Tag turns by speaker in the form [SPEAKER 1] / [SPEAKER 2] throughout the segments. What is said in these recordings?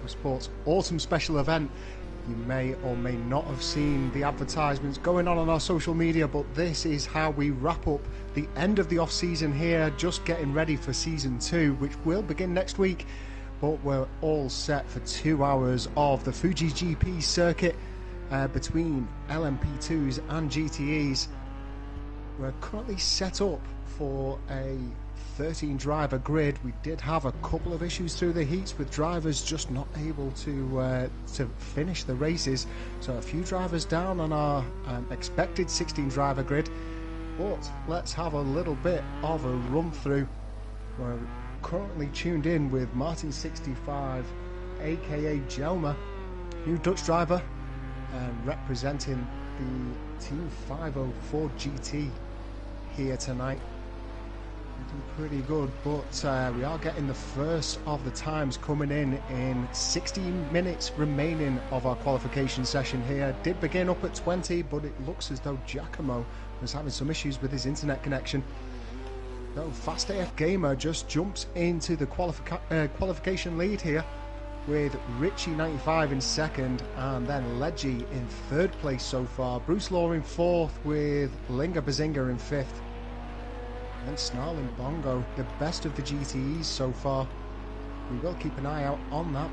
[SPEAKER 1] FluxMotorsport's autumn special event. You may or may not have seen the advertisements going on our social media, but this is how we wrap up the end of the off-season here, just getting ready for Season 2, which will begin next week. But we're all set for 2 hours of the Fuji GP circuit between LMP2s and GTEs. We're currently set up for a 13-driver grid. We did have a couple of issues through the heats with drivers just not able to finish the races, so a few drivers down on our expected 16-driver grid. But let's have a little bit of a run through. We're currently tuned in with Martin 65, aka Jelmer, new Dutch driver, representing the Team 504 GT here tonight. Pretty good, but we are getting the first of the times coming in 16 minutes remaining of our qualification session here. Did begin up at 20, but it looks as though Giacomo was having some issues with his internet connection. So Fast AF Gamer just jumps into the qualification lead here, with Richie 95 in second and then Ledgy in third place so far. Bruce Law in fourth, with Linga Bazinga in fifth. And Snarling Bongo, the best of the GTEs so far. We will keep an eye out on that,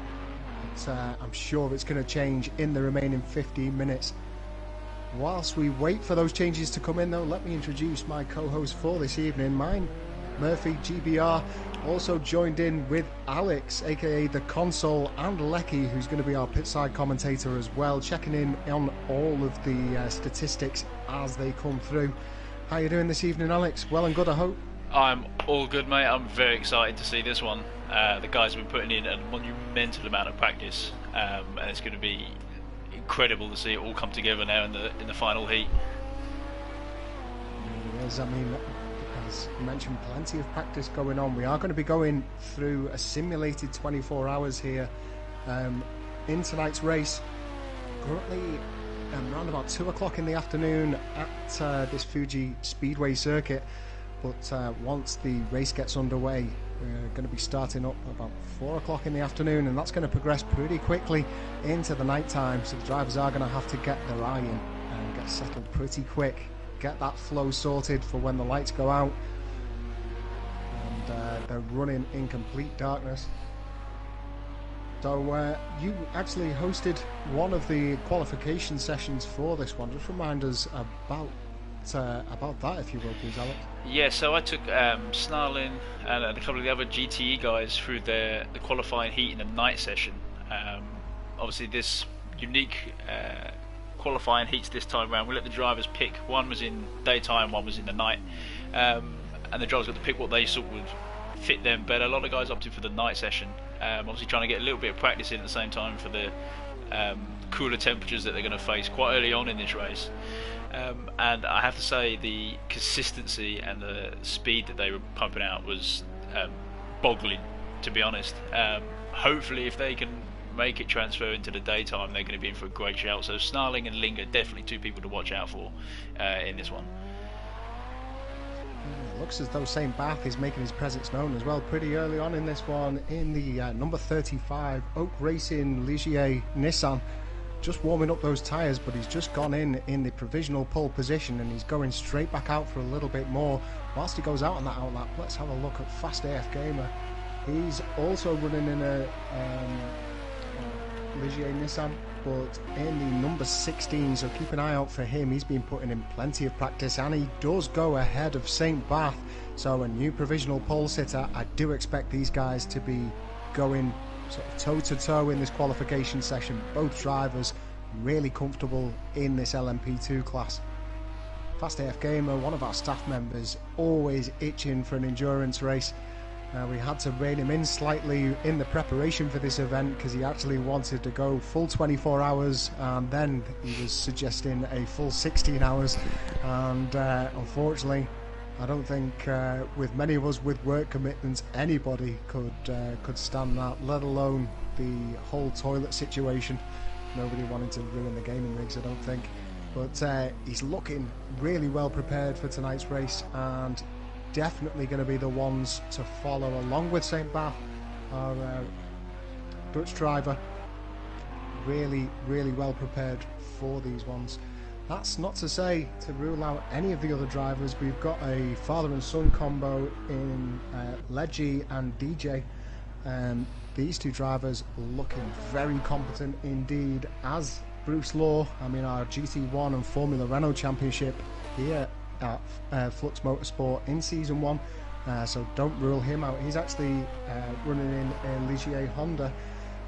[SPEAKER 1] but I'm sure it's going to change in the remaining 15 minutes. Whilst we wait for those changes to come in though, let me introduce my co-host for this evening, mine, Murphy GBR, also joined in with Alex, aka TheConsole, and Lecky, who's going to be our pitside commentator as well, checking in on all of the statistics as they come through. How you doing this evening, Alex? Well and good, I hope.
[SPEAKER 2] I'm all good, mate. I'm very excited to see this one. The guys have been putting in a monumental amount of practice, and it's going to be incredible to see it all come together now in the final heat.
[SPEAKER 1] Yes, I mean, as you mentioned, plenty of practice going on. We are going to be going through a simulated 24 hours here in tonight's race. Currently around about 2 o'clock in the afternoon at this Fuji Speedway circuit, but once the race gets underway, we're going to be starting up about 4 o'clock in the afternoon, and that's going to progress pretty quickly into the night time, so the drivers are going to have to get their eye in and get settled pretty quick, get that flow sorted for when the lights go out, and they're running in complete darkness. So you actually hosted one of the qualification sessions for this one. Just remind us about that, if you will, please, Alex.
[SPEAKER 2] Yeah, so I took Snarlin and a couple of the other GTE guys through the qualifying heat in the night session. Obviously, this unique qualifying heats this time around, we let the drivers pick. One was in daytime, one was in the night, and the drivers got to pick what they thought would fit them better. A lot of guys opted for the night session, obviously trying to get a little bit of practice in at the same time for the cooler temperatures that they're going to face quite early on in this race. And I have to say, the consistency and the speed that they were pumping out was boggling, to be honest. Hopefully, if they can make it transfer into the daytime, they're going to be in for a great shout. So Snarling and Linga, definitely two people to watch out for in this one.
[SPEAKER 1] Looks as though St. Bath is making his presence known as well pretty early on in this one, in the number 35 Oak Racing Ligier Nissan. Just warming up those tyres, but he's just gone in the provisional pole position, and he's going straight back out for a little bit more. Whilst he goes out on that outlap, let's have a look at Fast AF Gamer. He's also running in a Ligier Nissan, but in the number 16, so keep an eye out for him. He's been putting in plenty of practice, and he does go ahead of St. Bath, so a new provisional pole sitter. I do expect these guys to be going sort of toe-to-toe in this qualification session. Both drivers really comfortable in this LMP2 class. Fast AF Gamer, one of our staff members, always itching for an endurance race. We had to rein him in slightly in the preparation for this event, because he actually wanted to go full 24 hours, and then he was suggesting a full 16 hours, and unfortunately I don't think with many of us with work commitments, anybody could stand that, let alone the whole toilet situation. Nobody wanted to ruin the gaming rigs, I don't think. But he's looking really well prepared for tonight's race, and definitely going to be the ones to follow along with St. Bath, our Dutch driver. Really, really well prepared for these ones. That's not to say to rule out any of the other drivers. We've got a father and son combo in Leggy and DJ. These two drivers looking very competent indeed, as Bruce Law, our GT1 and Formula Renault Championship here at Flux Motorsport in Season 1. So don't rule him out. He's actually running in a Ligier Honda.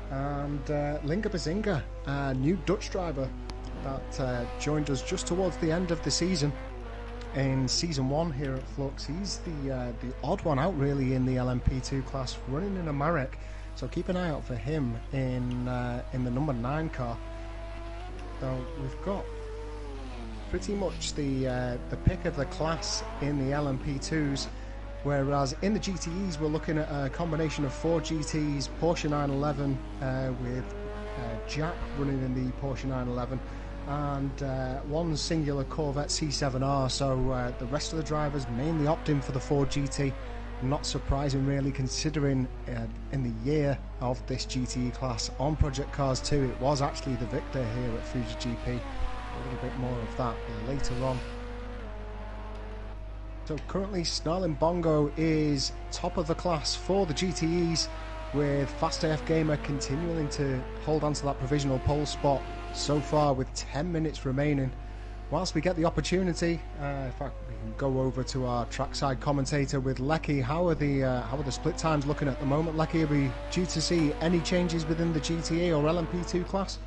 [SPEAKER 1] And Linga Bazinga, a new Dutch driver that joined us just towards the end of the season in Season 1 here at Flux. He's the odd one out really in the LMP2 class, running in a Marek, so keep an eye out for him in the number 9 car. So we've got pretty much the pick of the class in the LMP2s, whereas in the GTEs we're looking at a combination of 4 GTs, Porsche 911 with Jack running in the Porsche 911, and one singular Corvette C7R. So the rest of the drivers mainly opting for the 4 GT. Not surprising really, considering in the year of this GTE class on Project Cars 2 it was actually the victor here at Fuji GP. A little bit more of that later on. So currently Snarling Bongo is top of the class for the GTEs, with Fast AF Gamer continuing to hold on to that provisional pole spot so far with 10 minutes remaining. Whilst we get the opportunity, in fact we can go over to our trackside commentator with Lecky. How are the split times looking at the moment, Lecky? Are we due to see any changes within the GTE or LMP2 class?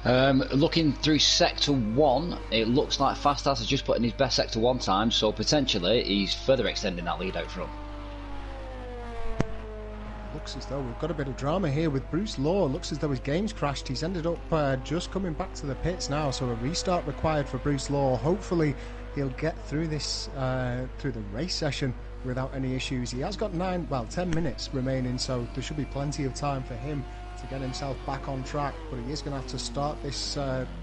[SPEAKER 3] Looking through Sector 1, it looks like Fastas has just put in his best Sector 1 time, so potentially he's further extending that lead out front.
[SPEAKER 1] Looks as though we've got a bit of drama here with Bruce Law. Looks as though his game's crashed. He's ended up just coming back to the pits now, so a restart required for Bruce Law. Hopefully he'll get through this through the race session without any issues. He has got 10 minutes remaining, so there should be plenty of time for him to get himself back on track, but he is going to have to start this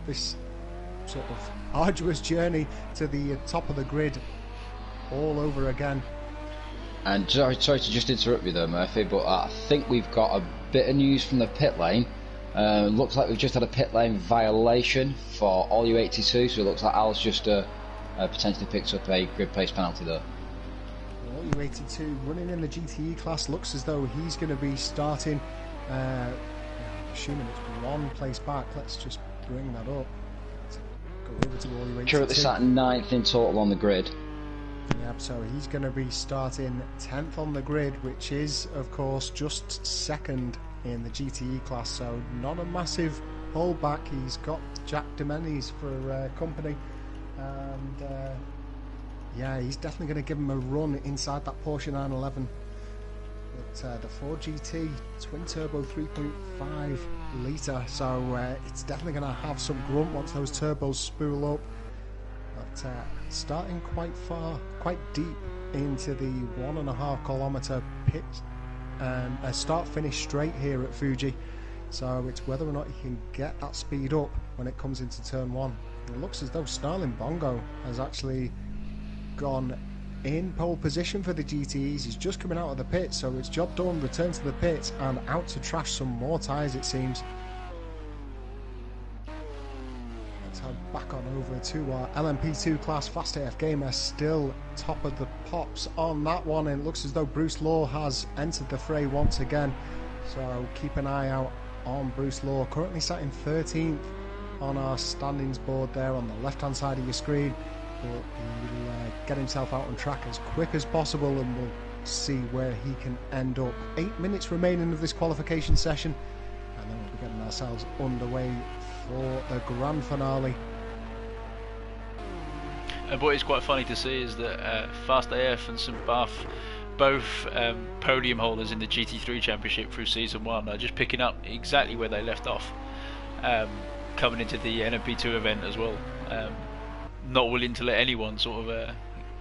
[SPEAKER 1] this sort of arduous journey to the top of the grid all over again.
[SPEAKER 3] And sorry to just interrupt you there, Murphy, but I think we've got a bit of news from the pit lane. Looks like we've just had a pit lane violation for all U82, so it looks like Al's just potentially picked up a grid pace penalty there.
[SPEAKER 1] All U82 running in the GTE class, looks as though he's going to be starting. Assuming it's one place back, let's just bring that up. Let's go over to all U82.
[SPEAKER 3] Currently sat 9th in total on the grid.
[SPEAKER 1] Yep, so he's going to be starting 10th on the grid, which is, of course, just second in the GTE class, so not a massive holdback. He's got Jack Demenes for company, and yeah, he's definitely going to give him a run inside that Porsche 911. But the 4 GT twin turbo 3.5 litre, so it's definitely going to have some grunt once those turbos spool up. But starting quite deep into the 1.5 kilometre pit, a start-finish straight here at Fuji. So it's whether or not he can get that speed up when it comes into turn 1. It looks as though Snarling Bongo has actually gone in pole position for the GTEs. He's just coming out of the pit, so it's job done. Return to the pit and out to trash some more tyres, it seems. Let's head back on over to our LMP2 class. Fast AF Gamer still top of the pops on that one, and it looks as though Bruce Law has entered the fray once again, so keep an eye out on Bruce Law. Currently sat in 13th on our standings board there on the left hand side of your screen, but he'll get himself out on track as quick as possible, and we'll see where he can end up. 8 minutes remaining of this qualification session, and then we'll be getting ourselves underway for the grand finale.
[SPEAKER 2] And what is quite funny to see is that Fast AF and St Bath, both podium holders in the GT3 Championship through Season 1, are just picking up exactly where they left off, coming into the LMP2 event as well. Not willing to let anyone sort of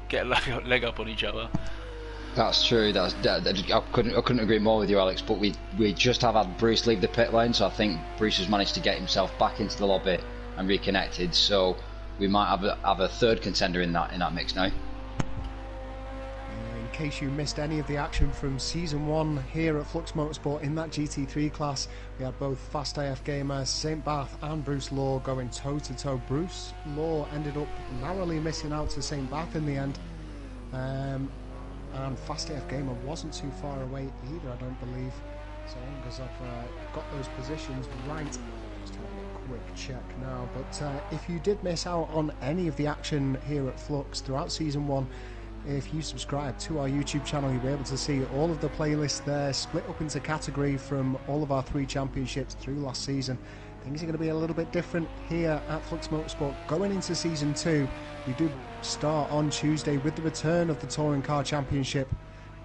[SPEAKER 2] get a leg up on each other.
[SPEAKER 3] That's true. I couldn't agree more with you, Alex. But we just have had Bruce leave the pit lane, so I think Bruce has managed to get himself back into the lobby and reconnected. So we might have a third contender in that mix now.
[SPEAKER 1] In case you missed any of the action from Season 1 here at Flux Motorsport in that GT3 class. We had both Fast AF Gamer, St. Bath and Bruce Law going toe-to-toe. Bruce Law ended up narrowly missing out to St. Bath in the end. And Fast AF Gamer wasn't too far away either, I don't believe. So long as I've got those positions right. Just having a quick check now. But if you did miss out on any of the action here at Flux throughout Season 1, if you subscribe to our YouTube channel, you'll be able to see all of the playlists there, split up into category from all of our 3 championships through last season. Things are going to be a little bit different here at Flux Motorsport. Going into Season 2, we do start on Tuesday with the return of the Touring Car Championship,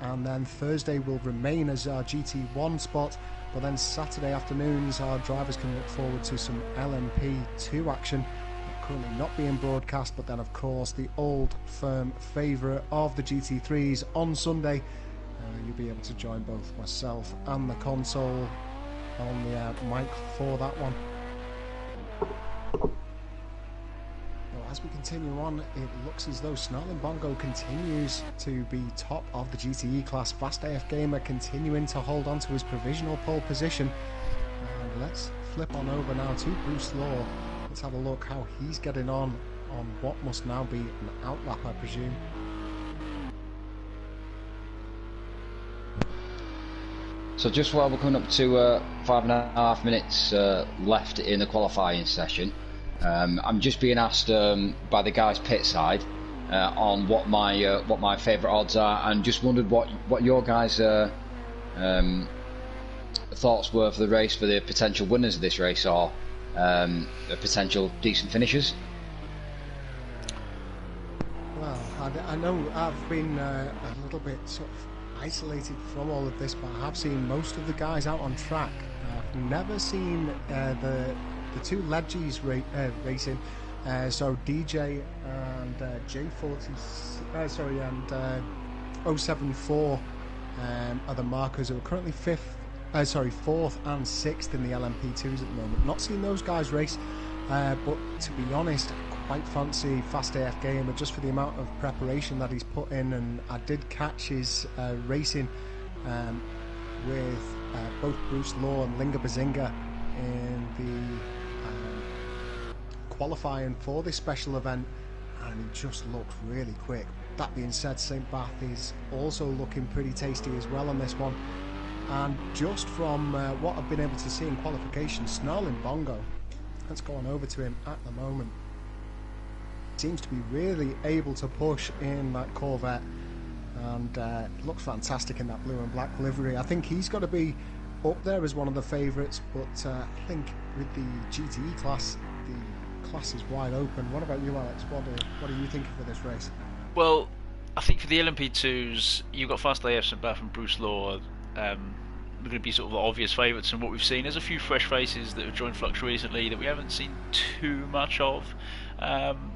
[SPEAKER 1] and then Thursday will remain as our GT1 spot, but then Saturday afternoons our drivers can look forward to some LMP2 action. Currently not being broadcast, but then of course the old firm favourite of the GT3s on Sunday. You'll be able to join both myself and the console on the mic for that one. Well, as we continue on, it looks as though Snarling Bongo continues to be top of the GTE class. Fast AF Gamer continuing to hold on to his provisional pole position. And let's flip on over now to Bruce Law. Let's have a look how he's getting on what must now be an outlap, I presume.
[SPEAKER 3] So just while we're coming up to 5.5 minutes left in the qualifying session, I'm just being asked by the guys pit side on what my favourite odds are, and just wondered what your guys' thoughts were for the race, for the potential winners of this race, or potential decent finishers.
[SPEAKER 1] Well, I know I've been a little bit sort of isolated from all of this, but I have seen most of the guys out on track. I've never seen the 2 Ledgies racing. So DJ and J40, and 074 are the markers who are currently 4th and 6th in the LMP2s at the moment. Not seen those guys race, but to be honest, I quite fancy Fast AF Gamer just for the amount of preparation that he's put in, and I did catch his racing with both Bruce Law and Linga Bazinga in the qualifying for this special event, and he just looked really quick. That being said, St. Bath is also looking pretty tasty as well on this one. And just from what I've been able to see in qualification, Snarling Bongo, let's go on over to him at the moment, seems to be really able to push in that Corvette, and looks fantastic in that blue and black livery. I think he's got to be up there as one of the favourites, but I think with the GTE class, the class is wide open. What about you, Alex? What are you thinking for this race?
[SPEAKER 2] Well, I think for the LMP2s, you've got Fast AF, St. Bath and Bruce Law. They're going to be sort of the obvious favourites from what we've seen. There's a few fresh faces that have joined Flux recently that we haven't seen too much of.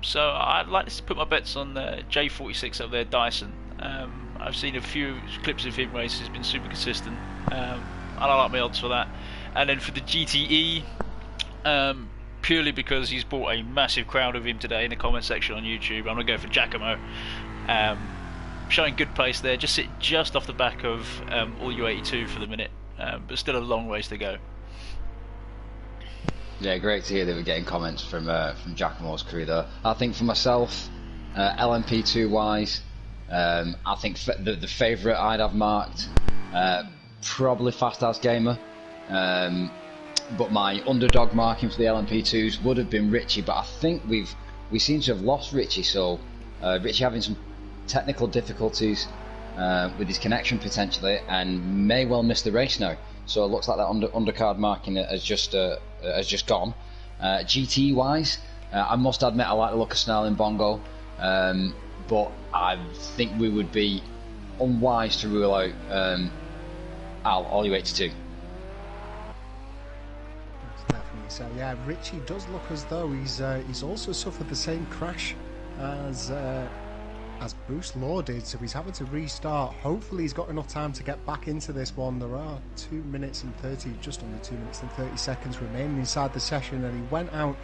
[SPEAKER 2] So I'd like to put my bets on J46 up there, Dyson. I've seen a few clips of him race. He's been super consistent. And I like my odds for that. And then for the GTE, purely because he's brought a massive crowd of him today in the comment section on YouTube, I'm going to go for Giacomo. Showing good pace there, just sit just off the back of all U82 for the minute, but still a long ways to go.
[SPEAKER 3] Yeah, great to hear that we're getting comments from Giacomo's crew there. I think for myself, LMP2 wise, I think the favourite I'd have marked probably Fast AF Gamer, but my underdog marking for the LMP2s would have been Richie, but I think we seem to have lost Richie, so Richie having some technical difficulties with his connection potentially, and may well miss the race now. So it looks like that undercard marking has just gone. GT wise, I must admit I like the look of Snarling Bongo, but I think we would be unwise to rule out all U82.
[SPEAKER 1] Definitely so. Yeah, Richie does look as though he's also suffered the same crash as Bruce Law did, so he's having to restart. Hopefully he's got enough time to get back into this one. There are 2 minutes and 30, just under 2 minutes and 30 seconds remaining inside the session, and he went out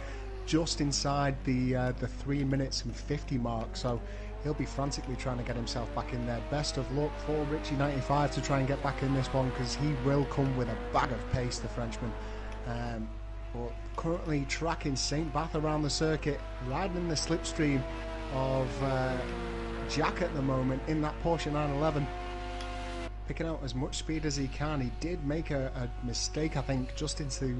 [SPEAKER 1] just inside the 3 minutes and 50 mark, so he'll be frantically trying to get himself back in there. Best of luck for Richie 95 to try and get back in this one, because he will come with a bag of pace, the Frenchman. But currently tracking St. Bath around the circuit, riding in the slipstream of Jack at the moment in that Porsche 911, picking out as much speed as he can. He did make a mistake, I think, just into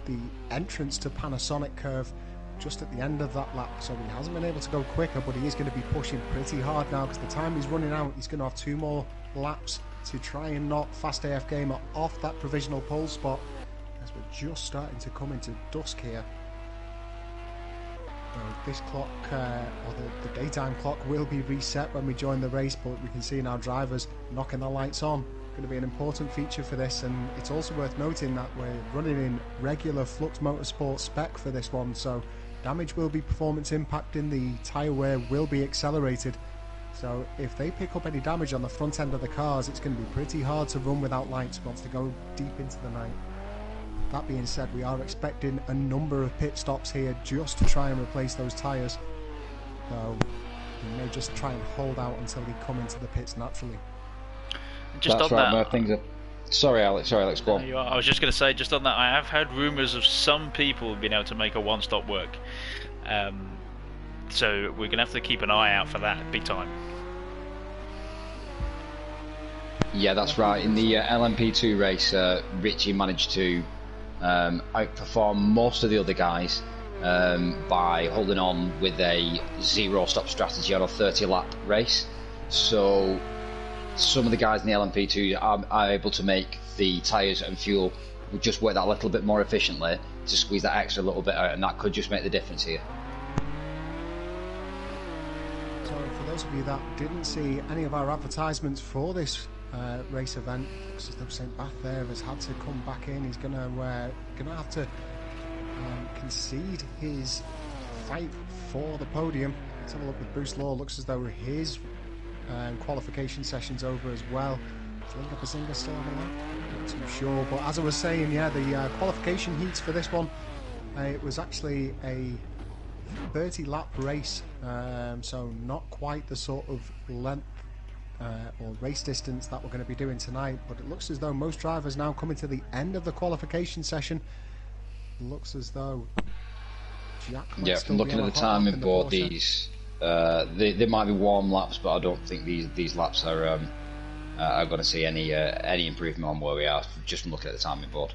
[SPEAKER 1] the entrance to Panasonic curve just at the end of that lap, so he hasn't been able to go quicker, but he is going to be pushing pretty hard now, because the time he's running out, he's going to have 2 more laps to try and knock Fast AF Gamer off that provisional pole spot, as we're just starting to come into dusk here. This clock, or the daytime clock, will be reset when we join the race, but we can see now drivers knocking the lights on. Going to be an important feature for this, and it's also worth noting that we're running in regular Flux Motorsport spec for this one, so damage will be performance impacting, the tyre wear will be accelerated, so if they pick up any damage on the front end of the cars, it's going to be pretty hard to run without lights once they go deep into the night. That being said, we are expecting a number of pit stops here just to try and replace those tyres, so we may just try and hold out until they come into the pits naturally.
[SPEAKER 2] Just
[SPEAKER 3] That's
[SPEAKER 2] on
[SPEAKER 3] right,
[SPEAKER 2] that,
[SPEAKER 3] things are... Sorry Alex, go on.
[SPEAKER 2] I was just going to say, just on that, I have heard rumours of some people being able to make a one-stop work, so we're going to have to keep an eye out for that big time.
[SPEAKER 3] Yeah, that's right. In the LMP2 race, Richie managed to outperform most of the other guys by holding on with a zero-stop strategy on a 30-lap race. So some of the guys in the LMP2 are able to make the tyres and fuel just work that little bit more efficiently to squeeze that extra little bit out, and that could just make the difference here.
[SPEAKER 1] So for those of you that didn't see any of our advertisements for this race event, because St. Bath there has had to come back in, he's going to have to concede his fight for the podium. Let's have a look with Bruce Law. Looks as though his qualification session's over as well. Is Linga Bazinga still on the lap? Not too sure, but as I was saying, yeah, the qualification heats for this one, it was actually a 30-lap race, so not quite the sort of length or race distance that we're going to be doing tonight, but it looks as though most drivers now coming to the end of the qualification session. It looks as though Jack
[SPEAKER 3] from looking at the timing board, these they might be warm laps, but I don't think these laps are going to see any improvement on where we are just from looking at the timing board.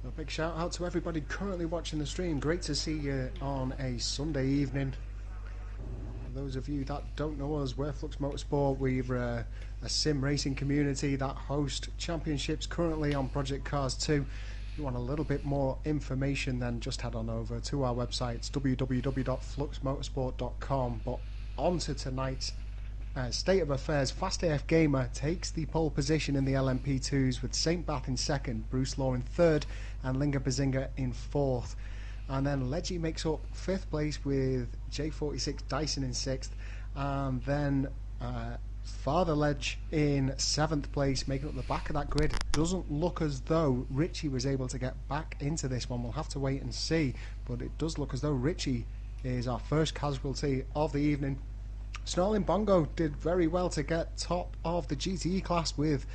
[SPEAKER 1] So a big shout out to everybody currently watching the stream. Great to see you on a Sunday evening. For those of you that don't know us, we're Flux Motorsport. We're a sim racing community that host championships currently on Project Cars 2. If you want a little bit more information, then just head on over to our website. It's www.fluxmotorsport.com. But on to tonight's state of affairs. Fast AF Gamer takes the pole position in the LMP2s with St. Bath in second, Bruce Law in third, and Linga Bazinga in fourth. And then Leggy makes up fifth place with J46 Dyson in sixth, and then Father Ledge in seventh place, making up the back of that grid. Doesn't look as though Richie was able to get back into this one. We'll have to wait and see, but it does look as though Richie is our first casualty of the evening. Snarling Bongo did very well to get top of the GTE class with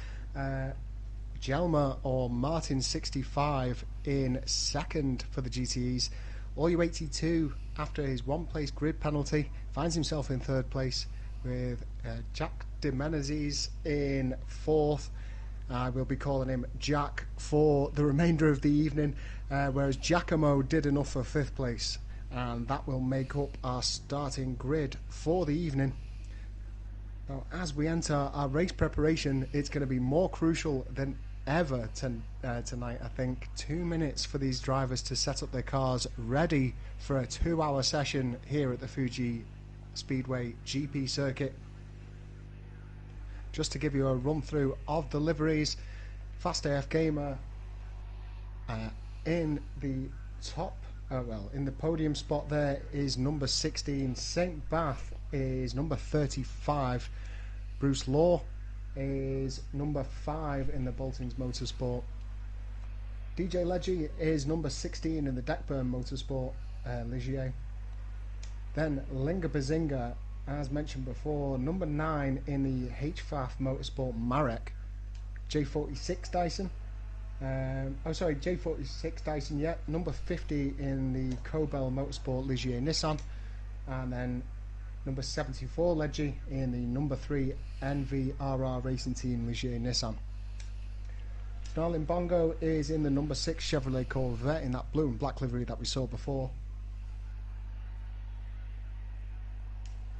[SPEAKER 1] Jelmer or Martin 65 in second for the GTEs. All-U82, after his one-place grid penalty, finds himself in third place with Jack de Menezes in fourth. We'll be calling him Jack for the remainder of the evening, whereas Giacomo did enough for fifth place, and that will make up our starting grid for the evening. Now, as we enter our race preparation, it's going to be more crucial than ever tonight, I think. 2 minutes for these drivers to set up their cars ready for a 2-hour session here at the Fuji Speedway GP circuit. Just to give you a run through of the liveries, Fast AF Gamer in the top, in the podium spot there is number 16. St. Bath is number 35. Bruce Law is number 5 in the Boltons Motorsport. DJ Leggy is number 16 in the Deckburn Motorsport Ligier. Then Linga Bazinga, as mentioned before, number 9 in the HFAF Motorsport Marek. J46 Dyson. J46 Dyson, yeah. Number 50 in the Cobel Motorsport Ligier Nissan. And then number 74 Leggy in the number 3 NVRR Racing Team Ligier Nissan. Snarling Bongo is in the number 6 Chevrolet Corvette in that blue and black livery that we saw before.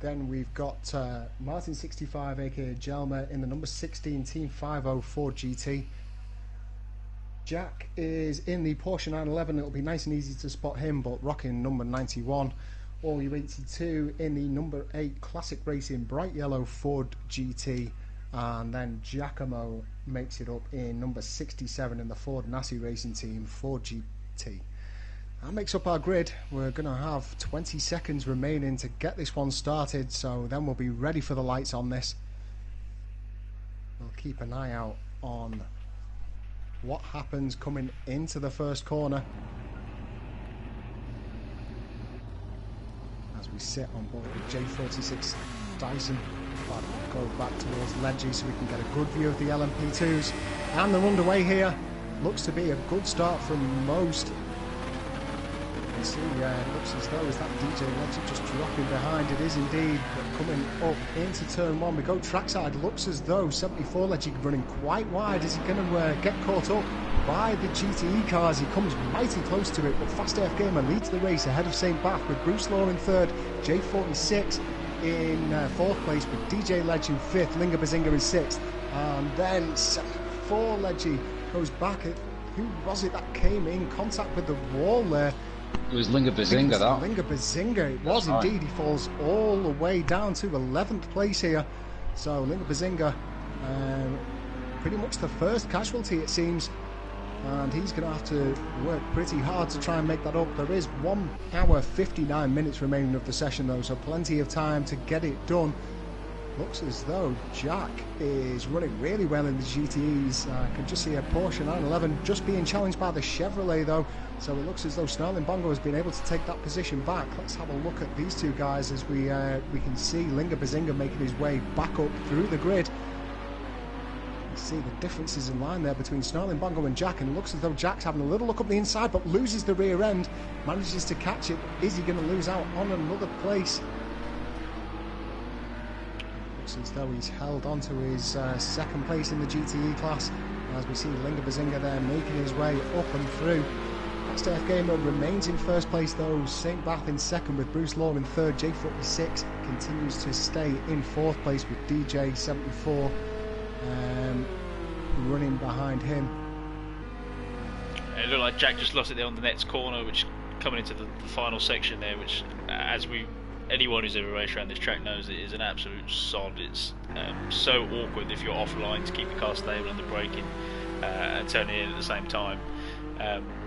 [SPEAKER 1] Then we've got Martin 65 aka Jelmer in the number 16 Team 50 Ford GT. Jack is in the Porsche 911. It'll be nice and easy to spot him, but rocking number 91. All U82 in the number 8 Classic Racing Bright Yellow Ford GT. And then Giacomo makes it up in number 67 in the Ford Nassi Racing Team Ford GT. That makes up our grid. We're going to have 20 seconds remaining to get this one started, so then we'll be ready for the lights on this. We'll keep an eye out on what happens coming into the first corner as we sit on board the J46 Dyson. Go back towards Leggy so we can get a good view of the LMP2s, and they're underway here. Looks to be a good start from most. You can see looks as though is that DJ Leggy just dropping behind. It is indeed, but coming up into turn 1 we go trackside. Looks as though 74 Leggy running quite wide. Is he going to get caught up by the GTE cars? He comes mighty close to it, but Fast AF Gamer leads the race ahead of St. Bath with Bruce Law in 3rd, J46 in 4th place with DJ Leggy in 5th, Linga Bazinga in 6th, and then 74 Leggy goes back. Who was it that came in contact with the wall there?
[SPEAKER 3] It was Linga Bazinga, that.
[SPEAKER 1] Linga Bazinga, it was indeed. He falls all the way down to 11th place here. So Linga Bazinga, pretty much the first casualty it seems. And he's going to have to work pretty hard to try and make that up. There is 1 hour 59 minutes remaining of the session though, so plenty of time to get it done. Looks as though Jack is running really well in the GTEs. I can just see a Porsche 911 just being challenged by the Chevrolet though, so it looks as though Snarling Bongo has been able to take that position back. Let's have a look at these two guys as we can see Linga Bazinga making his way back up through the grid. See the differences in line there between Snarling Bongo and Jack, and it looks as though Jack's having a little look up the inside but loses the rear end, manages to catch it. Is he going to lose out on another place? Looks as though he's held on to his 2nd place in the GTE class, as we see Linga Bazinga there making his way up and through. Fast AF Gamer remains in 1st place though, St. Bath in 2nd with Bruce Law in 3rd, J46 continues to stay in 4th place with DJ 74 running behind him.
[SPEAKER 2] It looked like Jack just lost it there on the next corner, which coming into the final section there, which anyone who's ever raced around this track knows it is an absolute sod. It's so awkward if you're offline to keep the car stable and the braking and turning in at the same time.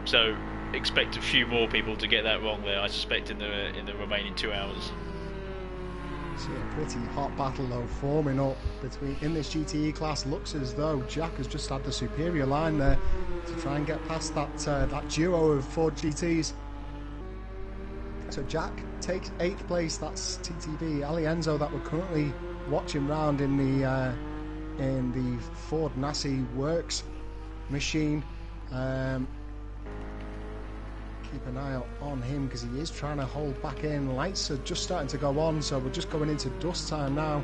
[SPEAKER 2] So expect a few more people to get that wrong there, I suspect, in the remaining 2 hours.
[SPEAKER 1] See a pretty hot battle though forming up in this GTE class. Looks as though Jack has just had the superior line there to try and get past that duo of Ford GTs. So Jack takes 8th place. That's TTV Alienzo that we're currently watching round in the Ford Nassi Works machine. Keep an eye out on him because he is trying to hold back in. Lights are just starting to go on, so we're just going into dust time now.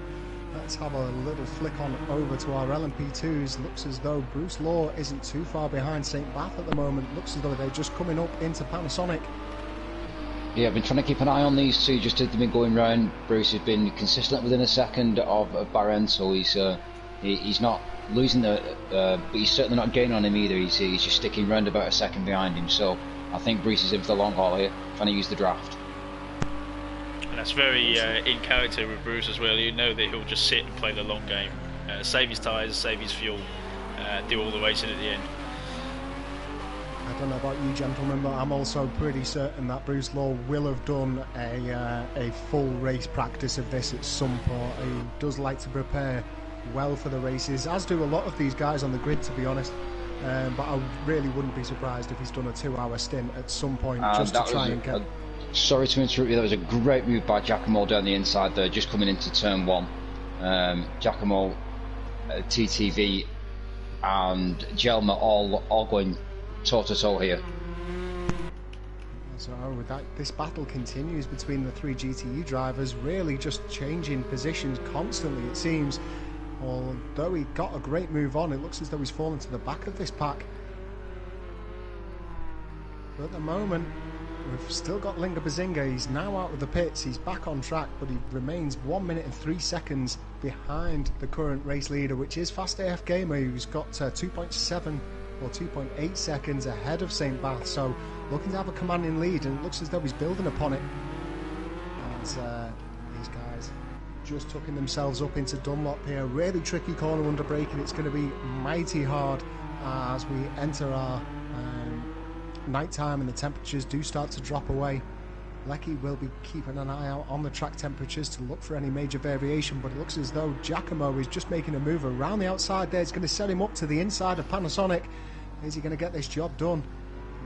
[SPEAKER 1] Let's have a little flick on over to our LMP2s. Looks as though Bruce Law isn't too far behind St. Bath at the moment. Looks as though they're just coming up into Panasonic.
[SPEAKER 3] Yeah, I've been trying to keep an eye on these two just as they've been going round. Bruce has been consistent within a second of Barron, so he's not losing but he's certainly not gaining on him either. He's just sticking round about a second behind him, so I think Bruce is in for the long haul here, trying to use the draft.
[SPEAKER 2] And that's very in character with Bruce as well. You know that he'll just sit and play the long game, save his tyres, save his fuel, do all the racing at the end.
[SPEAKER 1] I don't know about you gentlemen, but I'm also pretty certain that Bruce Law will have done a full race practice of this at some point. He does like to prepare well for the races, as do a lot of these guys on the grid, to be honest. but I really wouldn't be surprised if he's done a 2-hour stint at some point just to try and get...
[SPEAKER 3] Sorry to interrupt you, that was a great move by Giacomo down the inside there, just coming into turn 1. Giacomo, TTV and Gelma all going toe-to-toe here.
[SPEAKER 1] So with that, this battle continues between the 3 GTE drivers, really just changing positions constantly, it seems. Although he got a great move on, it looks as though he's fallen to the back of this pack. But at the moment, we've still got Linga Bazinga. He's now out of the pits, he's back on track, but he remains 1 minute and 3 seconds behind the current race leader, which is Fast AF Gamer, who's got 2.7 or 2.8 seconds ahead of St. Bath, so looking to have a commanding lead, and it looks as though he's building upon it. As these guys just tucking themselves up into Dunlop here. Really tricky corner under braking. It's going to be mighty hard as we enter our night time and the temperatures do start to drop away. Lecky will be keeping an eye out on the track temperatures to look for any major variation, but it looks as though Giacomo is just making a move around the outside there. It's going to set him up to the inside of Panasonic. Is he going to get this job done?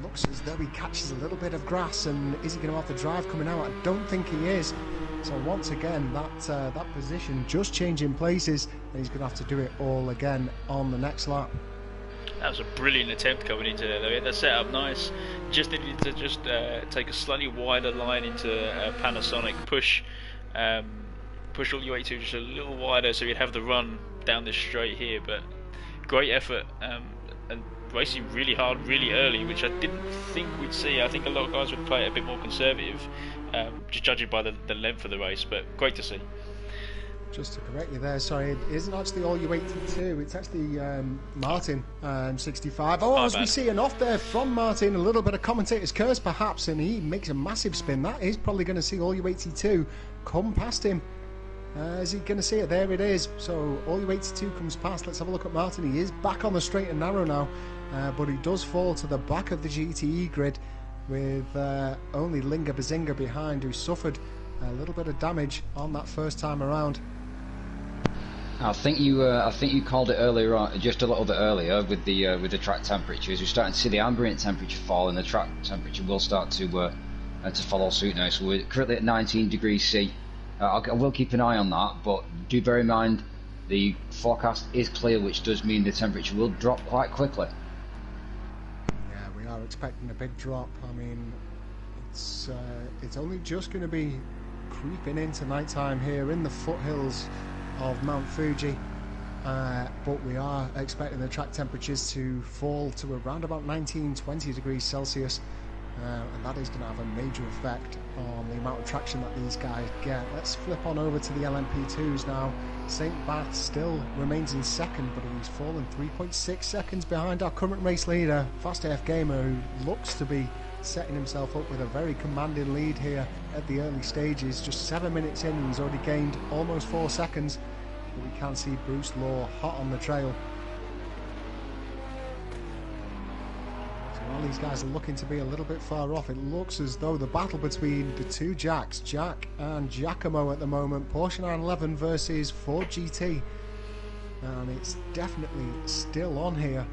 [SPEAKER 1] Looks as though he catches a little bit of grass, and is he going to have the drive coming out? I don't think he is. So once again, that position just changing places, and he's going to have to do it all again on the next lap.
[SPEAKER 2] That was a brilliant attempt coming into there, though. He had the setup nice. Just needed to just take a slightly wider line into Panasonic, push all your way to just a little wider, so you'd have the run down this straight here. But great effort, and racing really hard, really early, which I didn't think we'd see. I think a lot of guys would play it a bit more conservative, just judging by the length of the race. But great to see.
[SPEAKER 1] Just to correct you there, sorry, it isn't actually all U82, it's actually Martin, 65. Oh, as we see an off there from Martin, a little bit of commentator's curse perhaps, and he makes a massive spin. That is probably going to see all U82 come past him. Is he going to see it? There it is. So all U82 comes past. Let's have a look at Martin. He is back on the straight and narrow now, but he does fall to the back of the GTE grid with only Linga Bazinga behind, who suffered a little bit of damage on that first time around.
[SPEAKER 3] I think you called it earlier on, just a little bit earlier, with the track temperatures. We're starting to see the ambient temperature fall, and the track temperature will start to follow suit now. So we're currently at 19 degrees C. I will keep an eye on that, but do bear in mind the forecast is clear, which does mean the temperature will drop quite quickly.
[SPEAKER 1] Yeah, we are expecting a big drop. I mean, it's only just going to be creeping into nighttime here in the foothills of Mount Fuji, but we are expecting the track temperatures to fall to around about 19-20 degrees Celsius, and that is going to have a major effect on the amount of traction that these guys get. Let's flip on over to the LMP2s now. St. Bath still remains in second, but he's fallen 3.6 seconds behind our current race leader, Fast AF Gamer, who looks to be setting himself up with a very commanding lead here at the early stages. Just 7 minutes in and he's already gained almost 4 seconds, but we can see Bruce Law hot on the trail. So while these guys are looking to be a little bit far off, it looks as though the battle between the two Jacks, Jack and Giacomo at the moment, Porsche 911 versus Ford GT, and it's definitely still on here.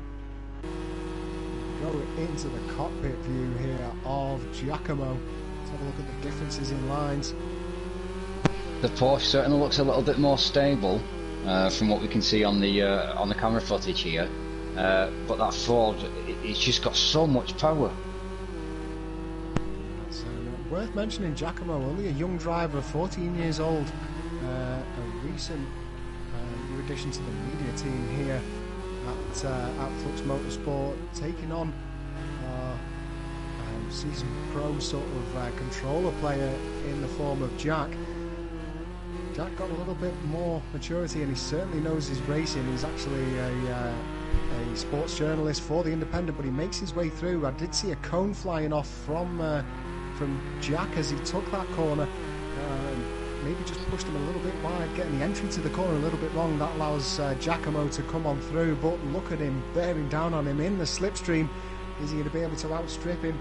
[SPEAKER 1] Go into the cockpit view here of Giacomo. Let's have a look at the differences in lines.
[SPEAKER 3] The Porsche certainly looks a little bit more stable from what we can see on the camera footage here, but that Ford, it's just got so much power.
[SPEAKER 1] That's worth mentioning. Giacomo, only a young driver, 14 years old, a recent new addition to the media team here at FluxMotorsport, taking on season pro sort of controller player in the form of Jack. Jack got a little bit more maturity, and he certainly knows his racing. He's actually a sports journalist for The Independent, but he makes his way through. I did see a cone flying off from Jack as he took that corner. Maybe just pushed him a little bit wide, getting the entry to the corner a little bit wrong. That allows Giacomo to come on through, but look at him bearing down on him in the slipstream. Is he going to be able to outstrip him?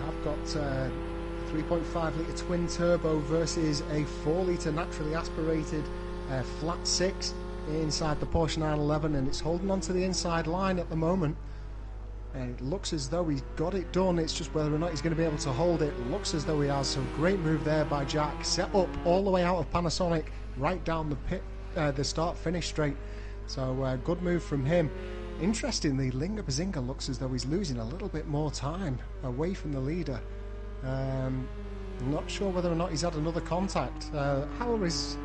[SPEAKER 1] I've got 3.5 litre twin turbo versus a 4 litre naturally aspirated flat 6. inside the Porsche 911, and it's holding on to the inside line at the moment. And it looks as though he's got it done. It's just whether or not he's going to be able to hold it. Looks as though he has. So great move there by Jack. Set up all the way out of Panasonic, right down the start-finish straight. So good move from him. Interestingly, Linga Bazinga looks as though he's losing a little bit more time away from the leader. Not sure whether or not he's had another contact. How are his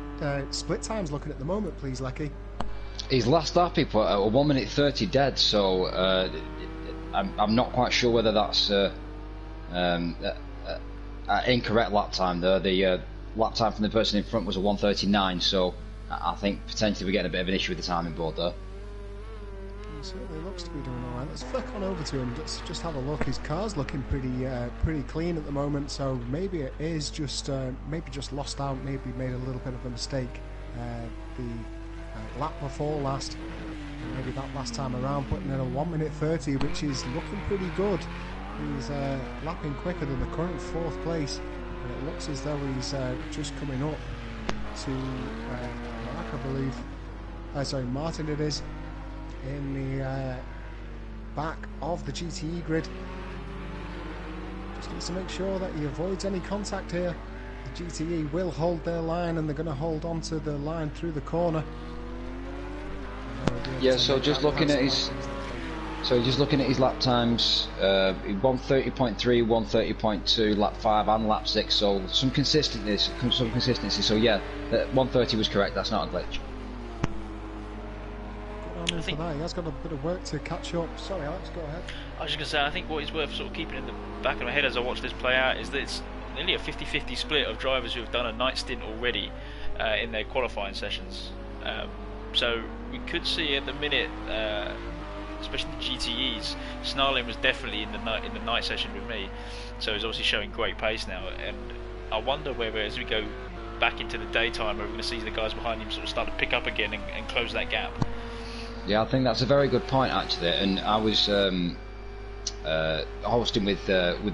[SPEAKER 1] split times looking at the moment, please, Lecky?
[SPEAKER 3] His last lap he put at 1 minute 30 dead, so I'm not quite sure whether that's incorrect lap time there. The lap time from the person in front was a 1:39, so I think potentially we're getting a bit of an issue with the timing board there.
[SPEAKER 1] He certainly looks to be doing alright. Let's flick on over to him. Let's just have a look. His car's looking pretty clean at the moment, so maybe it is just maybe just lost out. Maybe made a little bit of a mistake the lap before last. Maybe that last time around, putting in a 1 minute 30, which is looking pretty good. He's lapping quicker than the current 4th place, and it looks as though he's just coming up to Mark, I believe. Sorry, Martin it is, in the back of the GTE grid. Just needs to make sure that he avoids any contact here. The GTE will hold their line, and they're going to hold on to the line through the corner.
[SPEAKER 3] Yeah, so just looking at his lap times, 1:30.3, 1:30.2, lap 5 and lap 6, so some consistency. So yeah, 1:30 was correct. That's not a glitch.
[SPEAKER 1] I think he has got a bit of work to catch up. Sorry, Alex, go ahead.
[SPEAKER 2] I was just going to say, I think what is worth sort of keeping in the back of my head as I watch this play out is that it's nearly a 50-50 split of drivers who have done a night stint already in their qualifying sessions. So we could see at the minute, especially the GTEs, Snarling was definitely in the night session with me, so he's obviously showing great pace now. And I wonder whether as we go back into the daytime, we're going to see the guys behind him sort of start to pick up again and close that gap.
[SPEAKER 3] Yeah, I think that's a very good point actually. And I was hosting with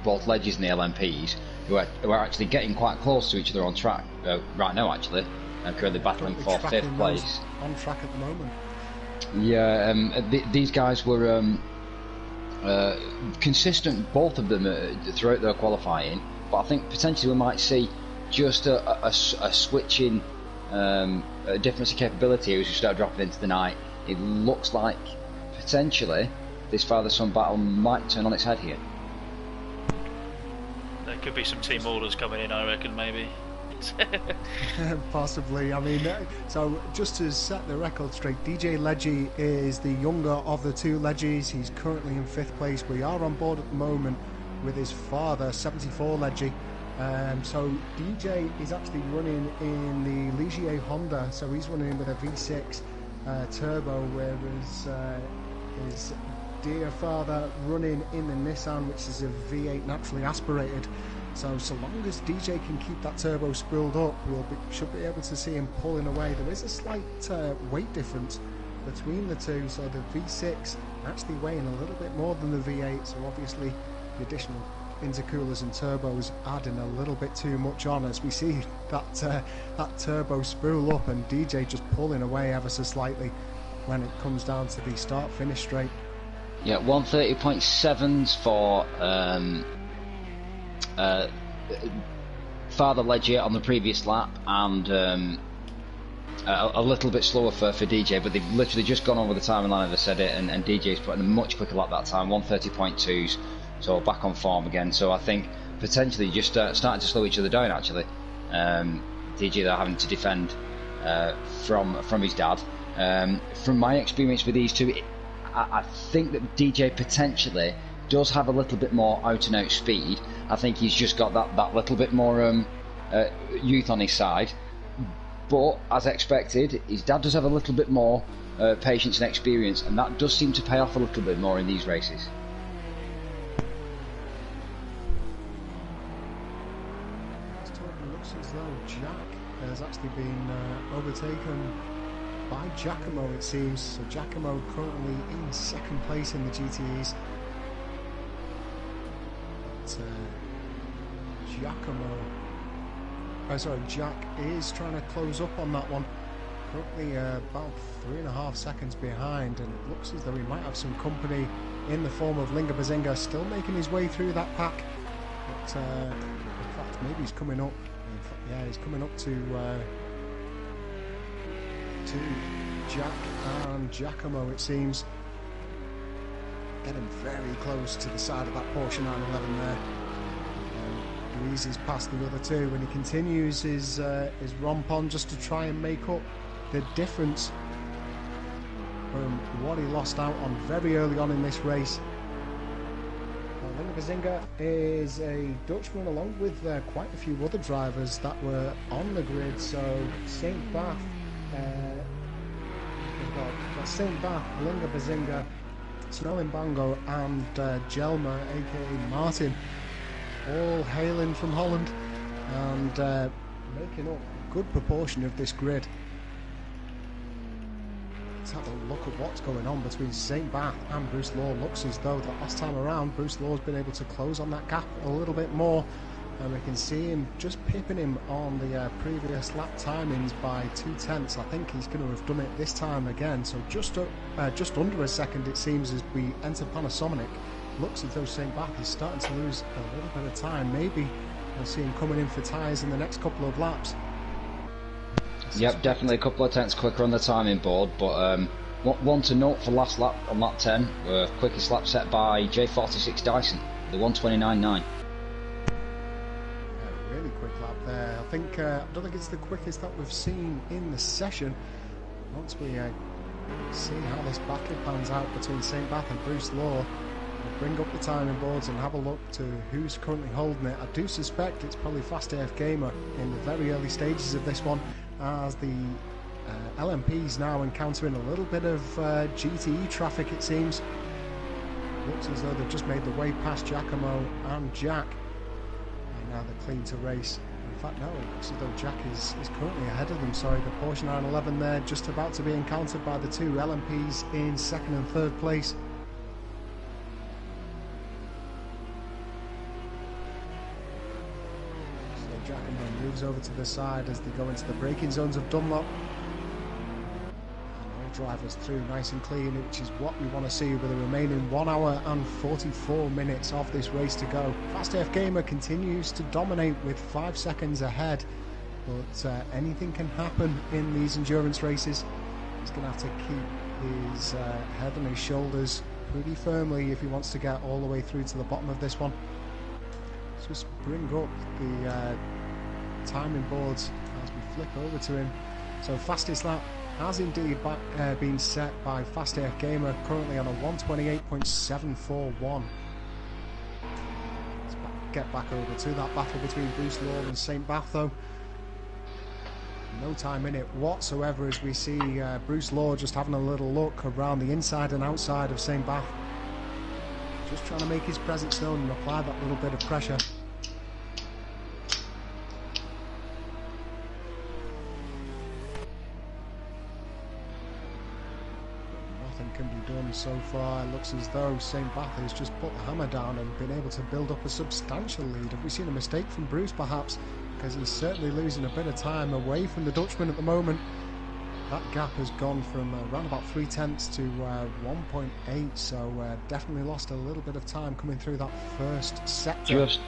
[SPEAKER 3] both Ledges and the LMPs, who are actually getting quite close to each other on track right now actually. Currently battling for 5th place.
[SPEAKER 1] On track at the moment.
[SPEAKER 3] Yeah, these guys were consistent, both of them, throughout their qualifying. But I think potentially we might see just a switch in a difference of capability as we start dropping into the night. It looks like potentially this father-son battle might turn on its head here.
[SPEAKER 2] There could be some team orders coming in, I reckon, maybe.
[SPEAKER 1] Possibly. I mean, so just to set the record straight, DJ Leggy is the younger of the two Leggies. He's currently in 5th place. We are on board at the moment with his father, 74 Leggy. So DJ is actually running in the Ligier Honda, so he's running with a V6 turbo, whereas his dear father running in the Nissan, which is a V8 naturally aspirated. So long as DJ can keep that turbo spooled up, should be able to see him pulling away. There is a slight weight difference between the two, so the V6 actually weighing a little bit more than the V8, so obviously the additional intercoolers and turbos adding a little bit too much on as we see that turbo spool up and DJ just pulling away ever so slightly when it comes down to the start-finish straight.
[SPEAKER 3] Yeah, 1:30.7s for Father Legier on the previous lap, and a little bit slower for DJ, but they've literally just gone over the timing line as I said it, and DJ's putting a much quicker lap that time, 1:30.2s, so back on form again. So I think potentially just starting to slow each other down actually. DJ they're having to defend from his dad. From my experience with these two, I think that DJ potentially does have a little bit more out and out speed. I think he's just got that little bit more youth on his side, but as expected his dad does have a little bit more patience and experience, and that does seem to pay off a little bit more in these races.
[SPEAKER 1] It looks as though Jack has actually been overtaken by Giacomo, it seems. So Giacomo currently in 2nd place in the GTEs. Jack is trying to close up on that one. currently about 3.5 seconds behind, and it looks as though he might have some company in the form of Linga Bazinga, still making his way through that pack. But in fact, maybe he's coming up. Yeah, he's coming up to Jack and Giacomo, it seems. Getting very close to the side of that Porsche 911 there. He eases past the other two, and he continues his romp on just to try and make up the difference from what he lost out on very early on in this race. Linga Bazinga is a Dutchman, along with quite a few other drivers that were on the grid. So St. Bath, St. Bath, Linga Bazinga, Snelling Bango, and Jelma, aka Martin, all hailing from Holland and making up a good proportion of this grid. Let's have a look at what's going on between St. Bath and Bruce Law. Looks as though that last time around Bruce Law's been able to close on that gap a little bit more, and we can see him just pipping him on the previous lap timings by 0.2. I think he's going to have done it this time again, so just under a second it seems as we enter Panasonic. Looks as though St. Bath is starting to lose a little bit of time. Maybe we'll see him coming in for tyres in the next couple of laps.
[SPEAKER 3] Yep, definitely a couple of tenths quicker on the timing board, but one to note for last lap on lap 10, quickest lap set by J46 Dyson, the 1:29.9.
[SPEAKER 1] Really quick lap there. I don't think it's the quickest that we've seen in the session. Once we see how this battle pans out between St. Bath and Bruce Law, we'll bring up the timing boards and have a look to who's currently holding it. I do suspect it's probably Fast AF Gamer in the very early stages of this one, as the LMP's now encountering a little bit of GTE traffic, it seems. Looks as though they've just made the way past Giacomo and Jack, and now they're clean to race. In fact, no, it looks as though Jack is currently ahead of them. Sorry, the Porsche 911 there just about to be encountered by the two LMPs in second and third place. Giacomo moves over to the side as they go into the braking zones of Dunlop. And all drivers through nice and clean, which is what we want to see with the remaining 1 hour and 44 minutes of this race to go. Fast AF Gamer continues to dominate with 5 seconds ahead, but anything can happen in these endurance races. He's going to have to keep his head on his shoulders pretty firmly if he wants to get all the way through to the bottom of this one. Let's just bring up the timing boards as we flick over to him. So fastest lap has indeed been set by Fast AF Gamer, currently on a 1:28.741. Let's get back over to that battle between Bruce Law and St. Bath though. No time in it whatsoever as we see Bruce Law just having a little look around the inside and outside of St. Bath, just trying to make his presence known and apply that little bit of pressure. Nothing can be done so far. It looks as though St. Bath has just put the hammer down and been able to build up a substantial lead. Have we seen a mistake from Bruce perhaps? Because he's certainly losing a bit of time away from the Dutchman at the moment. That gap has gone from around about 0.3 to 1.8, so definitely lost a little bit of time coming through that first sector.
[SPEAKER 3] Just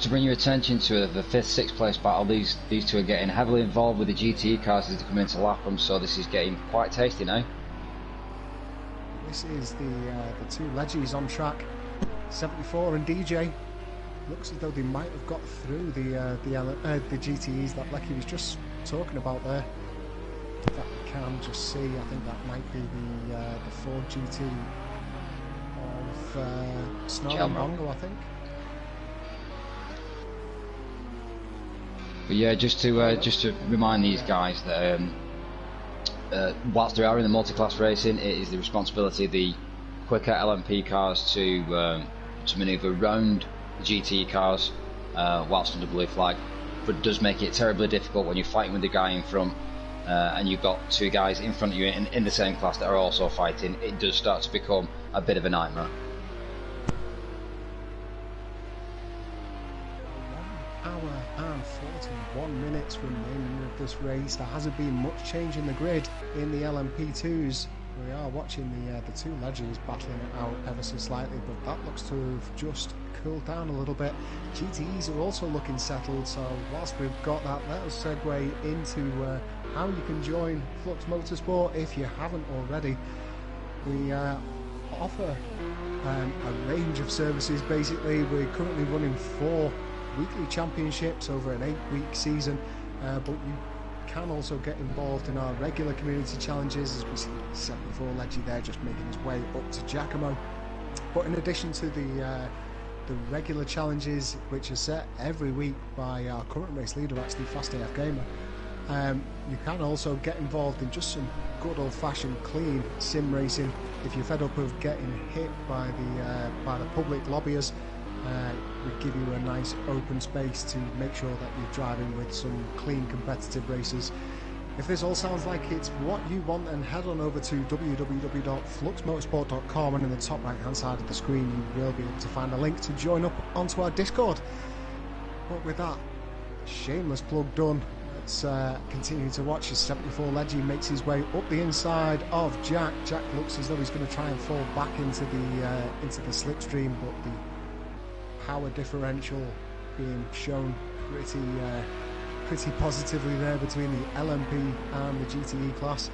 [SPEAKER 3] to bring your attention to the 5th, 6th place battle, these two are getting heavily involved with the GTE cars as they come in to lap them, so this is getting quite tasty now.
[SPEAKER 1] This is the two leggies on track, 74 and DJ. Looks as though they might have got through the GTEs that Lecky was just talking about there. That we can just see, I think that might be the Ford GT of Snarl Bongo, I think.
[SPEAKER 3] But yeah, just to remind these guys that whilst they are in the multi-class racing, it is the responsibility of the quicker LMP cars to manoeuvre around the GTE cars whilst under blue flag, but it does make it terribly difficult when you're fighting with the guy in front and you've got two guys in front of you in the same class that are also fighting. It does start to become a bit of a nightmare.
[SPEAKER 1] 1 hour and 41 minutes remaining of this race. There hasn't been much change in the grid in the LMP2s. We are watching the two legends battling it out ever so slightly, but that looks to have just cooled down a little bit. GTEs are also looking settled, so whilst we've got that, let us segue into how you can join Flux Motorsport if you haven't already. We offer a range of services. Basically, we're currently running 4 weekly championships over an 8-week season, but you can also get involved in our regular community challenges, as we see 74 Leggy there just making his way up to Giacomo. But in addition to the regular challenges, which are set every week by our current race leader, actually Fast AF Gamer, you can also get involved in just some good old-fashioned clean sim racing. If you're fed up of getting hit by the public lobbyists, we give you a nice open space to make sure that you're driving with some clean competitive racers. If this all sounds like it's what you want, then head on over to www.fluxmotorsport.com, and in the top right hand side of the screen you will be able to find a link to join up onto our Discord. But with that shameless plug done, let's continue to watch as 74 Leggy makes his way up the inside of Jack. Jack looks as though he's going to try and fall back into the slipstream, but the power differential being shown pretty positively there between the LMP and the GTE class.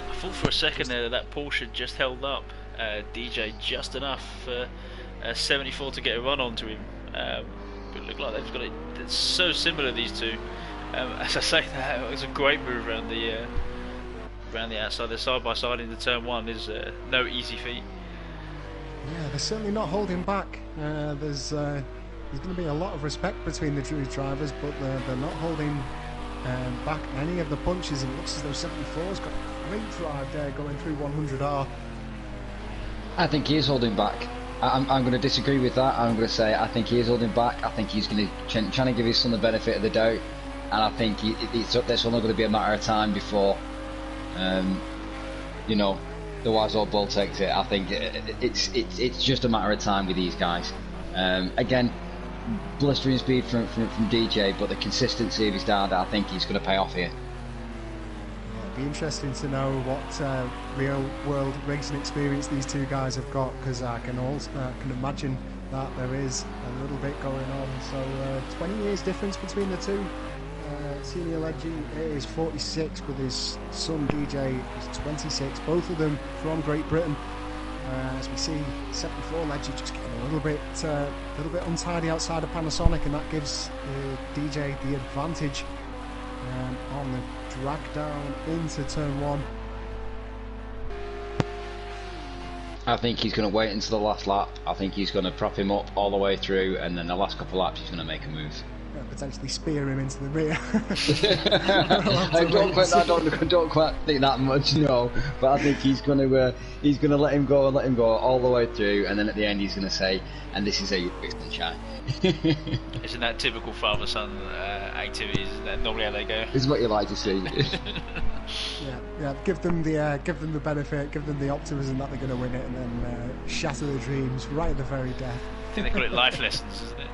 [SPEAKER 2] I thought for a second there that Porsche just held up DJ just enough for 74 to get a run onto him. But it looked like they've got it. It's so similar, these two. As I say, that it was a great move around the outside. They're side by side into turn 1 is no easy feat.
[SPEAKER 1] Yeah, they're certainly not holding back. There's going to be a lot of respect between the two drivers, but they're not holding back any of the punches. It looks as though 74's got a great drive there going through 100R.
[SPEAKER 3] I think he is holding back. I'm going to disagree with that. I'm going to say I think he is holding back. I think he's going to trying to give his son the benefit of the doubt, and I think it's only going to be a matter of time before, the wise old bull takes it. I think it's just a matter of time with these guys. Again, blistering speed from DJ, but the consistency of his dad, I think he's going to pay off here.
[SPEAKER 1] It'll be interesting to know what real world racing experience these two guys have got, because I can imagine that there is a little bit going on. So 20 years difference between the two. Senior Leggy is 46 with his son DJ is 26, both of them from Great Britain. As we see 74 Leggy just getting a little bit untidy outside of Panasonic, and that gives DJ the advantage on the drag down into turn 1.
[SPEAKER 3] I think he's going to wait until the last lap. I think he's going to prop him up all the way through, and then the last couple of laps he's going to make a move.
[SPEAKER 1] Potentially spear him into the rear.
[SPEAKER 3] I don't quite think that much, no. But I think he's going to let him go all the way through, and then at the end he's going to say, "And this is how you fix the shine."
[SPEAKER 2] Isn't that typical father-son activities? Isn't that normally how they go?
[SPEAKER 3] It's what you like to see.
[SPEAKER 1] yeah. Give them the benefit, give them the optimism that they're going to win it, and then shatter their dreams right at the very death.
[SPEAKER 2] I think they call it life lessons, isn't it?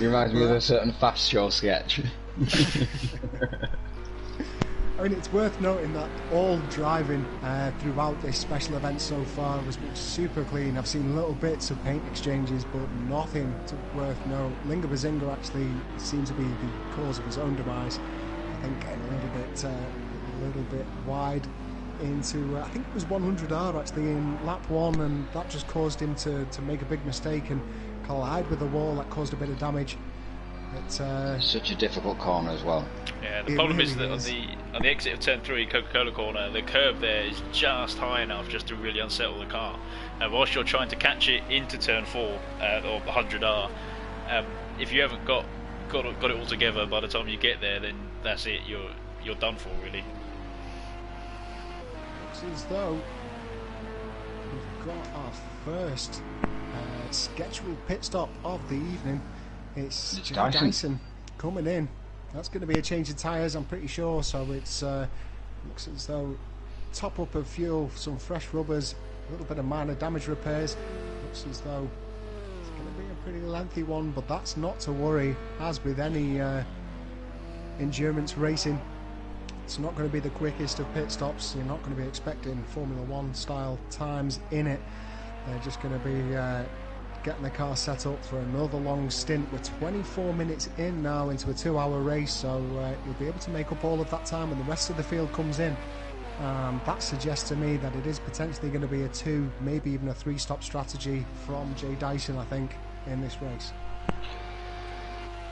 [SPEAKER 3] It reminds me of a certain Fast Show sketch.
[SPEAKER 1] I mean, it's worth noting that all driving throughout this special event so far was super clean. I've seen little bits of paint exchanges, but nothing worth note. Linga Bazinga actually seems to be the cause of his own demise. I think getting a little bit wide into, I think it was 100R actually in lap 1, and that just caused him to make a big mistake and collide with the wall. That caused a bit of damage.
[SPEAKER 3] Such a difficult corner as well.
[SPEAKER 2] Yeah, the problem is that on the exit of turn 3, Coca-Cola corner, the curb there is just high enough just to really unsettle the car. And whilst you're trying to catch it into turn 4 or 100R, if you haven't got it all together by the time you get there, then that's it. You're done for, really.
[SPEAKER 1] Looks as though we've got our first scheduled pit stop of the evening. It's Dyson coming in. That's going to be a change of tyres, I'm pretty sure. So it's looks as though top up of fuel, some fresh rubbers, a little bit of minor damage repairs. Looks as though it's going to be a pretty lengthy one, but that's not to worry. As with any endurance racing, it's not going to be the quickest of pit stops. You're not going to be expecting Formula 1 style times in it. They're just going to be getting the car set up for another long stint. We're 24 minutes in now into a 2-hour race, so you'll be able to make up all of that time when the rest of the field comes in. That suggests to me that it is potentially going to be a 2, maybe even a 3-stop strategy from Jay Dyson, I think, in this race.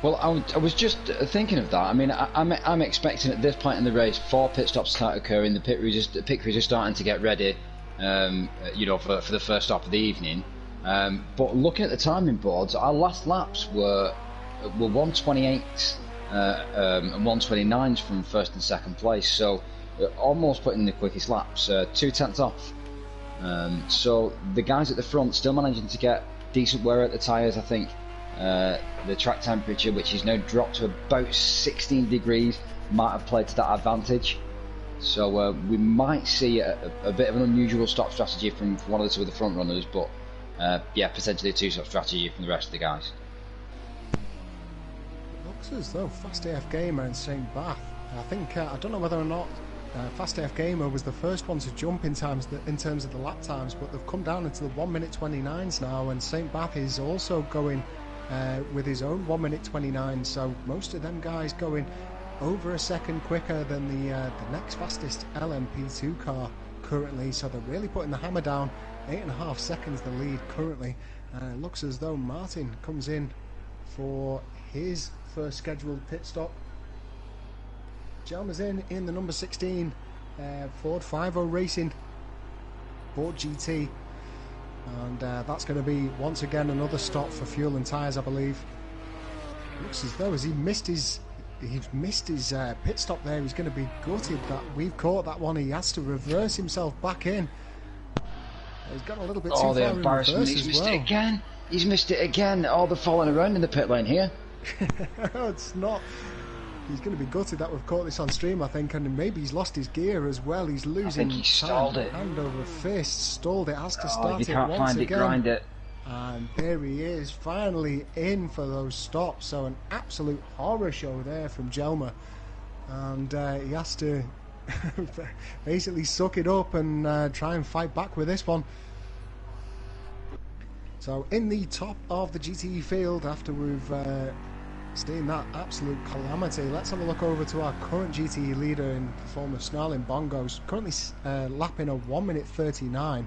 [SPEAKER 3] Well, I was just thinking of that. I mean, I'm expecting at this point in the race 4 pit stops to start occurring. The pit crews are starting to get ready, you know, for the first stop of the evening. But looking at the timing boards, our last laps were 1:28 and 1:29s from first and second place. So almost putting in the quickest laps, 2 tenths off. So the guys at the front still managing to get decent wear at the tyres. I think the track temperature, which is now dropped to about 16 degrees, might have played to that advantage. So we might see a bit of an unusual stop strategy from one of the 2 of the front runners, but yeah, potentially a 2-stop strategy from the rest of the guys.
[SPEAKER 1] It looks as though Fast AF Gamer and St. Bath, I think, I don't know whether or not Fast AF Gamer was the first one to jump in terms of the lap times, but they've come down into the 1:29s now, and St. Bath is also going with his own 1:29, so most of them guys going over a second quicker than the next fastest LMP2 car currently, so they're really putting the hammer down. 8.5 seconds the lead currently. It looks as though Martin comes in for his first scheduled pit stop. Jelmer's in the number 16 Ford 50 Racing Ford GT, and that's going to be once again another stop for fuel and tyres, I believe. Looks as though as he's missed his pit stop there, he's going to be gutted that we've caught that one. He has to reverse himself back in. He's got a little bit too far in reverse as well.
[SPEAKER 3] He's missed it again. He's missed it again. Oh, they're falling around in the pit lane here.
[SPEAKER 1] It's not. He's going to be gutted that we've caught this on stream, I think, and maybe he's lost his gear as well. He's losing
[SPEAKER 3] I think he stalled it.
[SPEAKER 1] Hand over fist, stalled it, has to start
[SPEAKER 3] if you can't
[SPEAKER 1] it once
[SPEAKER 3] find
[SPEAKER 1] again.
[SPEAKER 3] it, grind it.
[SPEAKER 1] And there he is, finally in for those stops. So an absolute horror show there from Jelmer, and he has to basically suck it up and try and fight back with this one. So in the top of the GTE field, after we've seen that absolute calamity, let's have a look over to our current GTE leader in the form of Snarling Bongos, currently lapping a 1:39.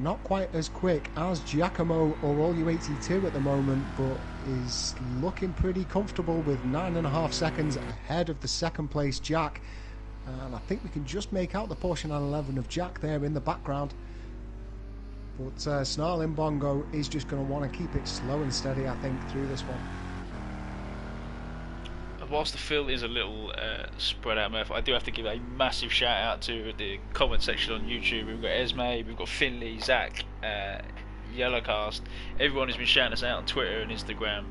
[SPEAKER 1] Not quite as quick as Giacomo or All You 82 at the moment, but is looking pretty comfortable with 9.5 seconds ahead of the second place Jack. And I think we can just make out the Porsche 911 of Jack there in the background. But Snarling Bongo is just going to want to keep it slow and steady, I think, through this one.
[SPEAKER 2] Whilst the field is a little spread out, Murph, I do have to give a massive shout out to the comment section on YouTube. We've got Esme, we've got Finley, Zach, Yellowcast. Everyone has been shouting us out on Twitter and Instagram.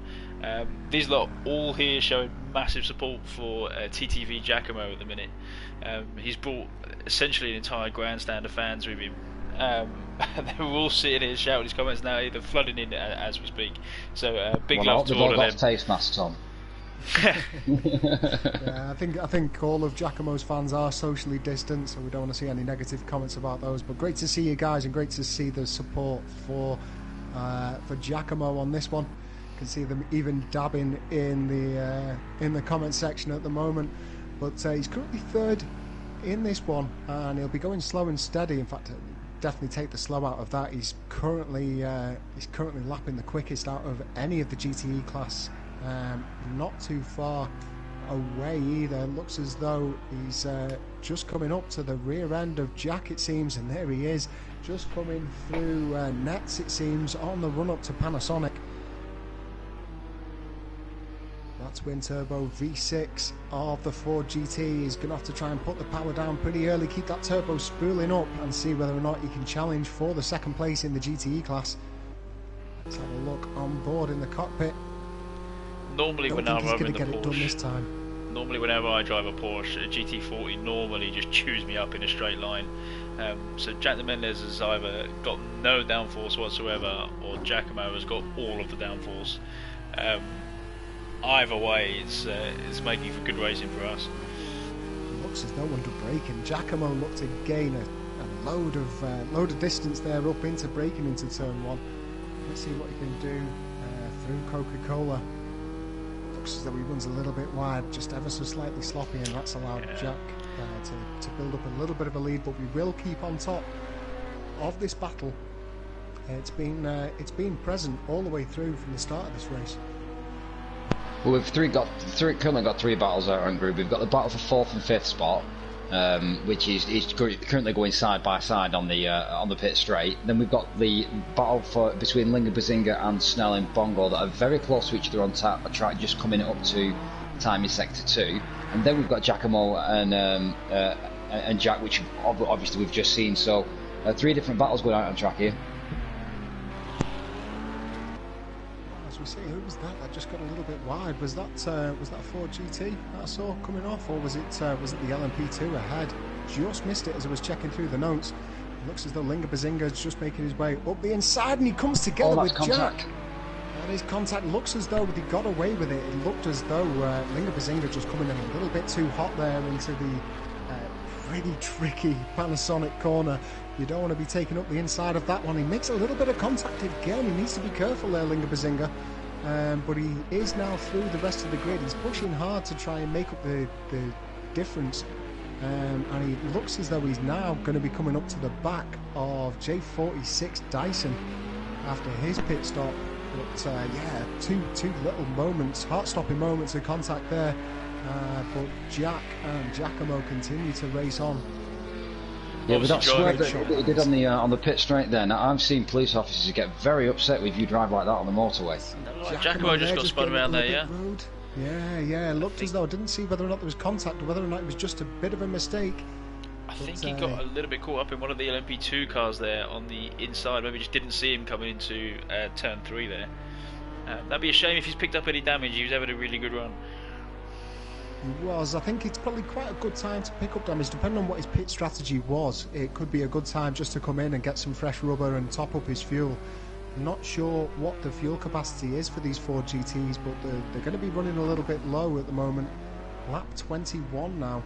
[SPEAKER 2] These lot all here showing massive support for TTV Giacomo at the minute. He's brought essentially an entire grandstand of fans with him. They're all sitting here shouting his comments now, either flooding in as we speak. So big love to all of them.
[SPEAKER 3] Taste master, Tom.
[SPEAKER 1] Yeah, I think all of Giacomo's fans are socially distant, so we don't want to see any negative comments about those. But great to see you guys, and great to see the support for Giacomo on this one. You can see them even dabbing in the comment section at the moment. But he's currently third in this one, and he'll be going slow and steady. In fact, definitely take the slow out of that. He's currently lapping the quickest out of any of the GTE class. Not too far away either. Looks as though he's just coming up to the rear end of Jack, it seems, and there he is, just coming through nets, it seems, on the run up to Panasonic. That twin turbo V6 of the Ford GT is going to have to try and put the power down pretty early, keep that turbo spooling up, and see whether or not he can challenge for the second place in the GTE class. Let's have a look on board in the cockpit.
[SPEAKER 2] Normally when I'm
[SPEAKER 1] going to
[SPEAKER 2] in
[SPEAKER 1] get
[SPEAKER 2] the
[SPEAKER 1] it done this
[SPEAKER 2] Porsche,
[SPEAKER 1] time.
[SPEAKER 2] Normally, whenever I drive a Porsche, a GT40 normally just chews me up in a straight line. So Jack de Mendes has either got no downforce whatsoever, or Giacomo has got all of the downforce. Either way, it's making for good racing for us.
[SPEAKER 1] It looks as though under braking, Giacomo looked to gain a load of distance there up into braking into turn 1. Let's see what he can do through Coca-Cola. Looks as though he runs a little bit wide, just ever so slightly sloppy, and that's allowed Jack to build up a little bit of a lead. But we will keep on top of this battle. It's been present all the way through from the start of this race.
[SPEAKER 3] Well, we've currently got 3 battles out on group. We've got the battle for 4th and 5th spot, which is currently going side by side on the pit straight. Then we've got the battle between Linga Bazinga and Snell and Bongo that are very close to each other on a track just coming up to time in sector 2. And then we've got Giacomo and Jack, which obviously we've just seen. So 3 different battles going out on track here.
[SPEAKER 1] As we see, who was that just got a little bit wide? Was that a Ford GT that I saw coming off, or was it the LMP2 ahead? Just missed it as I was checking through the notes. It looks as though Linga Bazinga is just making his way up the inside, and he comes together with
[SPEAKER 3] contact.
[SPEAKER 1] Jack. And his contact looks as though he got away with it. It looked as though Linga Bazinga just coming in a little bit too hot there into the pretty tricky Panasonic corner. You don't want to be taking up the inside of that one. He makes a little bit of contact again. He needs to be careful there, Linga Bazinga. But he is now through the rest of the grid. He's pushing hard to try and make up the difference. And he looks as though he's now going to be coming up to the back of J46 Dyson after his pit stop. But yeah, two little moments, heart-stopping moments of contact there. But Jack and Giacomo continue to race on.
[SPEAKER 3] Yeah, with that swerve that he did on the pit straight there. Now, I've seen police officers get very upset with you drive like that on the motorway.
[SPEAKER 2] Giacomo just got spun around there, yeah?
[SPEAKER 1] Yeah, it looked as though I didn't see whether or not there was contact or whether or not it was just a bit of a mistake.
[SPEAKER 2] I think he got a little bit caught up in one of the LMP2 cars there on the inside. Maybe just didn't see him coming into turn 3 there. That'd be a shame if he's picked up any damage. He was having a really good run.
[SPEAKER 1] He was. I think it's probably quite a good time to pick up damage, depending on what his pit strategy was. It could be a good time just to come in and get some fresh rubber and top up his fuel. I'm not sure what the fuel capacity is for these Ford GTs, but they're going to be running a little bit low at the moment. Lap 21 now.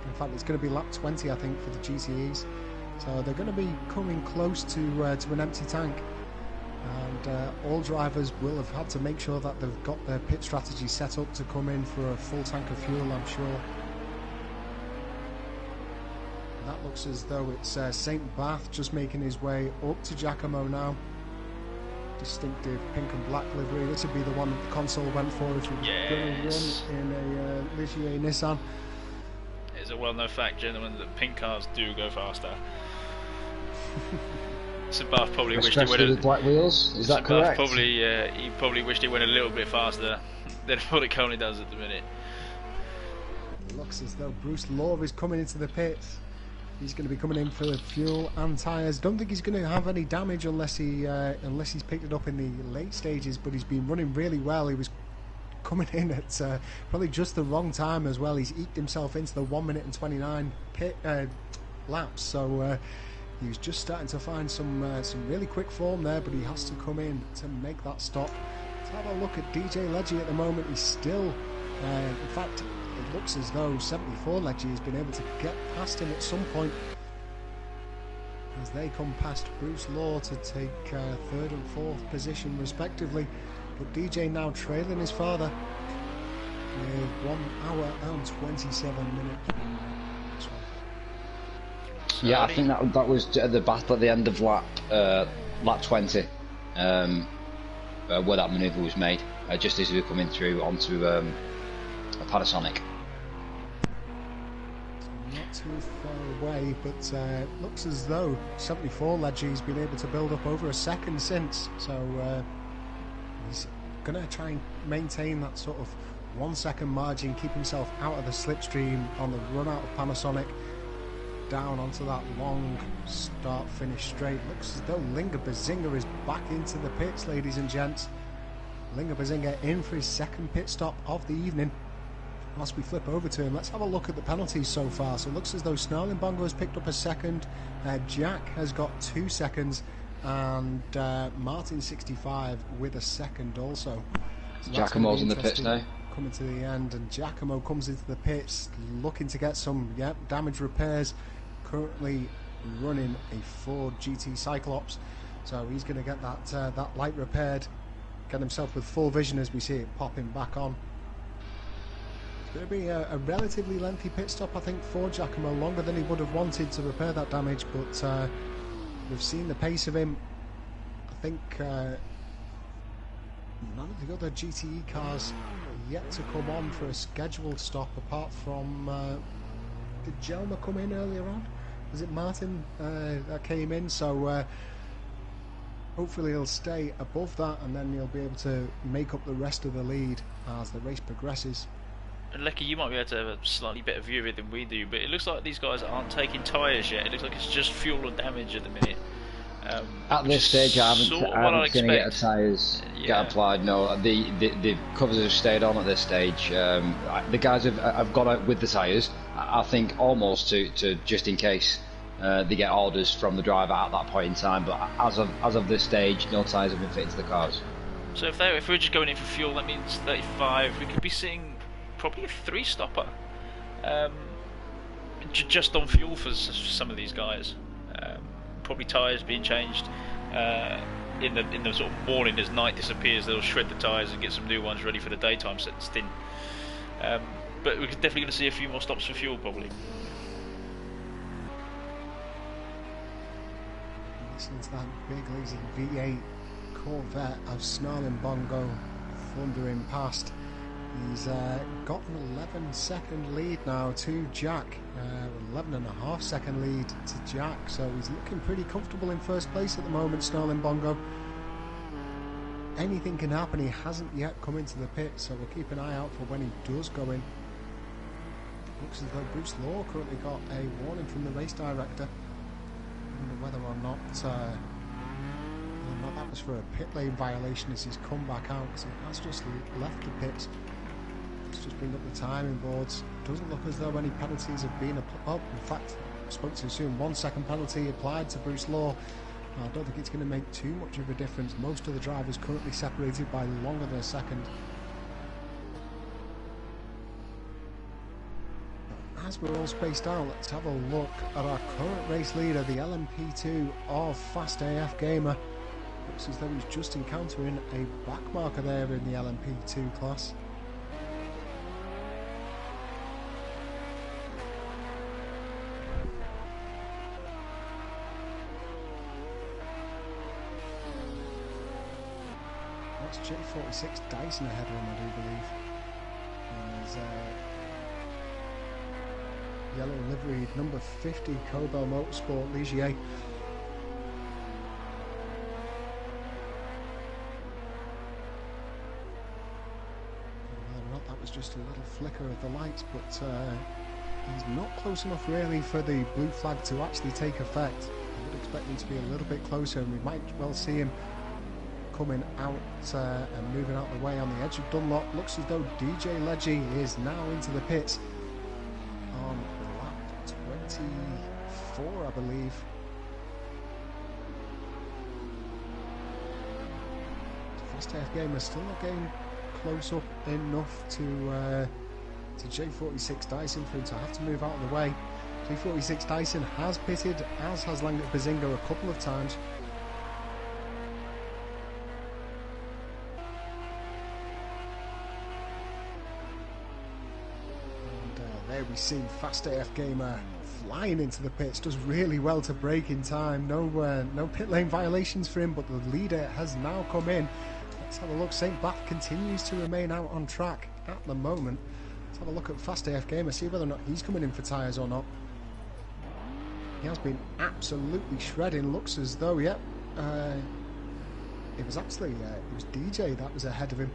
[SPEAKER 1] In fact, it's going to be lap 20, I think, for the GTEs. So they're going to be coming close to an empty tank. And all drivers will have had to make sure that they've got their pit strategy set up to come in for a full tank of fuel, I'm sure. And that looks as though it's St. Bath just making his way up to Giacomo now. Distinctive pink and black livery. This would be the one that the console went for if it was going to run in a Ligier Nissan.
[SPEAKER 2] It's a well-known fact, gentlemen, that pink cars do go faster. Sabath probably wished it went
[SPEAKER 3] with black wheels. Is that correct?
[SPEAKER 2] He probably wished it went a little bit faster than what it currently does at the minute.
[SPEAKER 1] It looks as though Bruce Law is coming into the pits. He's going to be coming in for fuel and tyres. Don't think he's going to have any damage unless he's picked it up in the late stages. But he's been running really well. He was coming in at probably just the wrong time as well. He's eked himself into the 1 minute and 29 laps. So. He was just starting to find some really quick form there, but he has to come in to make that stop. Let's have a look at DJ Leggy at the moment. He's still, in fact, it looks as though 74 Leggy has been able to get past him at some point as they come past Bruce Law to take 3rd and 4th position respectively. But DJ now trailing his father with 1 hour and 27 minutes.
[SPEAKER 3] Yeah, I think that was the battle at the end of lap 20, where that manoeuvre was made, just as we were coming through onto a Panasonic.
[SPEAKER 1] Not too far away, but looks as though 74 Leggy's been able to build up over a second since, so he's going to try and maintain that sort of 1 second margin, keep himself out of the slipstream on the run out of Panasonic. Down onto that long start-finish straight. Looks as though Linga Bazinga is back into the pits, ladies and gents. Linga Bazinga in for his 2nd pit stop of the evening. whilst we flip over to him, let's have a look at the penalties so far. So it looks as though Snarling Bongo has picked up a second, Jack has got 2 seconds, and Martin65 with a second also. So
[SPEAKER 3] Giacomo's in the pits now.
[SPEAKER 1] Coming to the end, and Giacomo comes into the pits looking to get some damage repairs. Currently running a Ford GT Cyclops, so he's going to get that light repaired, get himself with full vision as we see it popping back on. It's going to be a relatively lengthy pit stop, I think, for Giacomo, longer than he would have wanted to repair that damage, but we've seen the pace of him. I think none of the other GTE cars yet to come on for a scheduled stop, apart from did Jelma come in earlier on? Was it Martin that came in? So hopefully he'll stay above that, and then he'll be able to make up the rest of the lead as the race progresses.
[SPEAKER 2] And Lecky, you might be able to have a slightly better view of it than we do, but it looks like these guys aren't taking tyres yet. It looks like it's just fuel and damage at the minute.
[SPEAKER 3] At this stage, I haven't seen any tyres get applied. No, the covers have stayed on at this stage. The guys have gone out with the tyres, I think, almost to just in case they get orders from the driver at that point in time. But as of this stage, no tyres have been fitted to the cars.
[SPEAKER 2] So if we're just going in for fuel, that means 35. We could be seeing probably a 3-stopper, just on fuel for some of these guys. Probably tyres being changed in the sort of morning as night disappears. They'll shred the tyres and get some new ones ready for the daytime stint. But we're definitely going to see a few more stops for fuel, probably.
[SPEAKER 1] Listen to that big lazy V8 Corvette of Snarling Bongo thundering past. He's got an 11-second lead now to Jack, 11.5-second lead to Jack, so he's looking pretty comfortable in first place at the moment, Snarling Bongo. Anything can happen. He hasn't yet come into the pit, so we'll keep an eye out for when he does go in. Looks as though Bruce Law currently got a warning from the race director. I wonder whether or not that was for a pit lane violation as he's come back out, because he has just left the pits. Let's just bring up the timing boards. Doesn't look as though any penalties have been applied. In fact, I spoke too soon. 1 second penalty applied to Bruce Law. I don't think it's going to make too much of a difference. Most of the drivers currently separated by longer than a second. As we're all spaced out, let's have a look at our current race leader, the LMP2 of Fast AF Gamer. Looks as though he's just encountering a backmarker there in the LMP2 class. That's J46 Dyson ahead of him, I do believe. And there's yellow livery number 50 Cobel Motorsport Ligier. That was just a little flicker of the lights, but he's not close enough really for the blue flag to actually take effect. I would expect him to be a little bit closer, and we might well see him coming out and moving out the way on the edge of Dunlop. Looks as though DJ Leggy is now into the pits on lap 24, I believe. Fast AF Gamer still not getting close up enough to J46 Dyson for him to have to move out of the way. J46 Dyson has pitted, as has Langdon Bazinga a couple of times. There we see Fast AF Gamer flying into the pits, does really well to break in time. No pit lane violations for him, but the leader has now come in. Let's have a look. St. Bath continues to remain out on track at the moment. Let's have a look at Fast AF Gamer, see whether or not he's coming in for tyres or not. He has been absolutely shredding. Looks as though, it was actually it was DJ that was ahead of him.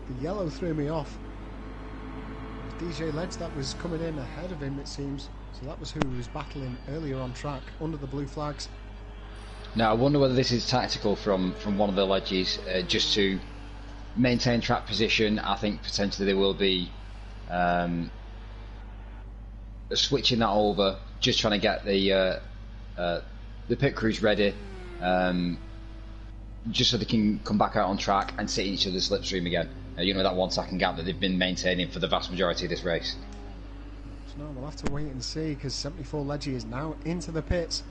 [SPEAKER 1] The yellow threw me off. DJ Ledge that was coming in ahead of him, it seems. So that was who he was battling earlier on track under the blue flags.
[SPEAKER 3] Now I wonder whether this is tactical from one of the ledges, just to maintain track position. I think potentially there will be switching that over, just trying to get the pit crews ready, just so they can come back out on track and sit in each other's slipstream again. You know, that 1 second gap that they've been maintaining for the vast majority of this race.
[SPEAKER 1] So no, we'll have to wait and see, because 74 Leggy is now into the pits.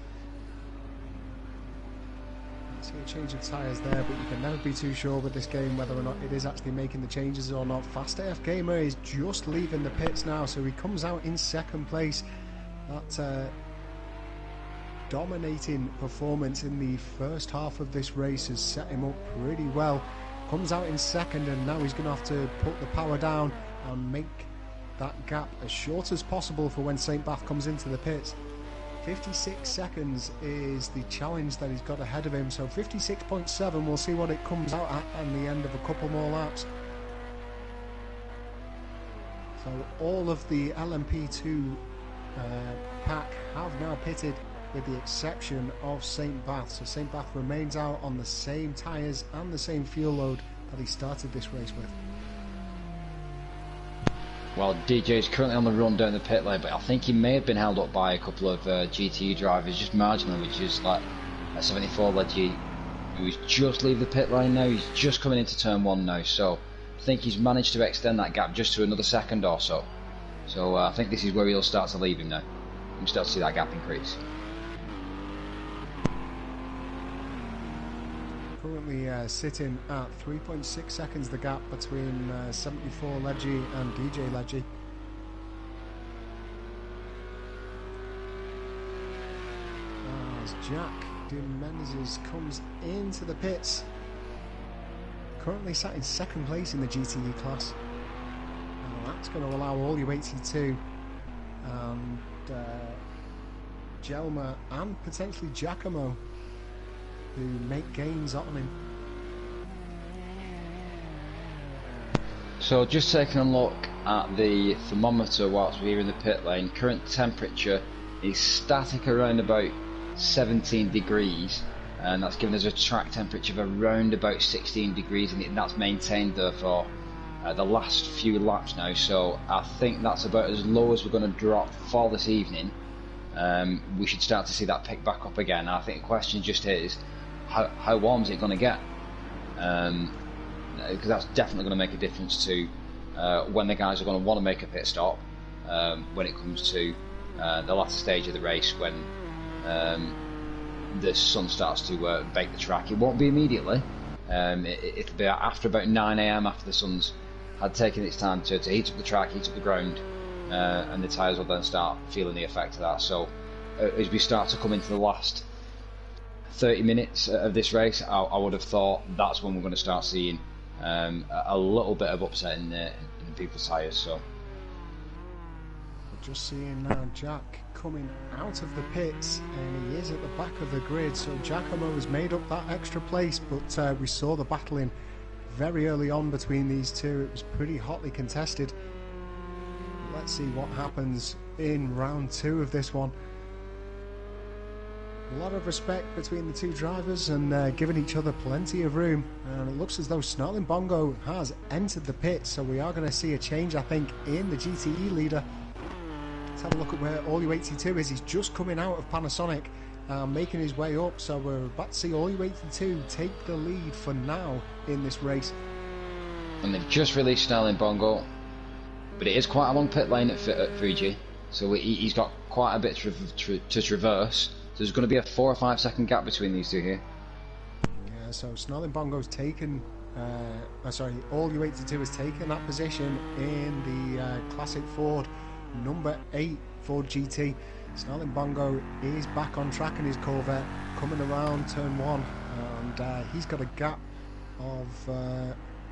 [SPEAKER 1] See a change of tyres there, but you can never be too sure with this game whether or not it is actually making the changes or not. Fast AF Gamer is just leaving the pits now, so he comes out in second place. That dominating performance in the first half of this race has set him up pretty well. Comes out in second, and now he's going to have to put the power down and make that gap as short as possible for when St. Bath comes into the pits. 56 seconds is the challenge that he's got ahead of him, so 56.7, we'll see what it comes out at the end of a couple more laps. So all of the LMP2 pack have now pitted, with the exception of St. Bath. So St. Bath remains out on the same tyres and the same fuel load that he started this race with.
[SPEAKER 3] Well, DJ is currently on the run down the pit lane, but I think he may have been held up by a couple of GTE drivers, just marginally, which is like a 74 Leggy who's just leave the pit lane now. He's just coming into turn 1 now, so I think he's managed to extend that gap just to another second or so. So I think this is where he'll start to leave him now. We'll start to see that gap increase.
[SPEAKER 1] Currently sitting at 3.6 seconds, the gap between 74 Leggy and DJ Leggy. As Jack de Menezes comes into the pits, currently sat in second place in the GTE class. Now that's going to allow all your 82 and Jelma and potentially Giacomo to make gains on him.
[SPEAKER 3] So just taking a look at the thermometer whilst we're in the pit lane, current temperature is static around about 17 degrees, and that's giving us a track temperature of around about 16 degrees, and that's maintained there for the last few laps now. So I think that's about as low as we're going to drop for this evening. We should start to see that pick back up again. I think the question just is, how warm is it going to get? Because that's definitely going to make a difference to when the guys are going to want to make a pit stop when it comes to the latter stage of the race, when the sun starts to bake the track. It won't be immediately. It'll be after about 9 AM, after the sun's had taken its time to heat up the track, heat up the ground, and the tyres will then start feeling the effect of that. So as we start to come into the last 30 minutes of this race, I would have thought that's when we're going to start seeing a little bit of upset in people's tyres. So
[SPEAKER 1] we're just seeing now Jack coming out of the pits, and he is at the back of the grid, so Giacomo has made up that extra place, but we saw the battling very early on between these two. It was pretty hotly contested. Let's see what happens in round 2 of this one. A lot of respect between the two drivers, and giving each other plenty of room, and it looks as though Snarling Bongo has entered the pit, so we are going to see a change, I think, in the GTE leader. Let's have a look at where All U82 is. He's just coming out of Panasonic, making his way up, so we're about to see All U82 take the lead for now in this race.
[SPEAKER 3] And they've just released Snarling Bongo, but it is quite a long pit lane at Fuji, so he's got quite a bit to traverse. So there's going to be a 4 or 5 second gap between these two here.
[SPEAKER 1] Yeah, so Snarling Bongo's taken, All U82 has taken that position in the classic Ford number 8 Ford GT. Snarling Bongo is back on track in his Corvette, coming around turn 1, and he's got a gap of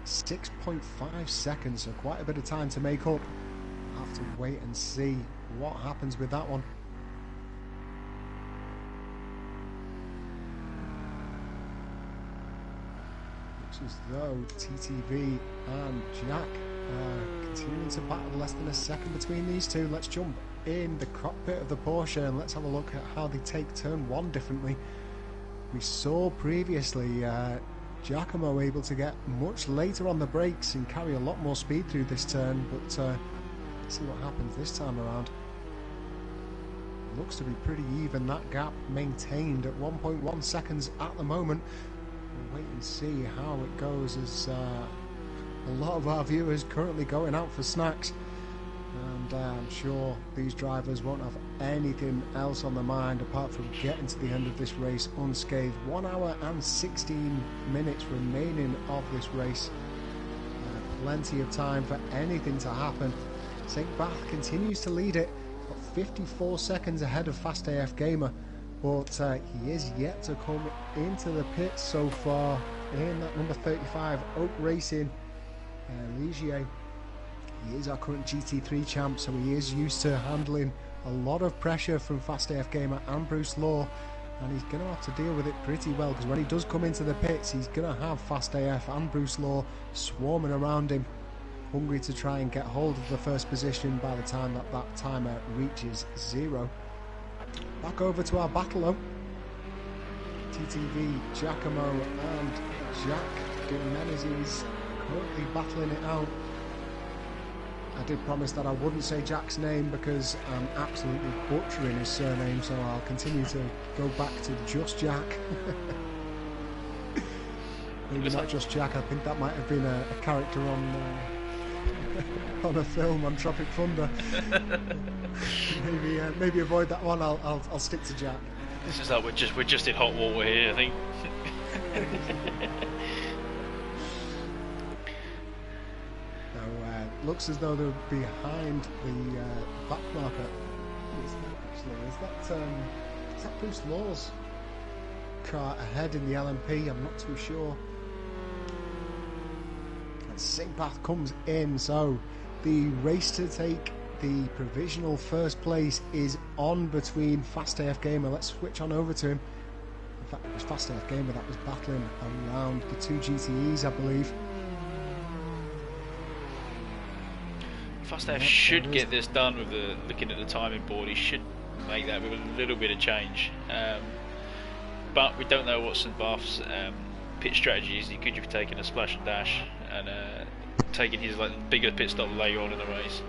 [SPEAKER 1] 6.5 seconds, so quite a bit of time to make up. I'll have to wait and see what happens with that one. As though TTV and Jack are continuing to battle, less than a second between these two. Let's jump in the cockpit of the Porsche and let's have a look at how they take turn 1 differently. We saw previously Giacomo able to get much later on the brakes and carry a lot more speed through this turn, but Let's see what happens this time around. Looks to be pretty even, that gap maintained at 1.1 seconds at the moment. We'll wait and see how it goes, as a lot of our viewers currently going out for snacks, and I'm sure these drivers won't have anything else on their mind apart from getting to the end of this race unscathed. 1 hour and 16 minutes remaining of this race. Plenty of time for anything to happen. St. Bath continues to lead it, 54 seconds ahead of Fast AF Gamer, but he is yet to come into the pits so far in that number 35 Oak Racing Ligier. He is our current GT3 champ, so he is used to handling a lot of pressure from Fast AF Gamer and Bruce Law, and he's going to have to deal with it pretty well, because when he does come into the pits, he's going to have Fast AF and Bruce Law swarming around him, hungry to try and get hold of the first position by the time that timer reaches 0. Back over to our battle though. TTV, Giacomo and Jack Menezes currently battling it out. I did promise that I wouldn't say Jack's name because I'm absolutely butchering his surname, so I'll continue to go back to just Jack. Maybe not just Jack, I think that might have been a character on a film on Tropic Thunder. Maybe avoid that one. I'll stick to Jack.
[SPEAKER 2] This is like we're just in hot water here, I think.
[SPEAKER 1] Looks as though they're behind the back marker. Who is that actually? Is that Bruce Law's car ahead in the LMP? I'm not too sure. And St. Bath comes in, so the race to take the provisional first place is on between Fast AF Gamer. Let's switch on over to him. In fact, it was Fast AF Gamer that was battling around the 2 GTEs, I believe.
[SPEAKER 2] Fast AF should get this done with looking at the timing board. He should make that with a little bit of change, but we don't know what St. Bath's pit strategy is. He could be taking a splash and dash and taking his bigger pit stop later on in the race.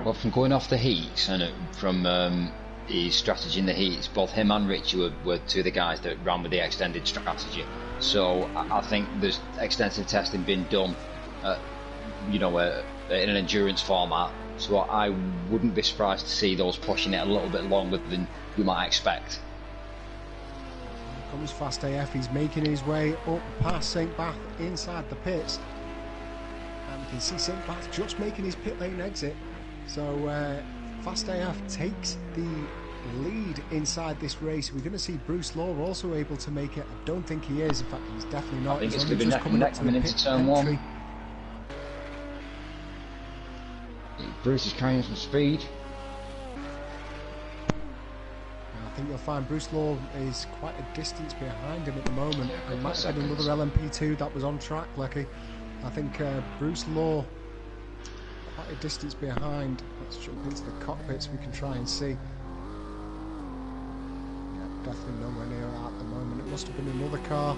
[SPEAKER 3] Well, from going off the heats and from his strategy in the heats, both him and Richie were two of the guys that ran with the extended strategy. So I think there's extensive testing being done, in an endurance format. So I wouldn't be surprised to see those pushing it a little bit longer than we might expect.
[SPEAKER 1] Here comes Fast AF. He's making his way up past St. Bath inside the pits, and you can see St. Bath just making his pit lane exit. So Fast AF takes the lead inside this race. We're going to see Bruce Law also able to make it. I don't think he is. In fact, he's definitely not.
[SPEAKER 3] I think
[SPEAKER 1] he's
[SPEAKER 3] it's going to be coming into turn 1. Bruce is carrying some speed.
[SPEAKER 1] I think you'll find Bruce Law is quite a distance behind him at the moment. There might have been another LMP2 that was on track, Lecky. I think Bruce Law quite a distance behind. Let's jump into the cockpit so we can try and see. Yeah, definitely nowhere near at the moment. It must have been another car.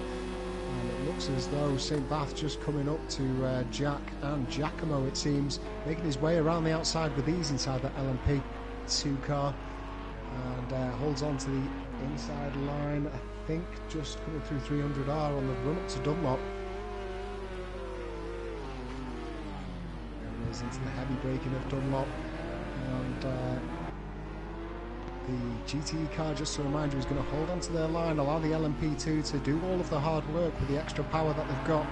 [SPEAKER 1] And it looks as though St. Bath just coming up to Jack and Giacomo, it seems, making his way around the outside with ease inside that LMP2 car, and holds on to the inside line, I think just coming through 300R on the run up to Dunlop. There it is, into the heavy braking of Dunlop, and the GTE car, just to remind you, is going to hold onto their line, allow the LMP2 to do all of the hard work with the extra power that they've got.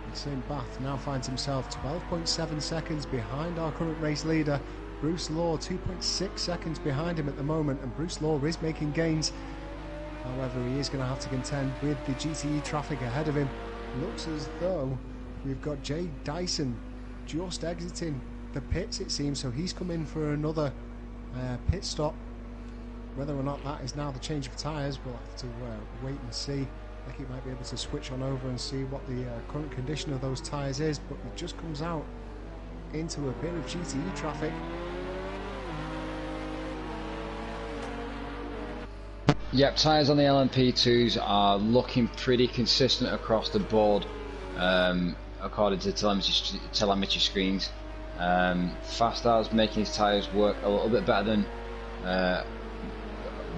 [SPEAKER 1] And St. Bath now finds himself 12.7 seconds behind our current race leader, Bruce Law, 2.6 seconds behind him at the moment, and Bruce Law is making gains. However, he is going to have to contend with the GTE traffic ahead of him. Looks as though we've got Jay Dyson just exiting the pits, it seems, so he's come in for another pit stop. Whether or not that is now the change of tyres, we'll have to wait and see. I think he might be able to switch on over and see what the current condition of those tyres is, but he just comes out into a bit of GTE traffic.
[SPEAKER 3] Yep, tyres on the LMP2s are looking pretty consistent across the board. according to telemetry screens. Fast R's making his tyres work a little bit better than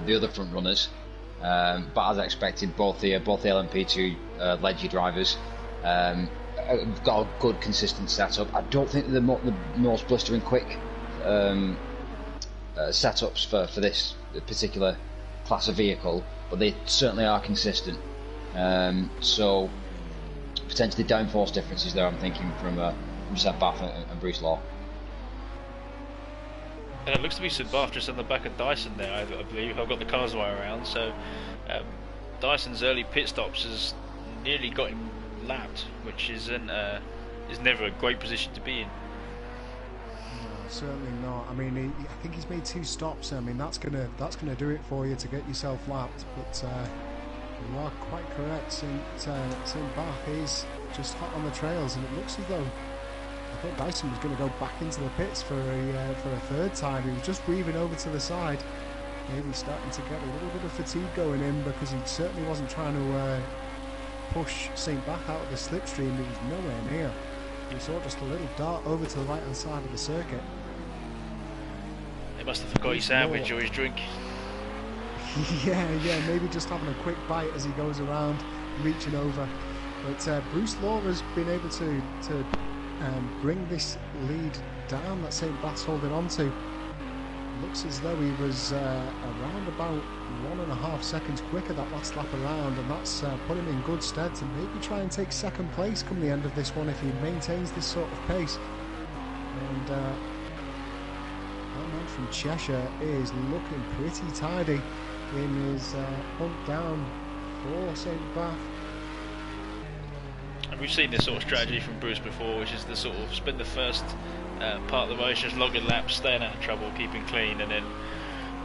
[SPEAKER 3] the other front runners, but as expected, both the LMP2 Leggy drivers have got a good consistent setup. I don't think they're the most blistering quick setups for this particular class of vehicle, but they certainly are consistent. So potentially downforce differences there, I'm thinking, from Seb Bath and Bruce Law.
[SPEAKER 2] And it looks to be Sid Bath just on the back of Dyson there, I believe. I've got the cars way around, so Dyson's early pit stops has nearly got him lapped, which is never a great position to be in.
[SPEAKER 1] No, certainly not. I mean, I think he's made 2 stops. I mean, that's gonna do it for you to get yourself lapped. But you are quite correct. St Bath is just hot on the trails, and it looks as though I thought Dyson was going to go back into the pits for a third time. He was just weaving over to the side, maybe starting to get a little bit of fatigue going in, because he certainly wasn't trying to push St Bath out of the slipstream. He was nowhere near. We saw just a little dart over to the right hand side of the circuit.
[SPEAKER 2] He must have forgot his sandwich or his drink.
[SPEAKER 1] yeah, maybe just having a quick bite as he goes around, reaching over. But Bruce Law has been able to bring this lead down that St Bath's holding on to. Looks as though he was around about 1.5 seconds quicker that last lap around, and that's put him in good stead to maybe try and take second place come the end of this one if he maintains this sort of pace. And that man from Cheshire is looking pretty tidy in his hunt down for St Bath.
[SPEAKER 2] And we've seen this sort of strategy from Bruce before, which is to sort of spend the first part of the race just logging laps, staying out of trouble, keeping clean, and then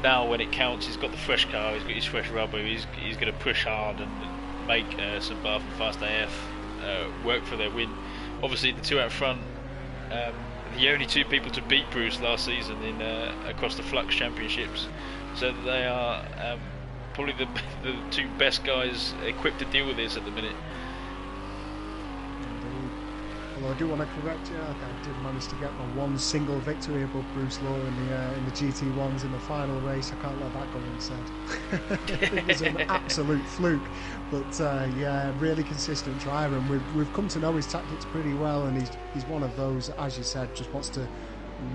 [SPEAKER 2] now when it counts, he's got the fresh car, he's got his fresh rubber, he's going to push hard and make St Bath and Fast AF work for their win. Obviously the 2 out front, the only 2 people to beat Bruce last season in across the Flux Championships, so they are probably the 2 best guys equipped to deal with this at the minute.
[SPEAKER 1] Although I do want to correct you, I did manage to get my 1 single victory above Bruce Law in the GT1s in the final race. I can't let that go unsaid. It was an absolute fluke, but yeah, really consistent driver, and we've come to know his tactics pretty well, and he's one of those, as you said, just wants to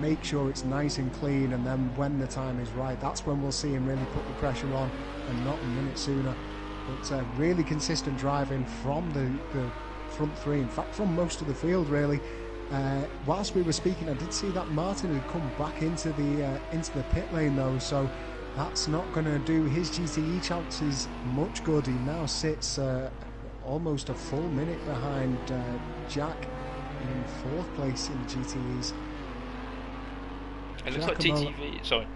[SPEAKER 1] make sure it's nice and clean, and then when the time is right, that's when we'll see him really put the pressure on, and not a minute sooner. But really consistent driving from the front 3, in fact from most of the field really. Whilst we were speaking, I did see that Martin had come back into the pit lane though, so that's not going to do his GTE chances much good. He now sits almost a full minute behind Jack in 4th place in GTEs.
[SPEAKER 2] It looks like TTV, sorry.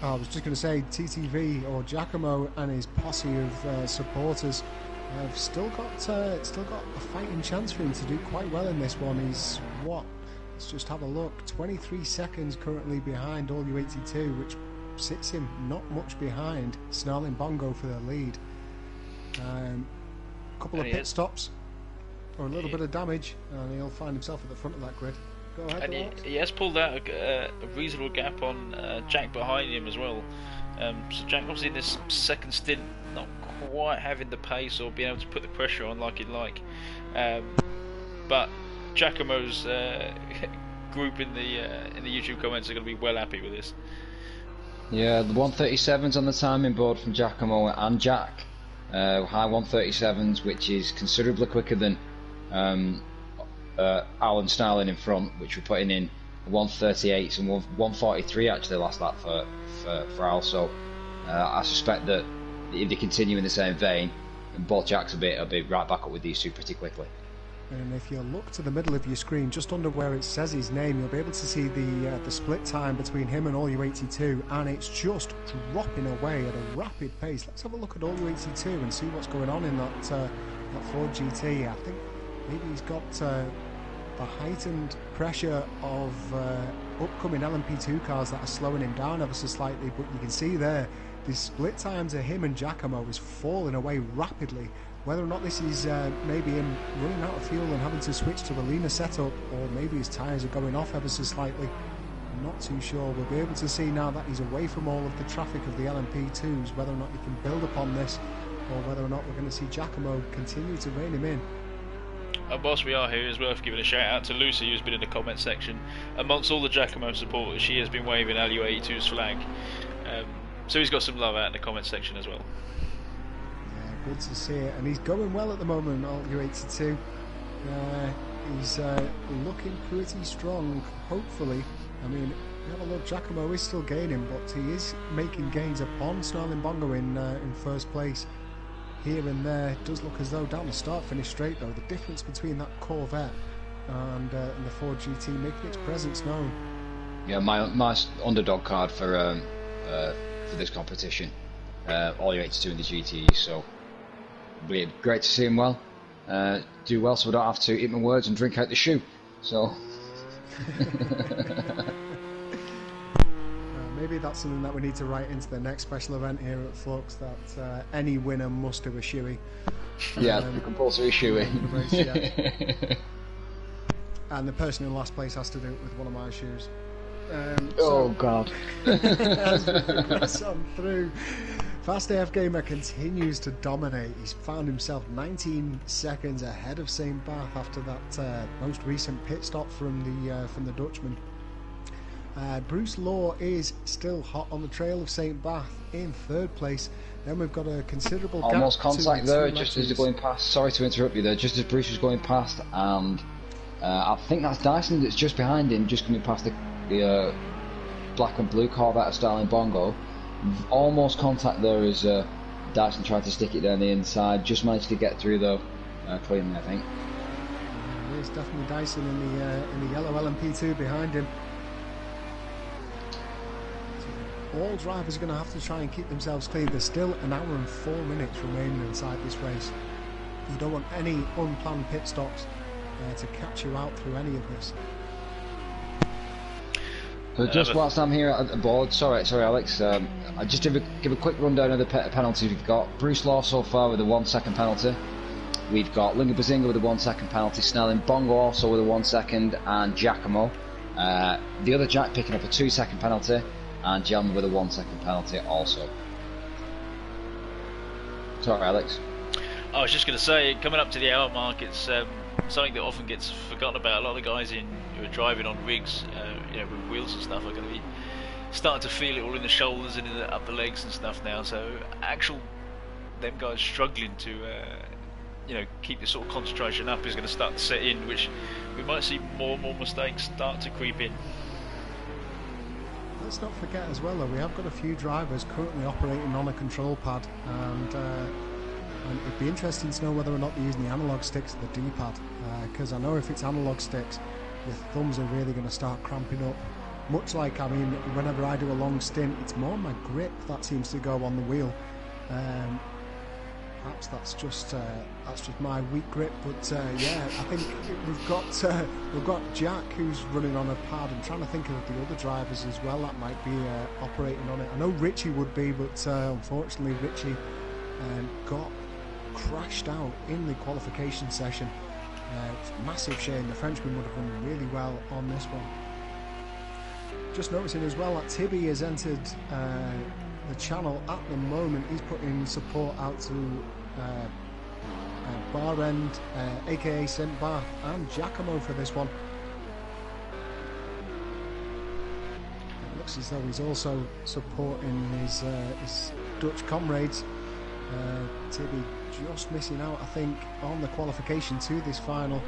[SPEAKER 1] I was just going to say TTV, or Giacomo, and his posse of supporters have still got a fighting chance for him to do quite well in this one. He's let's just have a look, 23 seconds currently behind LU82, which sits him not much behind Snarling Bongo for the lead. A couple of pit stops or a little bit of damage, and he'll find himself at the front of that grid. Go ahead.
[SPEAKER 2] And he has pulled out a reasonable gap on Jack behind him as well. So Jack obviously in this second stint not quite having the pace or being able to put the pressure on like he'd like, but Giacomo's group in the YouTube comments are going to be well happy with this.
[SPEAKER 3] Yeah, the 137's on the timing board from Giacomo and Jack, high 137s, which is considerably quicker than Alan Snarling in front, which we're putting in 138s and 143 actually last lap for Al. So I suspect that if they continue in the same vein, both Jacks will be right back up with these 2 pretty quickly.
[SPEAKER 1] And if you look to the middle of your screen, just under where it says his name, you'll be able to see the split time between him and LU82, and it's just dropping away at a rapid pace. Let's have a look at LU82 and see what's going on in that Ford GT. I think maybe he's got the heightened pressure of upcoming LMP2 cars that are slowing him down ever so slightly, but you can see there the split times of him and Giacomo is falling away rapidly. Whether or not this is maybe him running out of fuel and having to switch to a leaner setup, or maybe his tyres are going off ever so slightly, I'm not too sure. We'll be able to see now that he's away from all of the traffic of the LMP2s, whether or not he can build upon this, or whether or not we're going to see Giacomo continue to rein him in.
[SPEAKER 2] And whilst we are here, it's worth giving a shout out to Lucy, who's been in the comment section. Amongst all the Giacomo supporters, she has been waving LU82's flag. So he's got some love out in the comment section as well.
[SPEAKER 1] Yeah, good to see it. And he's going well at the moment, LU82. He's looking pretty strong, hopefully. I mean, you have a look, Giacomo is still gaining, but he is making gains upon Snarling Bongo in first place. Here and there, it does look as though down the start finish straight though. The difference between that Corvette and the Ford GT making its presence known.
[SPEAKER 3] Yeah, my underdog card for this competition, LU82 in the GTE. So great to see him do well, so we don't have to eat my words and drink out the shoe. So.
[SPEAKER 1] Maybe that's something that we need to write into the next special event here at Flux, that any winner must do a shoey.
[SPEAKER 3] Yeah, the compulsory shoey.
[SPEAKER 1] Yeah. And the person in last place has to do it with one of my shoes.
[SPEAKER 3] Oh God.
[SPEAKER 1] As we progress on through, Fast AF Gamer continues to dominate. He's found himself 19 seconds ahead of St. Bath after that most recent pit stop from the Dutchman. Bruce Law is still hot on the trail of St. Bath in third place. Then we've got a considerable gap.
[SPEAKER 3] Almost contact there, just as they're going past. Sorry to interrupt you there, just as Bruce was going past, and I think that's Dyson that's just behind him, just coming past the black and blue Corvette of Starling Bongo. Almost contact there as Dyson tried to stick it down the inside, just managed to get through though, cleanly I think.
[SPEAKER 1] There's definitely Dyson in the yellow LMP2 behind him. All drivers are going to have to try and keep themselves clean. There's still an hour and 4 minutes remaining inside this race. You don't want any unplanned pit stops to catch you out through any of this.
[SPEAKER 3] So just whilst I'm here at the board, sorry Alex, I just give a quick rundown of the penalties we've got. Bruce Law so far with a 1 second penalty. We've got Linga Bazinga with a 1 second penalty, Snelling Bongo also with a 1 second, and Giacomo. The other Jack picking up a 2 second penalty, and Jan with a 1 second penalty also. Sorry Alex.
[SPEAKER 2] I was just going to say, coming up to the hour mark, it's something that often gets forgotten about. A lot of the guys who are driving on rigs, with wheels and stuff, are going to be starting to feel it all in the shoulders and in the upper legs and stuff now. So them guys struggling to keep this sort of concentration up is going to start to set in, which we might see more and more mistakes start to creep in.
[SPEAKER 1] Let's not forget as well though, we have got a few drivers currently operating on a control pad, and it'd be interesting to know whether or not they're using the analog sticks or the D-pad, because I know if it's analog sticks, your thumbs are really going to start cramping up. Much like, whenever I do a long stint, it's more my grip that seems to go on the wheel. Perhaps that's just my weak grip, but yeah, I think we've got Jack who's running on a pad. I'm trying to think of the other drivers as well that might be operating on it. I know Richie would be, but unfortunately Richie got crashed out in the qualification session. It's a massive shame. The Frenchman would have run really well on this one. Just noticing as well that Tibby has entered the channel at the moment. He's putting support out to Bar End, aka St. Bath, and Giacomo for this one. It looks as though he's also supporting his Dutch comrades. Tibby just missing out, I think, on the qualification to this final.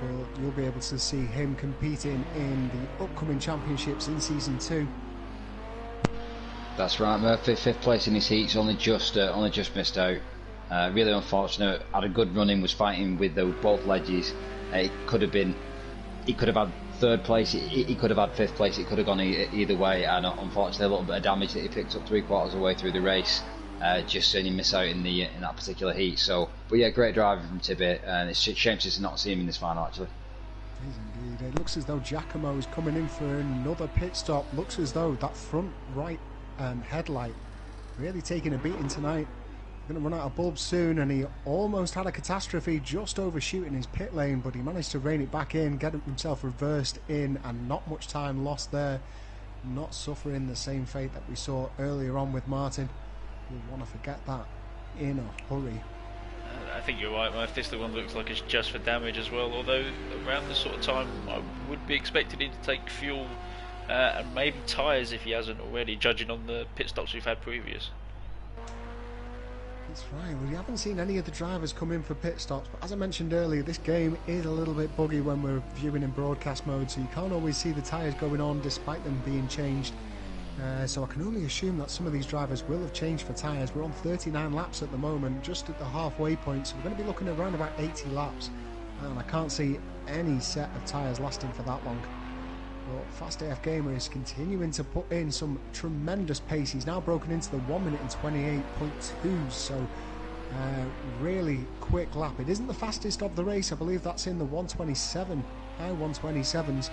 [SPEAKER 1] But you'll be able to see him competing in the upcoming championships in season 2.
[SPEAKER 3] That's right, Murphy, 5th place in his heats, only just missed out. Really unfortunate. Had a good run in, was fighting with both ledges. He could have had 3rd place. He could have had 5th place. It could have gone either way. And unfortunately, a little bit of damage that he picked up 3/4 of the way through the race. Just seeing him miss out in that particular heat. So, but yeah, great driving from Tibet, and it's a shame to not see him in this final actually.
[SPEAKER 1] It is indeed. It looks as though Giacomo is coming in for another pit stop. Looks as though that front right headlight really taking a beating tonight. Going to run out of bulbs soon, and he almost had a catastrophe just overshooting his pit lane, but he managed to rein it back in, get himself reversed in, and not much time lost there. Not suffering the same fate that we saw earlier on with Martin. We'll want to forget that in a hurry.
[SPEAKER 2] I think you're right, Murph. This one looks like it's just for damage as well, although around this sort of time I would be expecting him to take fuel and maybe tyres if he hasn't already, judging on the pit stops we've had previous.
[SPEAKER 1] That's right, well, we haven't seen any of the drivers come in for pit stops, but as I mentioned earlier, this game is a little bit buggy when we're viewing in broadcast mode, so you can't always see the tyres going on despite them being changed. So I can only assume that some of these drivers will have changed for tyres. We're on 39 laps at the moment, just at the halfway point, so we're going to be looking at around about 80 laps, and I can't see any set of tyres lasting for that long. But Fast AF Gamer is continuing to put in some tremendous pace. He's now broken into the 1 minute and 28.2, so really quick lap. It isn't the fastest of the race, I believe that's in the 127, high 127s,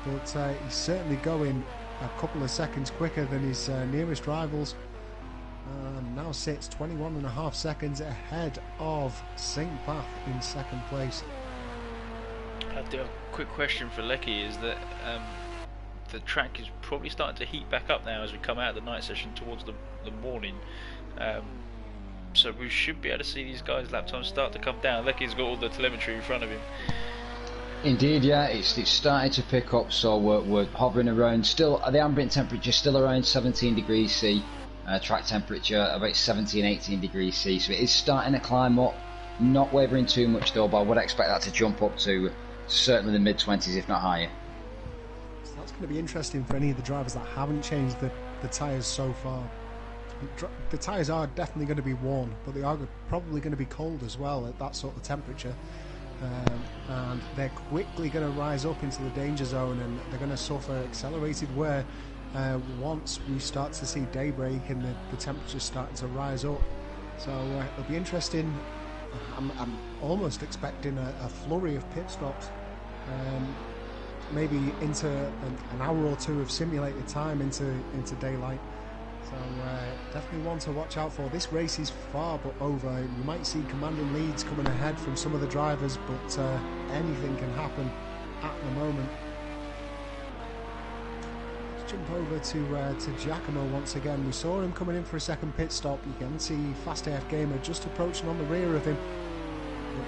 [SPEAKER 1] but he's certainly going a couple of seconds quicker than his nearest rivals, and now sits 21.5 seconds ahead of St. Bath in second place.
[SPEAKER 2] I do have a quick question for Lecky, is that the track is probably starting to heat back up now as we come out of the night session towards the morning, so we should be able to see these guys' lap times start to come down. Lecky's got all the telemetry in front of him.
[SPEAKER 3] Indeed, yeah, it's starting to pick up, so we're hovering around, still the ambient temperature still around 17 degrees C, track temperature about 17-18 degrees C, so it is starting to climb up, not wavering too much though, but I would expect that to jump up to certainly the mid-20s if not higher.
[SPEAKER 1] So that's going to be interesting for any of the drivers that haven't changed the tyres so far. The tyres are definitely going to be worn, but they are probably going to be cold as well at that sort of temperature. And they're quickly going to rise up into the danger zone, and they're going to suffer accelerated wear once we start to see daybreak and the temperature's starting to rise up. So it'll be interesting. I'm almost expecting a flurry of pit stops, maybe into an hour or two of simulated time into daylight. So definitely one to watch out for. This race is far but over. We might see commanding leads coming ahead from some of the drivers, but anything can happen at the moment. Let's jump over to Giacomo once again. We saw him coming in for a second pit stop. You can see Fast AF Gamer just approaching on the rear of him.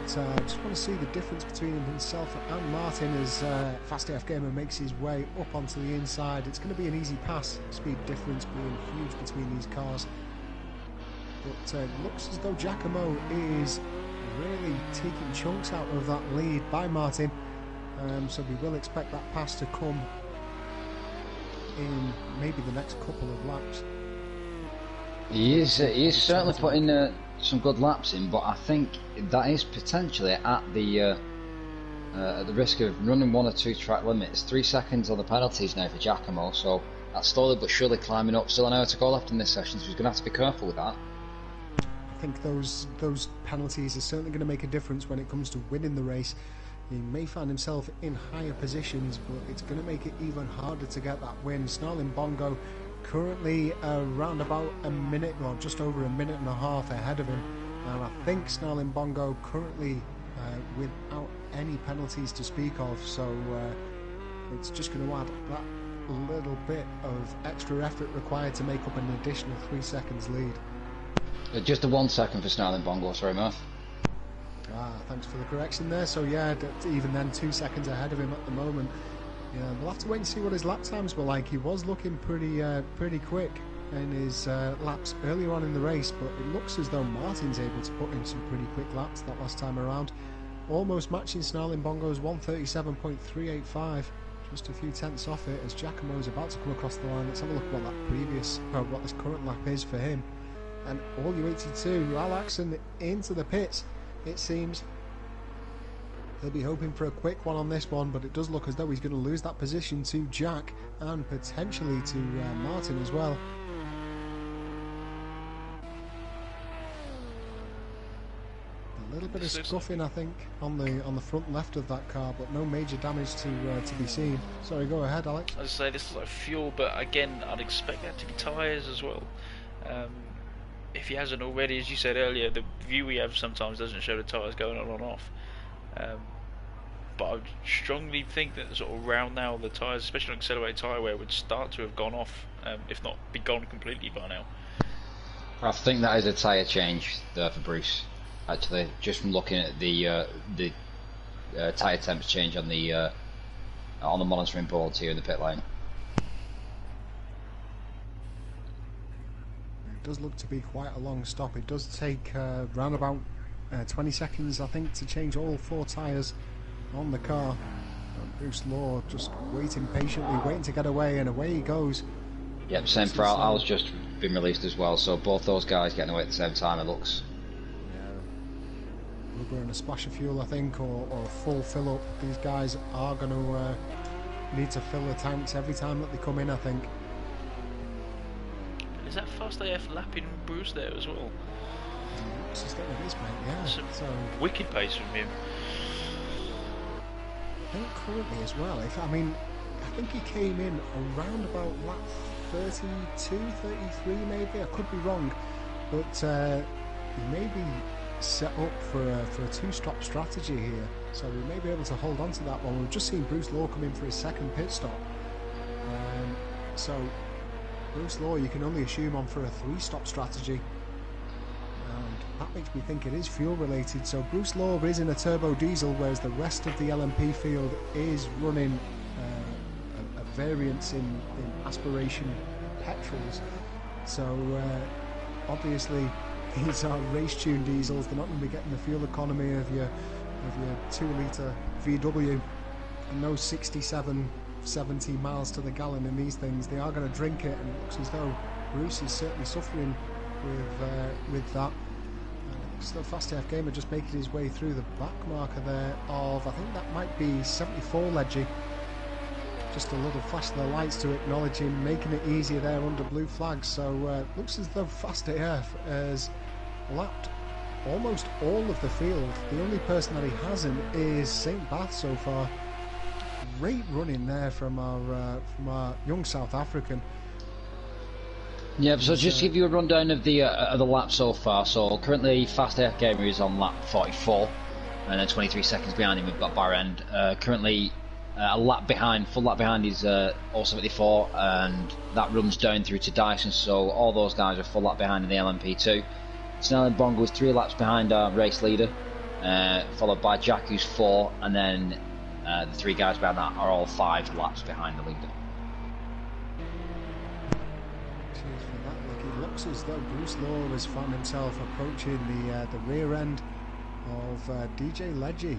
[SPEAKER 1] But I just want to see the difference between himself and Martin as Fast AF Gamer makes his way up onto the inside. It's going to be an easy pass, speed difference being huge between these cars. But it looks as though Giacomo is really taking chunks out of that lead by Martin. So we will expect that pass to come in maybe the next couple of laps.
[SPEAKER 3] He is certainly putting some good laps in, but I think that is potentially at the risk of running one or two track limits. 3 seconds on the penalties now for Giacomo, so that's slowly but surely climbing up. Still an hour to go left in this session, so he's going to have to be careful with that.
[SPEAKER 1] I think those penalties are certainly going to make a difference when it comes to winning the race. He may find himself in higher positions, but it's going to make it even harder to get that win. Snarling Bongo currently around about a minute, or just over a minute and a half ahead of him, and I think Snarling Bongo currently without any penalties to speak of, so it's just going to add that little bit of extra effort required to make up an additional 3 seconds lead.
[SPEAKER 3] Just a 1 second for Snarling Bongo, sorry Murph.
[SPEAKER 1] Thanks for the correction there. So yeah, even then 2 seconds ahead of him at the moment. Yeah, we'll have to wait and see what his lap times were like. He was looking pretty quick in his laps earlier on in the race, but it looks as though Martin's able to put in some pretty quick laps that last time around, almost matching Snarling Bongo's 137.385, just a few tenths off it as Giacomo's about to come across the line. Let's have a look at what this current lap is for him. And all you 82, Al Axon into the pits, it seems. He'll be hoping for a quick one on this one, but it does look as though he's going to lose that position to Jack and potentially to Martin as well. A little bit of scuffing, I think, on the front left of that car, but no major damage to be seen. Sorry, go ahead, Alex.
[SPEAKER 2] I'd say this is like fuel, but again, I'd expect that to be tyres as well. if he hasn't already, as you said earlier, the view we have sometimes doesn't show the tyres going on and off. But I would strongly think that sort of around now, the tyres, especially on accelerated tyre wear, would start to have gone off, if not be gone completely by now.
[SPEAKER 3] I think that is a tyre change there for Bruce. Actually, just from looking at the tyre temps change on the monitoring boards here in the pit lane.
[SPEAKER 1] It does look to be quite a long stop. It does take round about 20 seconds, I think, to change all 4 tyres on the car. And Bruce Law just waiting patiently, waiting to get away, and away he goes.
[SPEAKER 3] Yep, same for Al's just been released as well, so both those guys getting away at the same time, it looks.
[SPEAKER 1] Yeah. Rubber and a splash of fuel, I think, or a full fill up. These guys are going to need to fill the tanks every time that they come in, I think.
[SPEAKER 2] Is that Fast AF lapping Bruce there as well?
[SPEAKER 1] Looks as though it is, mate, yeah.
[SPEAKER 2] Some
[SPEAKER 1] so
[SPEAKER 2] wicked pace from him.
[SPEAKER 1] I think currently as well, I think he came in around about lap 32, 33 maybe, I could be wrong, but he may be set up for a 2-stop strategy here, so we may be able to hold on to that one. We've just seen Bruce Law come in for his second pit stop, so Bruce Law, you can only assume on for a 3-stop strategy, and that makes me think it is fuel related. So Bruce Law is in a turbo diesel, whereas the rest of the LMP field is running a variance in aspiration petrols. So obviously these are race-tuned diesels. They're not going to be getting the fuel economy of your 2-litre VW, and no 67, 70 miles to the gallon in these things. They are going to drink it, and it looks as though Bruce is certainly suffering with that. Still Fast AF Gamer just making his way through the back marker there of, I think that might be 74 Ledgy. Just a little flash of the lights to acknowledge him, making it easier there under blue flags. So looks as though Fast AF has lapped almost all of the field. The only person that he hasn't is St. Bath so far. Great running there from our young South African.
[SPEAKER 3] Yeah, so just to give you a rundown of the lap so far. So currently Fast AF Gamer is on lap 44, and then 23 seconds behind him we've got Barend. Currently a lap behind, full lap behind is 074, and that runs down through to Dyson, so all those guys are full lap behind in the LMP2. Snell and Bongo is 3 laps behind our race leader, followed by Jack who's 4, and then the 3 guys behind that are all 5 laps behind the leader.
[SPEAKER 1] Cheers for that, Nick. It looks as though Bruce Law has found himself approaching the rear end of DJ Ledgy.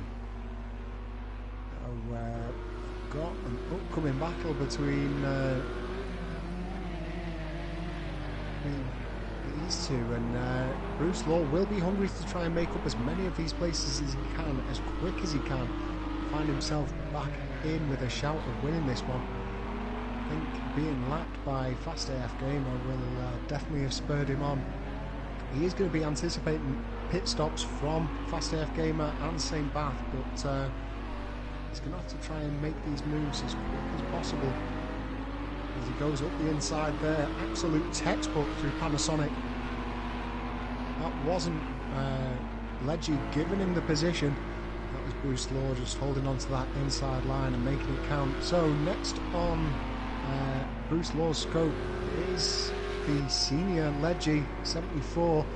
[SPEAKER 1] Got an upcoming battle between these two, and Bruce Law will be hungry to try and make up as many of these places as he can, as quick as he can, find himself back in with a shout of winning this one. I think being lapped by Fast AF Gamer will definitely have spurred him on. He is going to be anticipating pit stops from Fast AF Gamer and St. Bath, but he's going to have to try and make these moves as quick as possible. As he goes up the inside there, absolute textbook through Panasonic. That wasn't Ledgy giving him the position. That was Bruce Law just holding on to that inside line and making it count. So next on Bruce Law's scope is the senior Ledgy, 74.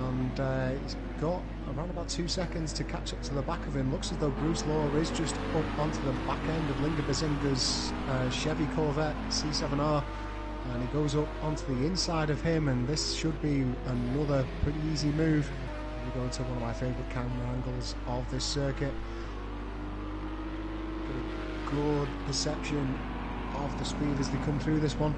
[SPEAKER 1] And he's got around about 2 seconds to catch up to the back of him. Looks as though Bruce Law is just up onto the back end of Linda Bazinga's Chevy Corvette C7R, and he goes up onto the inside of him, and this should be another pretty easy move. We go to one of my favourite camera angles of this circuit. Get a good perception of the speed as they come through this one.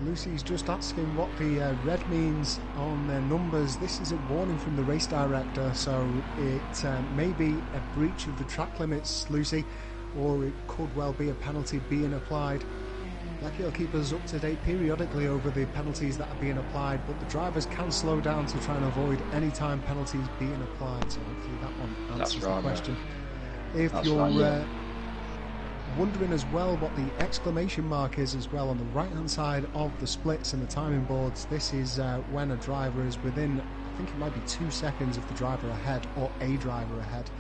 [SPEAKER 1] Lucy's just asking what the red means on their numbers. This is a warning from the race director, so it may be a breach of the track limits, Lucy, or it could well be a penalty being applied. Lucky will keep us up to date periodically over the penalties that are being applied, but the drivers can slow down to try and avoid any time penalties being applied, so hopefully that one answers the question. If you're wondering as well what the exclamation mark is as well on the right hand side of the splits and the timing boards, this is when a driver is within, I think it might be 2 seconds of the driver ahead or a driver ahead.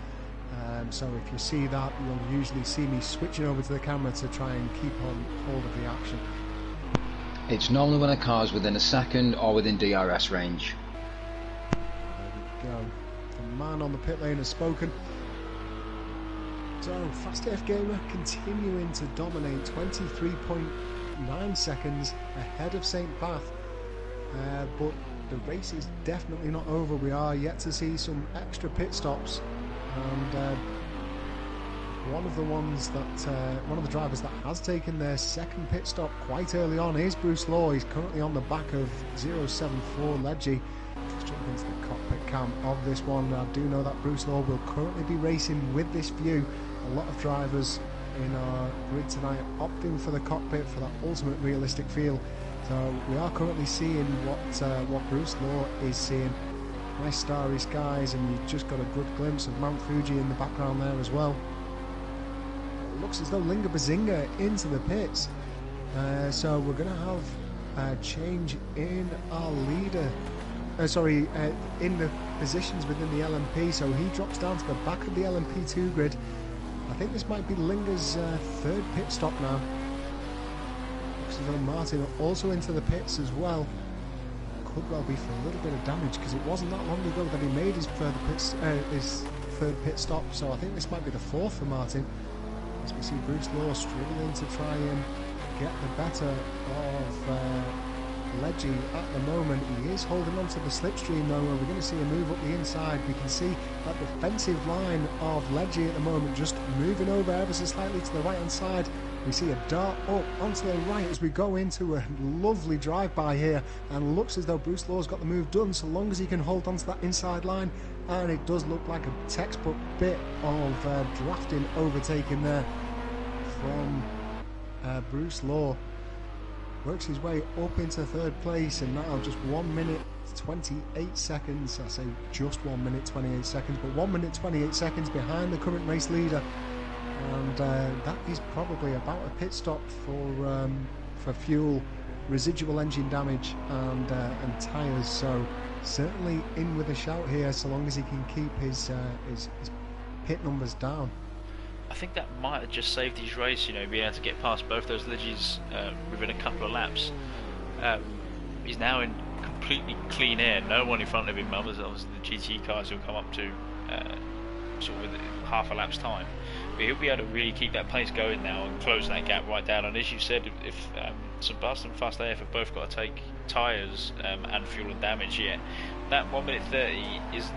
[SPEAKER 1] So if you see that, you'll usually see me switching over to the camera to try and keep on hold of the action.
[SPEAKER 3] It's normally when a car's within a second or within DRS range.
[SPEAKER 1] There we go. The man on the pit lane has spoken. So Fast AF Gamer continuing to dominate, 23.9 seconds ahead of St. Bath. But the race is definitely not over. We are yet to see some extra pit stops. And one of the drivers that has taken their second pit stop quite early on is Bruce Law. He's currently on the back of 074 Ledgy. Just jump into the cockpit cam of this one. I do know that Bruce Law will currently be racing with this view. A lot of drivers in our grid tonight opting for the cockpit for that ultimate realistic feel. So we are currently seeing what Bruce Law is seeing. Nice starry skies, and you've just got a good glimpse of Mount Fuji in the background there as well. It looks as though Linga Bazinga into the pits. So we're going to have a change in our leader. In the positions within the LMP. So he drops down to the back of the LMP2 grid. I think this might be Linga's third pit stop now. Looks as though Martin also into the pits as well. Could well be for a little bit of damage, because it wasn't that long ago that he made his third pit stop, so I think this might be the fourth for Martin, as we see Bruce Law struggling to try and get the better of Ledgy at the moment. He is holding on to the slipstream though, and we're going to see a move up the inside. We can see that defensive line of Ledgy at the moment just moving over ever so slightly to the right hand side. We see a dart up onto the right as we go into a lovely drive-by here, and looks as though Bruce Law's got the move done so long as he can hold onto that inside line, and it does look like a textbook bit of drafting overtaking there from Bruce Law. Works his way up into third place, and now just 1 minute 28 seconds. I say just 1 minute 28 seconds, but 1 minute 28 seconds behind the current race leader. And that is probably about a pit stop for fuel, residual engine damage, and tyres. So certainly in with a shout here, so long as he can keep his pit numbers down.
[SPEAKER 2] I think that might have just saved his race, being able to get past both those Lidgies within a couple of laps. He's now in completely clean air, no one in front of him, others obviously the GTE cars will come up to sort of with half a lap's time. But he'll be able to really keep that pace going now and close that gap right down. And as you said, if St. Bath and Fast AF have both got to take tyres and fuel and damage, that 1 minute 30 isn't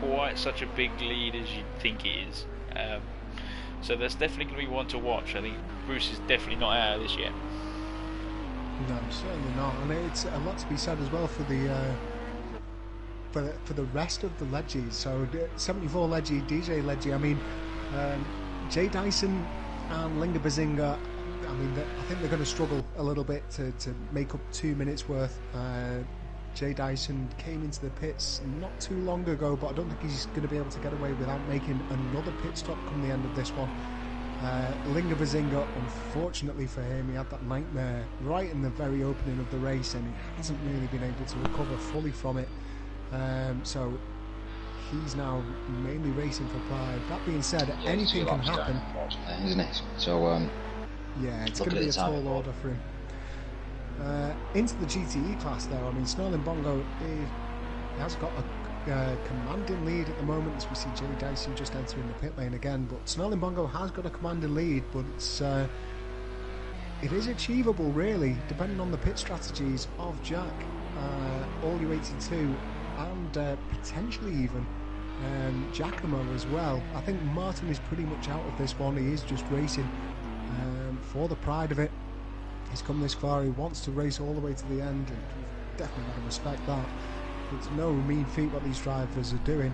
[SPEAKER 2] quite such a big lead as you'd think it is. So there's definitely going to be one to watch. I think Bruce is definitely not out of this yet.
[SPEAKER 1] No, certainly not. And it's a lot to be said as well for the rest of the Ledgies. So 74 Ledgy, DJ Ledgy. I mean, Jay Dyson and Linga Bazinga. I mean, I think they're going to struggle a little bit to make up 2 minutes worth. Jay Dyson came into the pits not too long ago, but I don't think he's going to be able to get away without making another pit stop come the end of this one. Linga Bazinga, unfortunately for him, he had that nightmare right in the very opening of the race, and he hasn't really been able to recover fully from it. So he's now mainly racing for pride. That being said, anything can happen,
[SPEAKER 3] isn't it? So
[SPEAKER 1] yeah, it's going to be a tall order for him. Into the GTE class though, I mean, Snarling Bongo has got a commanding lead at the moment, as we see Jay Dyson just entering the pit lane again. But Snarling Bongo has got a commanding lead, but it is achievable really, depending on the pit strategies of Jack, All U82, and potentially even Giacomo as well. I think Martin is pretty much out of this one. He is just racing for the pride of it. He's come this far, he wants to race all the way to the end, and we've definitely got to respect that. It's no mean feat what these drivers are doing.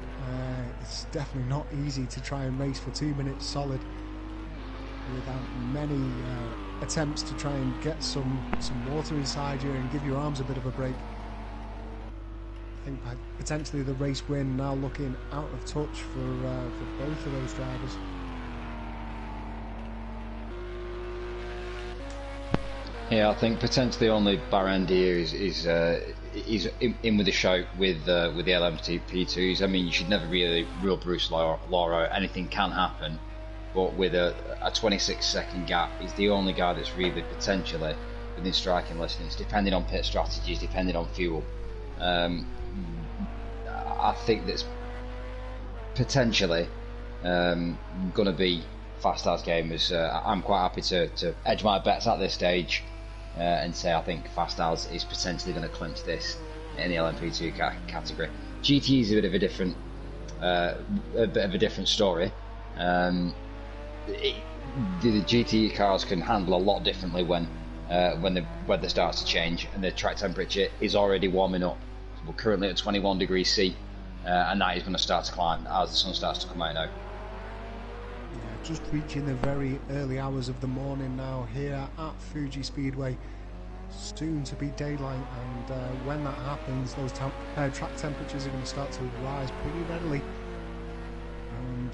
[SPEAKER 1] It's definitely not easy to try and race for 2 minutes solid without many attempts to try and get some water inside you and give your arms a bit of a break. I think potentially the race win now looking out of touch for both of those drivers.
[SPEAKER 3] Yeah, I think potentially only Bahrain here is in with the shout with the LMP2s. I mean, you should never really rule Bruce Law out. Anything can happen, but with a 26-second gap, he's the only guy that's really potentially within striking distance, depending on pit strategies, depending on fuel. I think that's potentially going to be fast as gamers. I'm quite happy to edge my bets at this stage and say I think fast as is potentially going to clinch this in the LMP2 category. GTE is a bit of a different story. The GTE cars can handle a lot differently when the weather starts to change and the track temperature is already warming up. We're currently at 21 degrees C, and that is going to start to climb as the sun starts to come out now.
[SPEAKER 1] Yeah, just reaching the very early hours of the morning now here at Fuji Speedway. Soon to be daylight, and when that happens, those track temperatures are going to start to rise pretty readily, and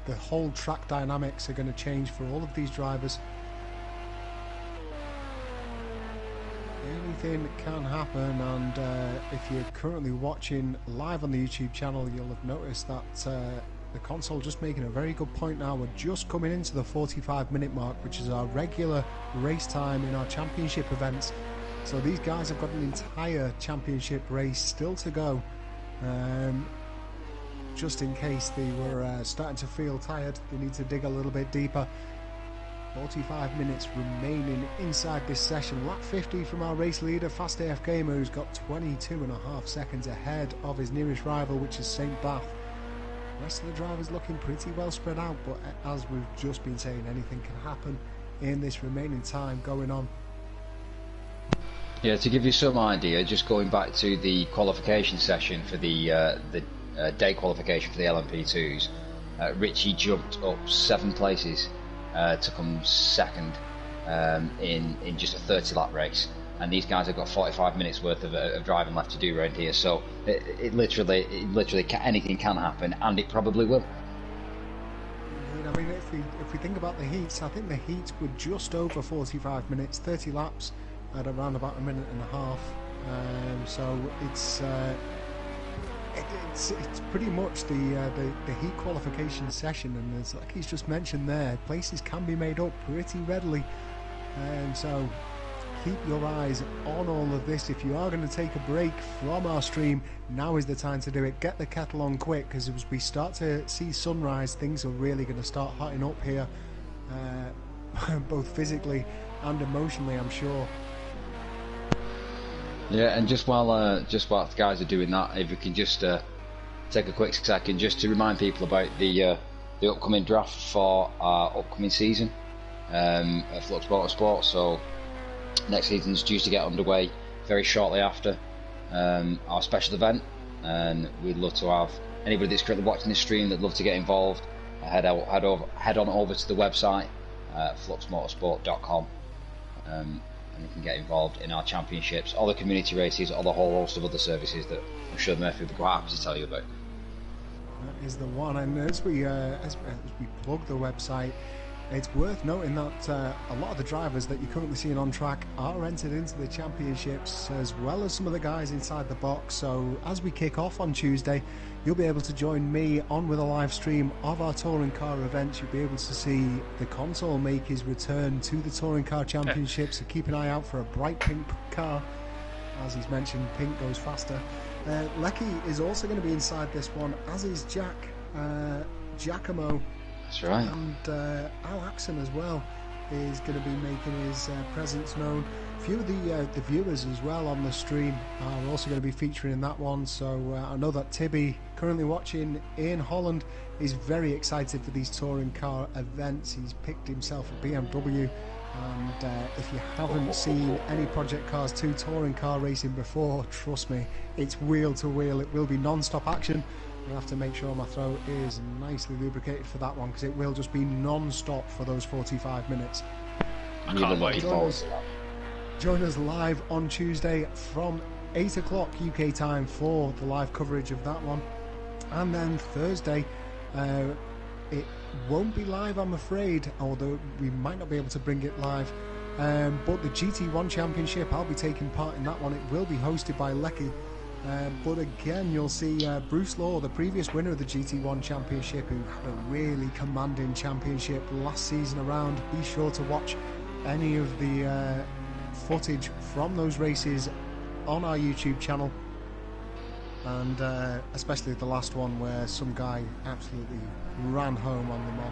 [SPEAKER 1] the whole track dynamics are going to change for all of these drivers. Anything can happen, and if you're currently watching live on the YouTube channel, you'll have noticed that the console just making a very good point now. We're just coming into the 45-minute mark, which is our regular race time in our championship events. So these guys have got an entire championship race still to go, just in case they were starting to feel tired. They need to dig a little bit deeper. 45 minutes remaining inside this session. Lap 50 from our race leader, Fast AF Gamer, who's got 22.5 seconds ahead of his nearest rival, which is St. Bath. The rest of the drivers looking pretty well spread out, but as we've just been saying, anything can happen in this remaining time going on.
[SPEAKER 3] Yeah, to give you some idea, just going back to the qualification session for the day qualification for the LMP2s, Richie jumped up 7 places to come second in just a 30-lap race, and these guys have got 45 minutes worth of driving left to do around here. So it literally anything can happen, and it probably will.
[SPEAKER 1] I mean, if we think about the heats, I think the heats were just over 45 minutes, 30 laps at around about a minute and a half. So it's pretty much the heat qualification session, and it's like he's just mentioned there, places can be made up pretty readily, and so keep your eyes on all of this. If you are going to take a break from our stream, now is the time to do it. Get the kettle on quick, because as we start to see sunrise, things are really going to start hotting up here, both physically and emotionally, I'm sure.
[SPEAKER 3] Yeah, and just while the guys are doing that, if we can just take a quick second just to remind people about the upcoming draft for our upcoming season at FluxMotorsport. So next season's due to get underway very shortly after our special event, and we'd love to have anybody that's currently watching this stream that'd love to get involved. Head on over to the website fluxmotorsport.com. And you can get involved in our championships, all the community races, all the whole host of other services that I'm sure Murphy will be quite happy to tell you about.
[SPEAKER 1] That is the one, and as we plug the website, it's worth noting that a lot of the drivers that you're currently seeing on track are entered into the championships, as well as some of the guys inside the box. So as we kick off on Tuesday, you'll be able to join me on with a live stream of our touring car events. You'll be able to see TheConsole make his return to the touring car championships, so keep an eye out for a bright pink car. As he's mentioned, pink goes faster. Lecky is also going to be inside this one, as is Giacomo.
[SPEAKER 3] That's right.
[SPEAKER 1] And Al Axon as well is going to be making his presence known. A few of the viewers as well on the stream are also going to be featuring in that one. So I know that Tibby, currently watching in Holland, is very excited for these touring car events. He's picked himself a BMW, and if you haven't seen any Project Cars 2 touring car racing before, trust me, it's wheel to wheel. It will be non-stop action. I'll have to make sure my throat is nicely lubricated for that one, because it will just be non-stop for those 45 minutes.
[SPEAKER 2] I can't wait.
[SPEAKER 1] Join us live on Tuesday from 8 o'clock UK time for the live coverage of that one. And then Thursday, it won't be live, I'm afraid, although we might not be able to bring it live. But the GT1 Championship, I'll be taking part in that one. It will be hosted by Lecky. But again, you'll see Bruce Law, the previous winner of the GT1 Championship, who had a really commanding championship last season around. Be sure to watch any of the footage from those races on our YouTube channel. And especially the last one where some guy absolutely ran home on them all.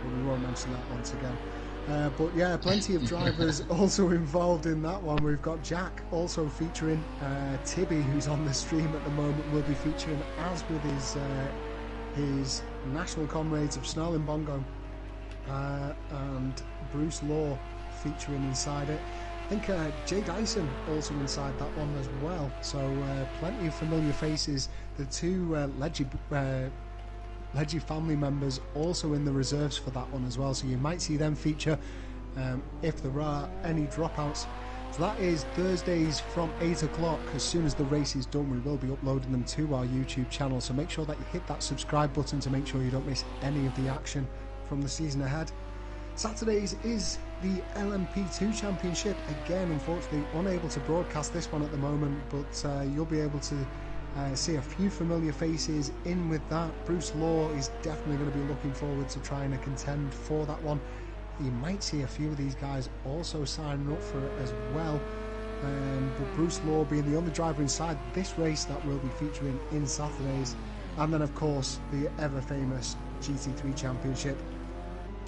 [SPEAKER 1] But we won't mention that once again. But yeah, plenty of drivers also involved in that one. We've got Jack also featuring. Tibby, who's on the stream at the moment, will be featuring, as with his national comrades of Snarling Bongo, and Bruce Law featuring inside it. I think Jay Dyson also inside that one as well. So plenty of familiar faces. The two Leggy family members also in the reserves for that one as well, so you might see them feature if there are any dropouts. So that is Thursdays from 8 o'clock. As soon as the race is done, we will be uploading them to our YouTube channel, so make sure that you hit that subscribe button to make sure you don't miss any of the action from the season ahead. Saturdays is the LMP2 Championship. Again, unfortunately unable to broadcast this one at the moment, but you'll be able to see a few familiar faces in with that. Bruce Law is definitely going to be looking forward to trying to contend for that one. You might see a few of these guys also signing up for it as well. But Bruce Law being the only driver inside this race that will be featuring in Saturdays. And then of course the ever famous GT3 Championship.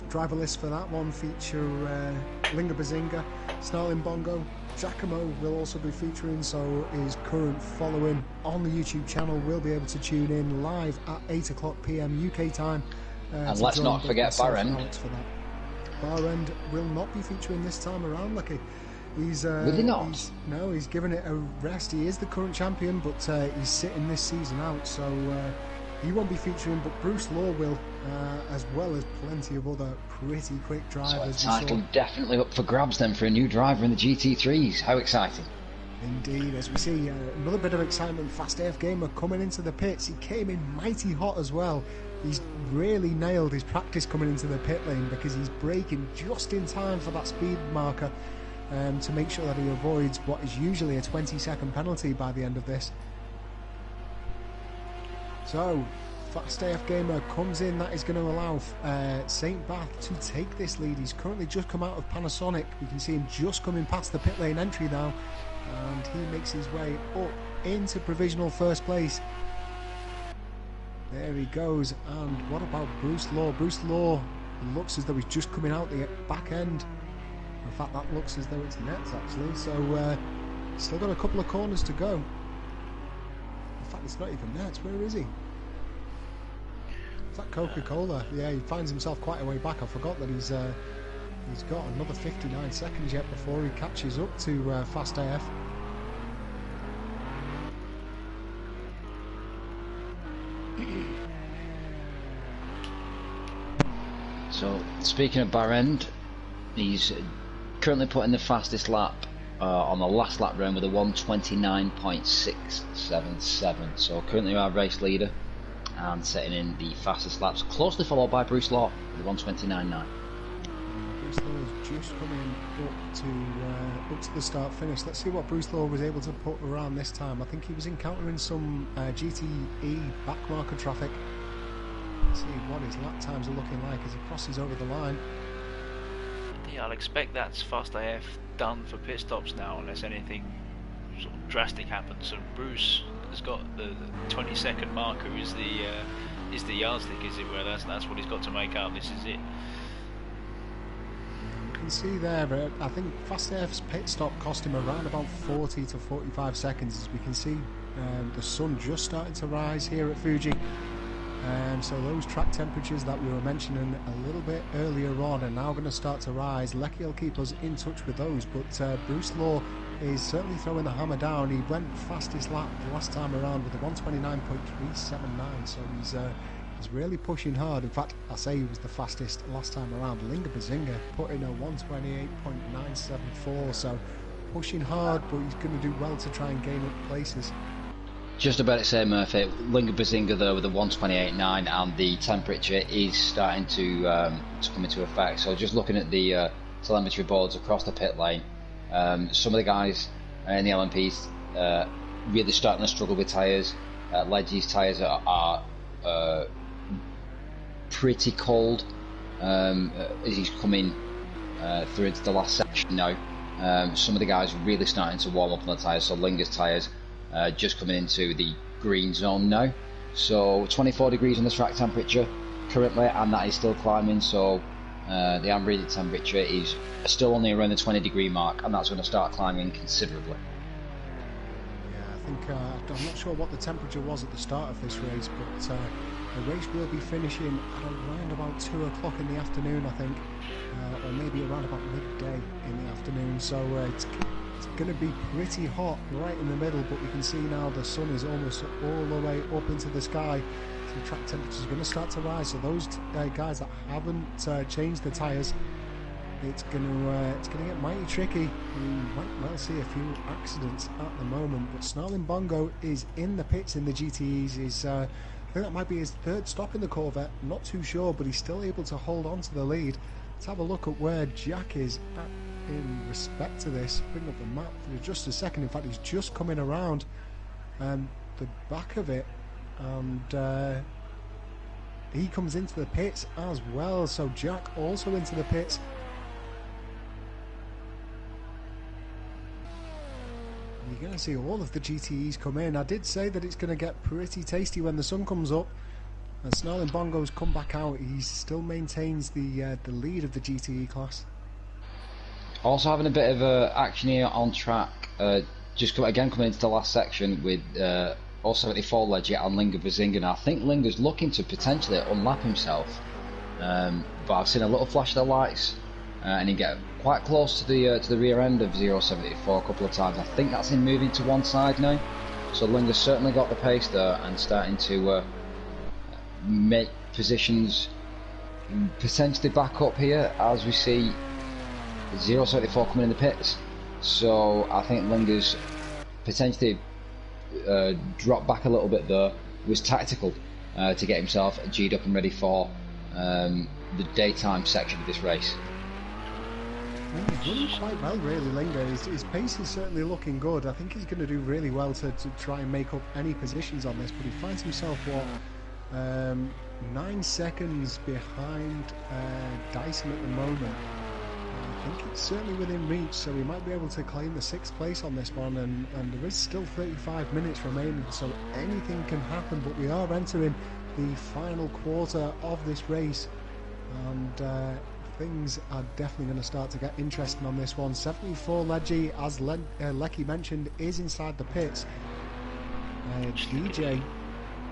[SPEAKER 1] Driver list for that one feature Linga Bazinga, Snarling Bongo, Giacomo will also be featuring, so his current following on the YouTube channel will be able to tune in live at 8 o'clock PM UK time.
[SPEAKER 3] And let's not forget Barend.
[SPEAKER 1] Barend will not be featuring this time around, Lucky.
[SPEAKER 3] Will he not?
[SPEAKER 1] No, he's given it a rest. He is the current champion, but he's sitting this season out, so he won't be featuring, but Bruce Law will, as well as plenty of other pretty quick drivers.
[SPEAKER 3] So a title definitely up for grabs then for a new driver in the GT3s. How exciting.
[SPEAKER 1] Indeed, as we see another bit of excitement. Fast AF Gamer coming into the pits. He came in mighty hot as well. He's really nailed his practice coming into the pit lane, because he's braking just in time for that speed marker to make sure that he avoids what is usually a 20-second penalty by the end of this. So Fast AF Gamer comes in. That is going to allow St. Bath to take this lead. He's currently just come out of Panasonic. We can see him just coming past the pit lane entry now, and he makes his way up into provisional first place. There he goes. And what about Bruce Law? Bruce Law looks as though he's just coming out the back end. In fact, that looks as though it's nets actually, so still got a couple of corners to go. In fact, it's not even nets. Where is he? Is that Coca-Cola? Yeah, he finds himself quite a way back. I forgot that he's got another 59 seconds yet before he catches up to Fast AF.
[SPEAKER 3] So, speaking of Barend, he's currently putting the fastest lap on the last lap round with a 1:29.677. So currently our race leader and setting in the fastest laps, closely followed by Bruce Law with 1:29.9.
[SPEAKER 1] Bruce Law is just coming up to the start finish. Let's see what Bruce Law was able to put around this time. I think he was encountering some GTE backmarker traffic. Let's see what his lap times are looking like as he crosses over the line.
[SPEAKER 2] Yeah, I'll expect that's Fast AF done for pit stops now, unless anything sort of drastic happens. So Bruce has got the 20-second marker is the yardstick, is it? Where that's what he's got to make up. This is it.
[SPEAKER 1] You can see there, but I think Fast AF's pit stop cost him around about 40 to 45 seconds. As we can see, the sun just started to rise here at Fuji. So those track temperatures that we were mentioning a little bit earlier on are now going to start to rise. Lecky will keep us in touch with those, but Bruce Law is certainly throwing the hammer down. He went fastest lap the last time around with a 1:29.379, so he's really pushing hard. In fact, I say he was the fastest last time around. Linga Bazinga put in a 1:28.974, so pushing hard, but he's going to do well to try and gain up places.
[SPEAKER 3] Just about to say, Murphy, Linga Bazinga though with a 1:28.9, and the temperature is starting to come into effect. So just looking at the telemetry boards across the pit lane. Some of the guys in the LMPs really starting to struggle with tyres. Ledgy's tyres are pretty cold as he's coming through into the last section now. Some of the guys really starting to warm up on the tyres, so Linger's tyres just coming into the green zone now. So 24 degrees on the track temperature currently, and that is still climbing, so the ambient temperature is still only around the 20-degree mark, and that's going to start climbing considerably.
[SPEAKER 1] Yeah, I think I'm not sure what the temperature was at the start of this race, but the race will be finishing at around about 2 o'clock in the afternoon, I think, or maybe around about midday in the afternoon. So it's going to be pretty hot right in the middle, but we can see now the sun is almost all the way up into the sky. So the track temperature is going to start to rise. So those guys that haven't changed the tyres, it's going to get mighty tricky. We might well see a few accidents at the moment. But Snarling Bongo is in the pits in the GTEs. I think that might be his third stop in the Corvette. Not too sure, but he's still able to hold on to the lead. Let's have a look at where Jack is at in respect to this. Bring up the map for just a second. In fact, he's just coming around the back of it, and he comes into the pits as well. So Jack also into the pits. You're going to see all of the GTEs come in. I did say that it's going to get pretty tasty when the sun comes up. And Snarling Bongo's come back out. He still maintains the lead of the GTE class.
[SPEAKER 3] Also having a bit of action here on track. Coming into the last section with also 74 Ledgy and Linger Bazinga. Now I think Linger's looking to potentially unlap himself, but I've seen a little flash of the lights, and he get quite close to the rear end of 074 a couple of times. I think that's him moving to one side now. So Linger's certainly got the pace there and starting to make positions potentially back up here as we see 074 coming in the pits. So I think Linger's potentially dropped back a little bit there, was tactical to get himself G'd up and ready for the daytime section of this race.
[SPEAKER 1] He's running quite well, really, Linger. His pace is certainly looking good. I think he's going to do really well to try and make up any positions on this, but he finds himself, 9 seconds behind Dyson at the moment. I think it's certainly within reach, so he might be able to claim the 6th place on this one, and there is still 35 minutes remaining, so anything can happen. But we are entering the final quarter of this race, and things are definitely going to start to get interesting on this one. 74 Ledgy, as Lecky mentioned, is inside the pits. DJ,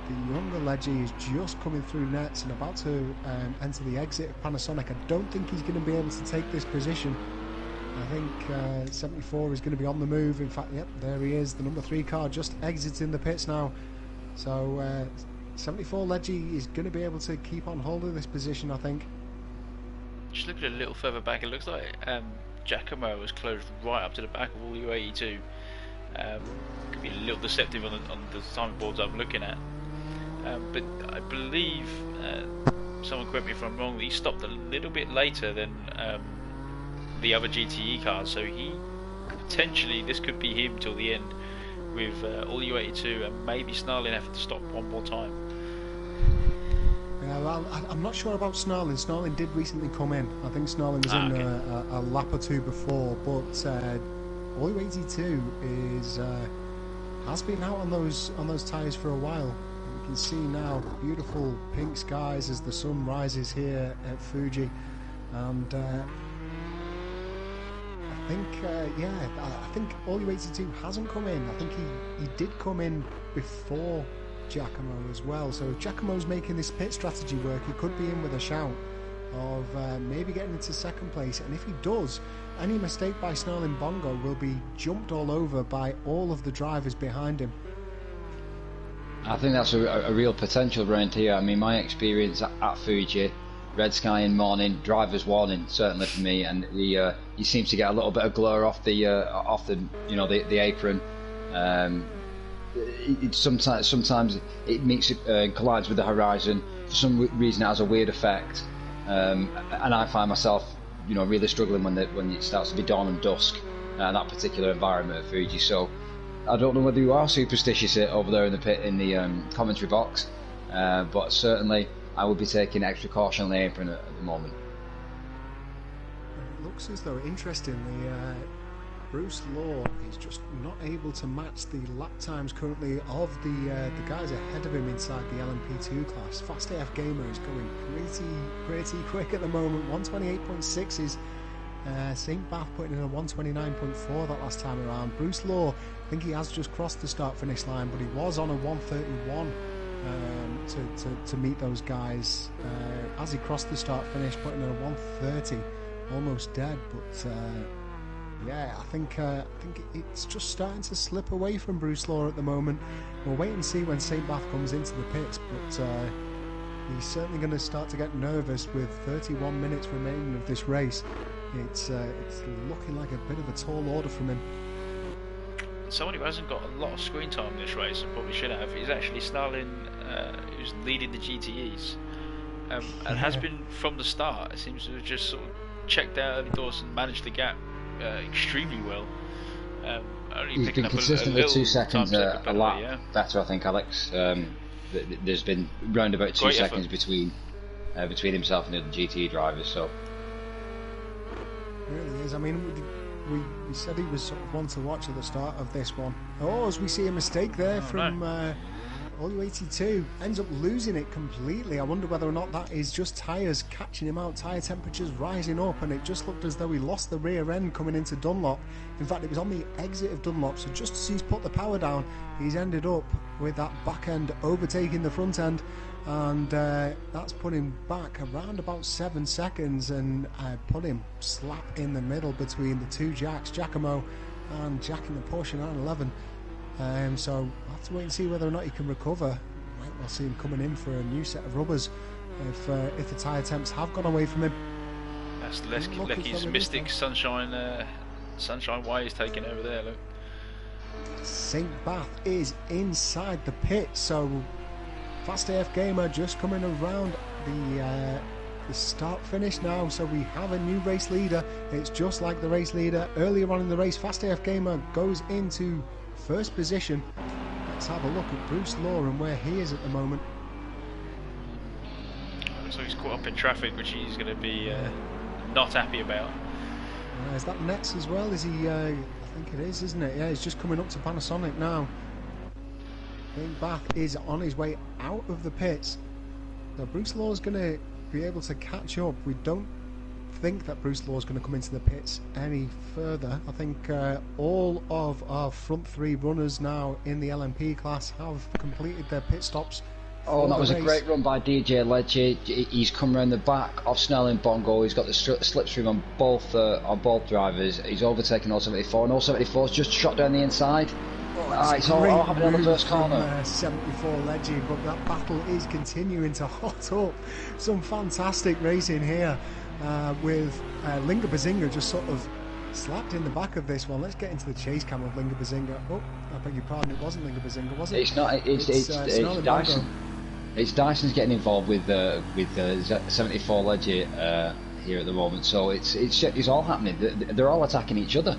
[SPEAKER 1] the younger Ledgy, is just coming through nets and about to enter the exit of Panasonic. I don't think he's going to be able to take this position. I think 74 is going to be on the move. In fact, yep, there he is. The number 3 car just exiting the pits now. So 74 Ledgy is going to be able to keep on holding this position, I think.
[SPEAKER 2] Just looking a little further back, it looks like Giacomo was closed right up to the back of all U82. Could be a little deceptive on the time boards I'm looking at. But I believe, someone correct me if I'm wrong, he stopped a little bit later than the other GTE cars, so he potentially, this could be him till the end with all U82 and maybe Snarling having to stop one more time.
[SPEAKER 1] Yeah, well, I'm not sure about Snarling. Snarling did recently come in. I think Snarling was in a lap or two before, but all U82 has been out on those tyres for a while. You can see now beautiful pink skies as the sun rises here at Fuji, and I think all U82 hasn't come in. I think he did come in before Giacomo as well. So if Giacomo's making this pit strategy work, he could be in with a shout of maybe getting into 2nd place, and if he does, any mistake by Snarling Bongo will be jumped all over by all of the drivers behind him.
[SPEAKER 3] I think that's a real potential round here. I mean, my experience at Fuji, red sky in morning, driver's warning certainly for me, and he seems to get a little bit of glare off the apron. Sometimes it meets collides with the horizon. For some reason, it has a weird effect, and I find myself really struggling when it starts to be dawn and dusk, that particular environment at Fuji. So I don't know whether you are superstitious over there in the pit, in the commentary box, but certainly I will be taking extra caution on the apron at the moment.
[SPEAKER 1] It looks as though, interestingly, Bruce Law is just not able to match the lap times currently of the guys ahead of him inside the LMP2 class. Fast AF Gamer is going pretty quick at the moment. 128.6 is St. Bath putting in a 129.4 that last time around. Bruce Law, I think he has just crossed the start-finish line, but he was on a 131 to meet those guys as he crossed the start-finish, putting in a 130, almost dead. But yeah, I think it's just starting to slip away from Bruce Law at the moment. We'll wait and see when St. Bath comes into the pits, but he's certainly going to start to get nervous with 31 minutes remaining of this race. It's looking like a bit of a tall order from him.
[SPEAKER 2] Someone who hasn't got a lot of screen time in this race, and probably should have, is actually Snarlin, who's leading the GTEs, and has been from the start. It seems to have just sort of checked out early doors and managed the gap extremely well.
[SPEAKER 3] He's been consistently 2 seconds a lap better, I think, Alex. There's been round about 2 seconds between himself and the other GTE drivers. So
[SPEAKER 1] it really is. I mean, we said he was sort of one to watch at the start of this one. Oh, as we see a mistake there from LU82, ends up losing it completely. I wonder whether or not that is just tyres catching him out, tyre temperatures rising up, and it just looked as though he lost the rear end coming into Dunlop. In fact, it was on the exit of Dunlop, so just as he's put the power down, he's ended up with that back end overtaking the front end, and that's put him back around about 7 seconds and put him slap in the middle between the two Jacks, Giacomo and Jack in the Porsche 911. So I'll have to wait and see whether or not he can recover. Might well see him coming in for a new set of rubbers if the tyre temps have gone away from him.
[SPEAKER 2] That's Lecky's Mystic Sunshine Y is taking over there, look.
[SPEAKER 1] St. Bath is inside the pit, so Fast AF Gamer just coming around the start finish now, so we have a new race leader. It's just like the race leader earlier on in the race. Fast AF Gamer goes into first position. Let's have a look at Bruce Law and where he is at the moment.
[SPEAKER 2] So he's caught up in traffic, which he's going to be not happy about.
[SPEAKER 1] Is that Nets as well? Is he? I think it is, isn't it? Yeah, he's just coming up to Panasonic now. I think Bath is on his way out of the pits. So Bruce Law is going to be able to catch up. We don't think that Bruce Law is going to come into the pits any further. I think all of our front three runners now in the LMP class have completed their pit stops.
[SPEAKER 3] Oh, that was a great run by DJ Ledger. He's come around the back of Snell and Bongo. He's got the slipstream on both drivers. He's overtaken 074, and 074's just shot down the inside. It's all happening on the first corner.
[SPEAKER 1] 74 Ledger, but that battle is continuing to hot up. Some fantastic racing here with Linga Bazinga just sort of slapped in the back of this one. Let's get into the chase cam of Linga Bazinga. Oh, I beg your pardon, it wasn't Linga Bazinga, was it?
[SPEAKER 3] It's not. It's Dyson. It's Dyson's getting involved with 74 Ledger here at the moment. So it's all happening. They're all attacking each other.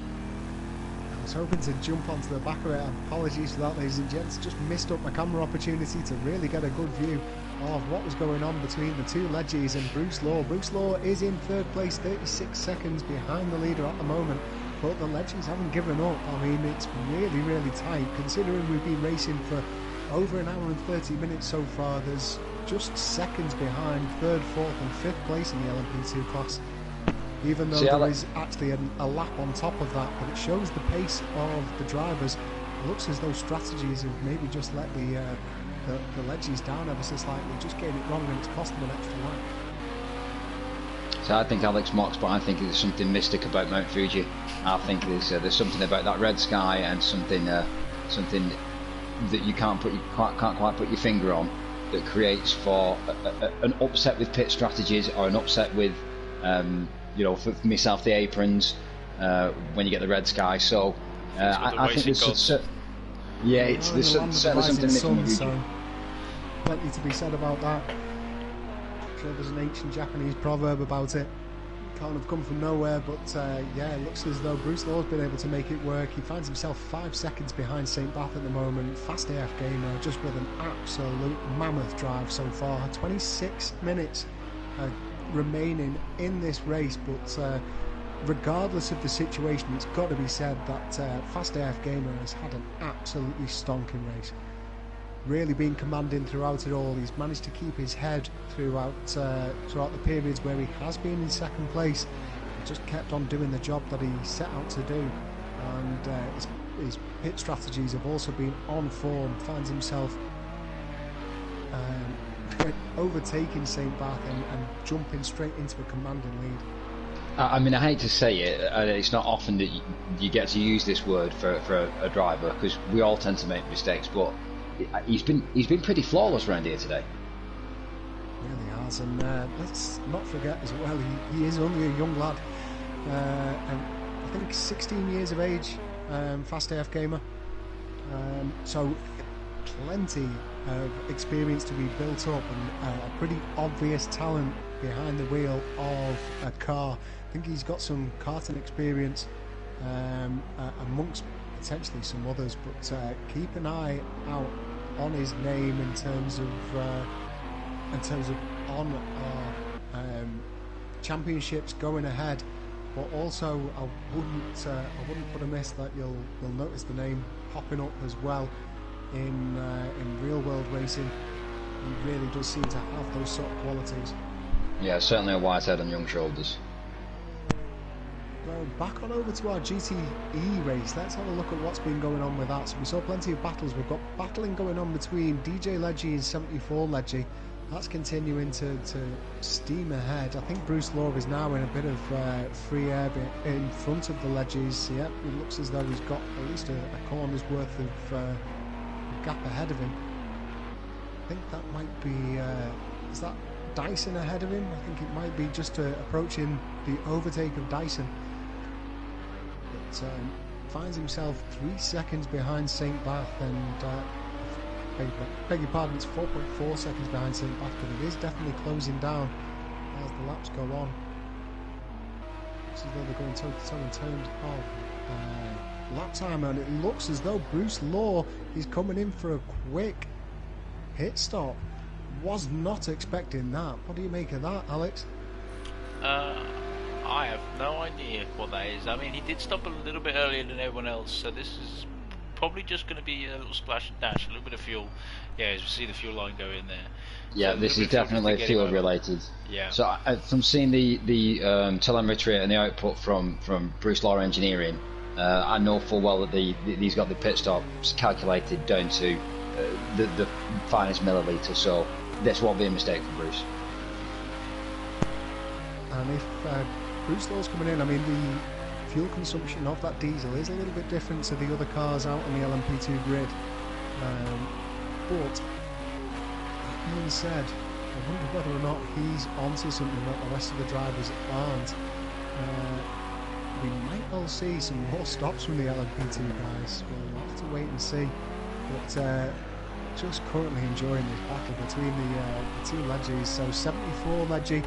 [SPEAKER 1] I was hoping to jump onto the back of it. Apologies for that, ladies and gents. Just missed up my camera opportunity to really get a good view of what was going on between the two Ledgies and Bruce Law. Bruce Law is in third place, 36 seconds behind the leader at the moment, but the Ledgies haven't given up. I mean, it's really, really tight, considering we've been racing for over an hour and 30 minutes so far. There's just seconds behind third, fourth and fifth place in the LMP2 class, even though there is actually a lap on top of that, but it shows the pace of the drivers. It looks as though strategies have maybe just let the Ledgies down ever so slightly, just getting it wrong, and it's cost them an extra lap.
[SPEAKER 3] So I think Alex mocks, but I think there's something mystic about Mount Fuji. I think there's something about that red sky and something that you can't quite put your finger on, that creates for an upset with pit strategies, or an upset with for myself, the aprons, when you get the red sky. So I think there's there's certainly something missing.
[SPEAKER 1] So plenty to be said about that. I'm sure there's an ancient Japanese proverb about it. can't have come from nowhere, but yeah, it looks as though Bruce Law's been able to make it work. He finds himself 5 seconds behind St. Bath at the moment. Fast AF Gamer just with an absolute mammoth drive so far. 26 minutes remaining in this race, but regardless of the situation, it's got to be said that Fast AF Gamer has had an absolutely stonking race. Really been commanding throughout it all. He's managed to keep his head throughout the periods where he has been in second place. He just kept on doing the job that he set out to do, and his pit strategies have also been on form. Finds himself overtaking St. Bath and jumping straight into a commanding lead.
[SPEAKER 3] I mean, I hate to say it, it's not often that you get to use this word for a driver, because we all tend to make mistakes, but he's been pretty flawless around here today.
[SPEAKER 1] Really has, and let's not forget as well, he is only a young lad, and I think 16 years of age, Fast AF Gamer, so plenty of experience to be built up, and a pretty obvious talent behind the wheel of a car. I think he's got some karting experience amongst potentially some others, but keep an eye out on his name in terms of on our championships going ahead. But also, I wouldn't put amiss that you'll notice the name popping up as well in real world racing. He really does seem to have those sort of qualities.
[SPEAKER 3] Yeah, certainly a wise head on young shoulders.
[SPEAKER 1] Well, back on over to our GTE race. Let's have a look at what's been going on with that. So we saw plenty of battles. We've got battling going on between DJ Leggy and 74 Leggy. That's continuing to steam ahead. I think Bruce Law is now in a bit of free air in front of the Leggies. Yep, it looks as though he's got at least a corner's worth of gap ahead of him. I think that might be... is that Dyson ahead of him? I think it might be just approaching the overtake of Dyson. But finds himself 3 seconds behind St. Bath, and beg your pardon, it's 4.4 seconds behind St. Bath, but it is definitely closing down as the laps go on. Looks as though they're going toe to toe in terms of lap time, and it looks as though Bruce Law is coming in for a quick pit stop. Was not expecting that. What do you make of that, Alex?
[SPEAKER 2] I have no idea what that is. I mean, he did stop a little bit earlier than everyone else, so this is probably just going to be a little splash and dash, a little bit of fuel. Yeah, as you see the fuel line go in there.
[SPEAKER 3] Yeah,
[SPEAKER 2] so
[SPEAKER 3] this is definitely fuel related.
[SPEAKER 2] Yeah.
[SPEAKER 3] So from seeing the telemetry and the output from Bruce Law Engineering, I know full well that he's got the pit stops calculated down to the finest milliliter. So this won't be a mistake for Bruce.
[SPEAKER 1] And if Bruce Law's coming in, I mean, the fuel consumption of that diesel is a little bit different to the other cars out on the LMP2 grid. But that being said, I wonder whether or not he's onto something that the rest of the drivers aren't. We might well see some more stops from the LMP2 guys. We'll have to wait and see. But just currently enjoying this battle between the two Leggies. So 74 Leggy,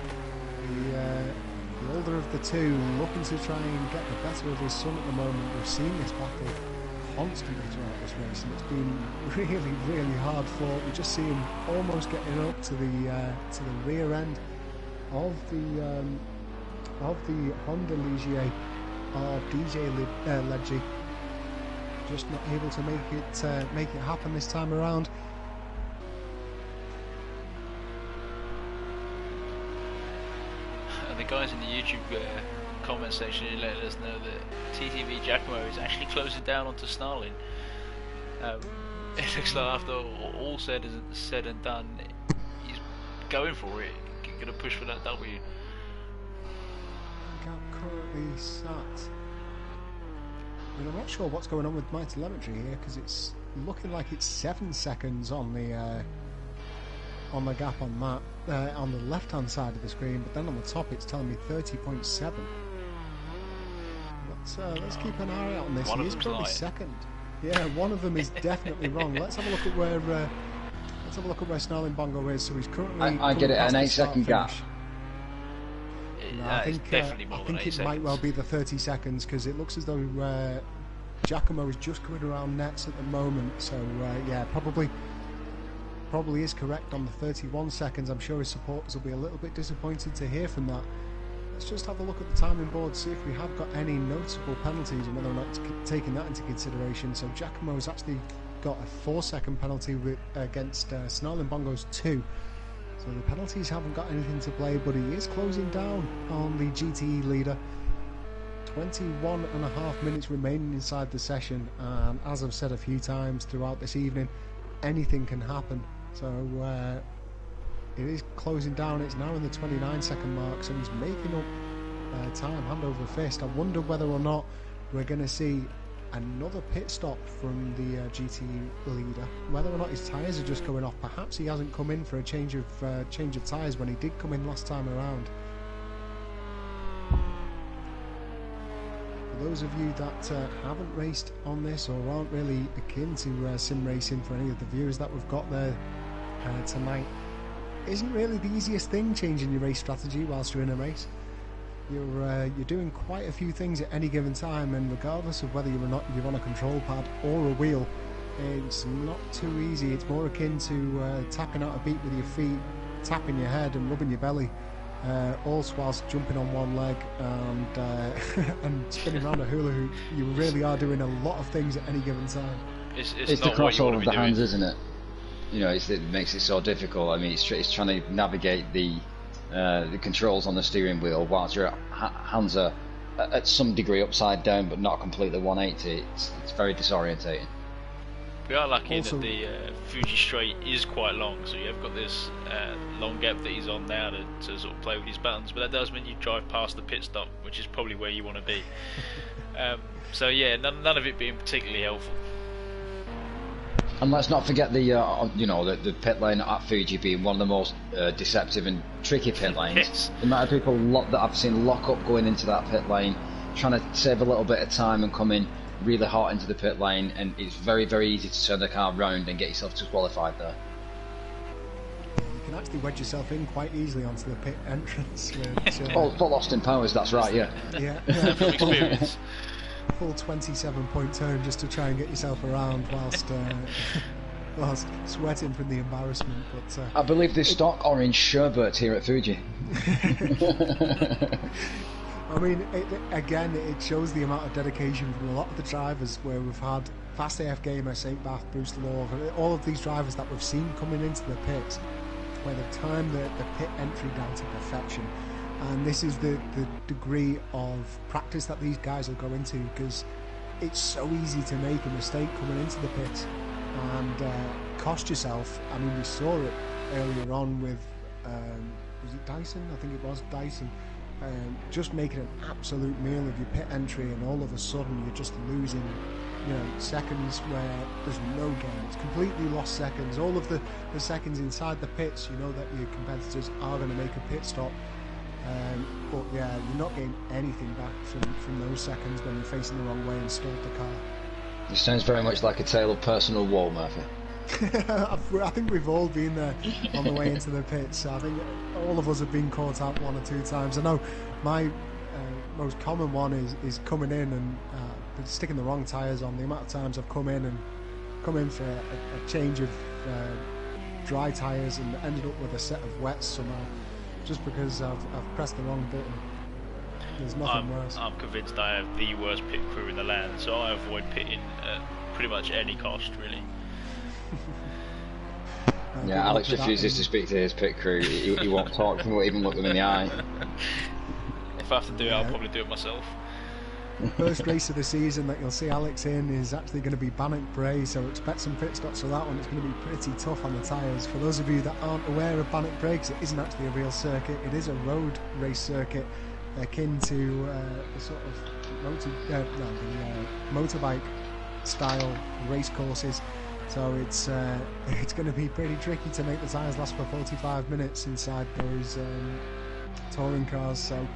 [SPEAKER 1] the older of the two, looking to try and get the better of his son at the moment. We've seen this battle constantly throughout this race, and it's been really, really hard fought. We just see him almost getting up to the rear end of the Honda Ligier of DJ Leggy. Just not able to make it happen this time around.
[SPEAKER 2] And the guys in the YouTube comment section are letting us know that TTV Giacomo is actually closing down onto Snarling. It looks like after all said and done, he's going for it, going to push for that W.
[SPEAKER 1] Gap currently sat. I mean, I'm not sure what's going on with my telemetry here, because it's looking like it's 7 seconds on the gap on that on the left-hand side of the screen, but then on the top it's telling me 30.7. Let's keep an eye out on this. He is currently second. Yeah, one of them is definitely wrong. Let's have a look at where Snarling Bongo is. So he's currently.
[SPEAKER 3] I get it, an 8 second gap.
[SPEAKER 2] that is definitely more than 8 seconds.
[SPEAKER 1] I think it might well be the 30 seconds because it looks as though Giacomo is just coming around nets at the moment. So yeah, probably is correct on the 31 seconds. I'm sure his supporters will be a little bit disappointed to hear from that. Let's just have a look at the timing board, see if we have got any noticeable penalties and whether or not it's taking that into consideration. So Giacomo's actually got a 4-second penalty against Snarling Bongo's 2. So the penalties haven't got anything to play, but he is closing down on the GTE leader. 21.5 minutes remaining inside the session, and as I've said a few times throughout this evening, anything can happen. So it is closing down. It's now in the 29-second mark, so he's making up time hand over fist. I wonder whether or not we're going to see another pit stop from the GTE leader, whether or not his tyres are just going off. Perhaps he hasn't come in for a change of tyres when he did come in last time around. For those of you that haven't raced on this or aren't really akin to sim racing, for any of the viewers that we've got there tonight, isn't really the easiest thing changing your race strategy whilst you're in a race. You're doing quite a few things at any given time, and regardless of whether you're on a control pad or a wheel, it's not too easy. It's more akin to tapping out a beat with your feet, tapping your head and rubbing your belly, all whilst jumping on one leg and and spinning around a hula hoop. You really are doing a lot of things at any given time.
[SPEAKER 2] It's
[SPEAKER 3] the crossover of the hands, isn't it? You know, it makes it so difficult. I mean, it's trying to navigate the controls on the steering wheel whilst your hands are at some degree upside down but not completely 180. It's very disorientating.
[SPEAKER 2] We are lucky that the Fuji straight is quite long, so you've got this long gap that he's on now to sort of play with his buttons, but that does mean you drive past the pit stop, which is probably where you want to be. So yeah, none of it being particularly helpful.
[SPEAKER 3] And let's not forget the pit lane at Fuji being one of the most deceptive and tricky pit lanes.
[SPEAKER 2] Yes.
[SPEAKER 3] The amount of people that I've seen lock up going into that pit lane, trying to save a little bit of time and come in really hot into the pit lane, and it's very, very easy to turn the car round and get yourself disqualified there.
[SPEAKER 1] You can actually wedge yourself in quite easily onto the pit entrance.
[SPEAKER 3] For Austin Powers, that's right, yeah.
[SPEAKER 1] Yeah.
[SPEAKER 2] From experience.
[SPEAKER 1] Full 27-point turn just to try and get yourself around whilst sweating from the embarrassment. But
[SPEAKER 3] I believe there's stock orange sherbet here at Fuji.
[SPEAKER 1] I mean, it shows the amount of dedication from a lot of the drivers, where we've had Fast AF Gamer, St. Bath, Bruce Law, all of these drivers that we've seen coming into the pits, where they've timed the pit entry down to perfection. And this is the degree of practice that these guys will go into, because it's so easy to make a mistake coming into the pit and cost yourself. I mean, we saw it earlier on with was it Dyson? I think it was Dyson. Just making an absolute meal of your pit entry, and all of a sudden you're just losing, seconds where there's no gain. It's completely lost seconds. All of the seconds inside the pits, you know that your competitors are going to make a pit stop. But yeah, you're not getting anything back from those seconds when you're facing the wrong way and stalled the car.
[SPEAKER 3] It sounds very much like a tale of personal woe, Murphy.
[SPEAKER 1] I think we've all been there on the way into the pits. I think all of us have been caught out 1 or 2 times. I know my most common one is coming in and sticking the wrong tyres on. The amount of times I've come in for a change of dry tyres and ended up with a set of wets somehow, just because I've pressed the wrong button. There's nothing worse.
[SPEAKER 2] I'm convinced I have the worst pit crew in the land, so I avoid pitting at pretty much any cost, really.
[SPEAKER 3] Yeah, Alex refuses to speak to his pit crew. He won't talk, he won't even look them in the eye.
[SPEAKER 2] If I have to do it, I'll probably do it myself.
[SPEAKER 1] The first race of the season that you'll see Alex in is actually going to be Bannock Bray, so expect some pit stops for that one. It's going to be pretty tough on the tyres. For those of you that aren't aware of Bannock Bray, because it isn't actually a real circuit, it is a road race circuit akin to the sort of motorbike style race courses. So it's going to be pretty tricky to make the tyres last for 45 minutes inside those touring cars. So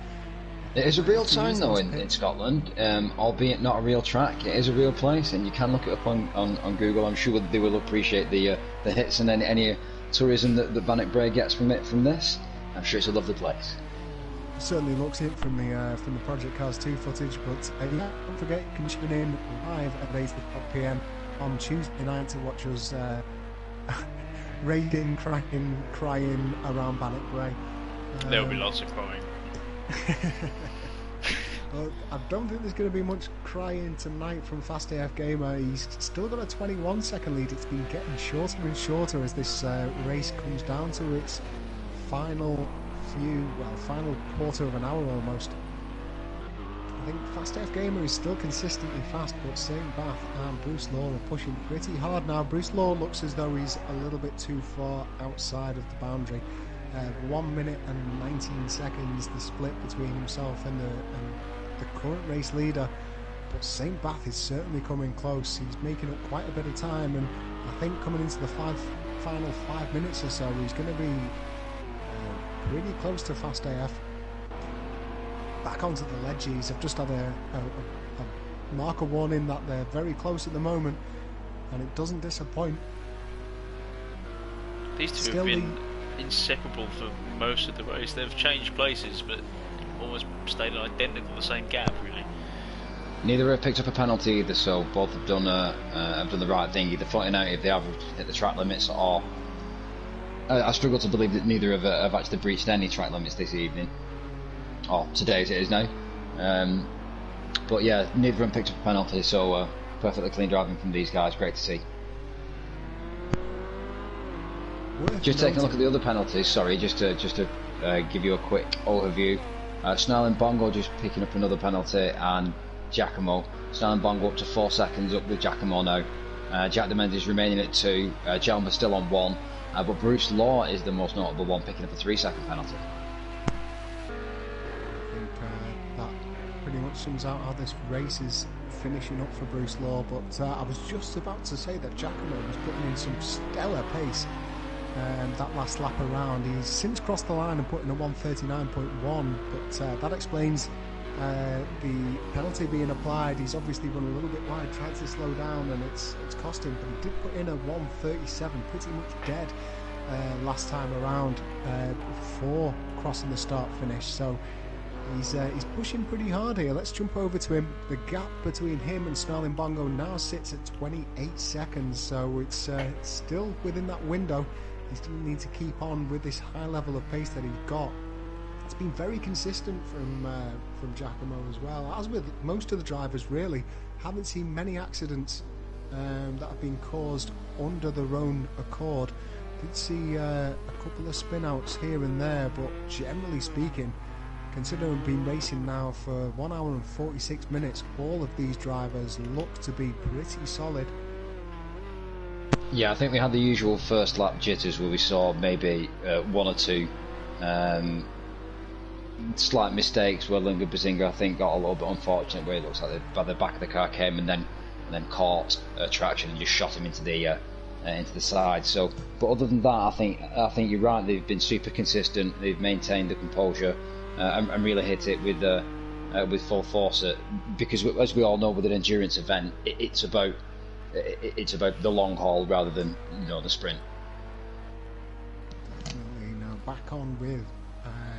[SPEAKER 3] it is a real town though in Scotland, albeit not a real track. It is a real place, and you can look it up on Google. I'm sure they will appreciate the hits and any tourism that Bannock Bray gets from this. I'm sure it's a lovely place.
[SPEAKER 1] certainly looks it from the Project Cars 2 footage. But yeah, don't forget you can tune in live at 8 o'clock PM on Tuesday night to watch us raiding, cracking, crying around Bannock Bray.
[SPEAKER 2] There'll be lots of crying.
[SPEAKER 1] But I don't think there's going to be much crying tonight from Fast AF Gamer. He's still got a 21-second lead. It's been getting shorter and shorter as this race comes down to its final quarter of an hour almost. I think Fast AF Gamer is still consistently fast, but St. Bath and Bruce Law are pushing pretty hard now. Bruce Law looks as though he's a little bit too far outside of the boundary. 1 minute and 19 seconds the split between himself and the current race leader, but St. Bath is certainly coming close. He's making up quite a bit of time, and I think coming into the final 5 minutes or so he's going to be pretty close to Fast AF. Back onto the ledges. I've just had a marker warning that they're very close at the moment, and it doesn't disappoint.
[SPEAKER 2] These two have been inseparable for most of the race. They've changed places, but almost stayed identical, the same gap really.
[SPEAKER 3] Neither have picked up a penalty either, so both have done the right thing, either flatting out if they have hit the track limits, or I struggle to believe that neither have actually breached any track limits this evening, or today as it is now. But yeah, neither of them picked up a penalty, so perfectly clean driving from these guys. Great to see. Just taking a look at the other penalties, sorry, just to give you a quick overview. Snarling Bongo just picking up another penalty, and Giacomo. Snarling Bongo up to 4 seconds up with Giacomo now. Jack de Mendes remaining at 2, Jelmer still on 1, but Bruce Law is the most notable one, picking up a 3-second penalty.
[SPEAKER 1] I think that pretty much sums out how this race is finishing up for Bruce Law, but I was just about to say that Giacomo was putting in some stellar pace that last lap around. He's since crossed the line and put in a 1:39.1, but that explains the penalty being applied. He's obviously run a little bit wide, tried to slow down, and it's cost him, but he did put in a 1:37, pretty much dead last time around before crossing the start finish. So he's pushing pretty hard here. Let's jump over to him. The gap between him and Snarling Bongo now sits at 28 seconds, so it's still within that window. He still needs to keep on with this high level of pace that he's got. It's been very consistent from Giacomo as well, as with most of the drivers really. Haven't seen many accidents that have been caused under their own accord. Did see a couple of spin outs here and there, but generally speaking, considering we've been racing now for 1 hour and 46 minutes, all of these drivers look to be pretty solid.
[SPEAKER 3] Yeah, I think we had the usual first lap jitters where we saw maybe 1 or 2 slight mistakes where Lunga Bazinga, I think, got a little bit unfortunate where it looks like the back of the car came and then caught traction and just shot him into the side. So, but other than that, I think you're right. They've been super consistent. They've maintained the composure and really hit it with full force. Because as we all know, with an endurance event, it's about the long haul rather than the sprint.
[SPEAKER 1] Definitely. Now back on with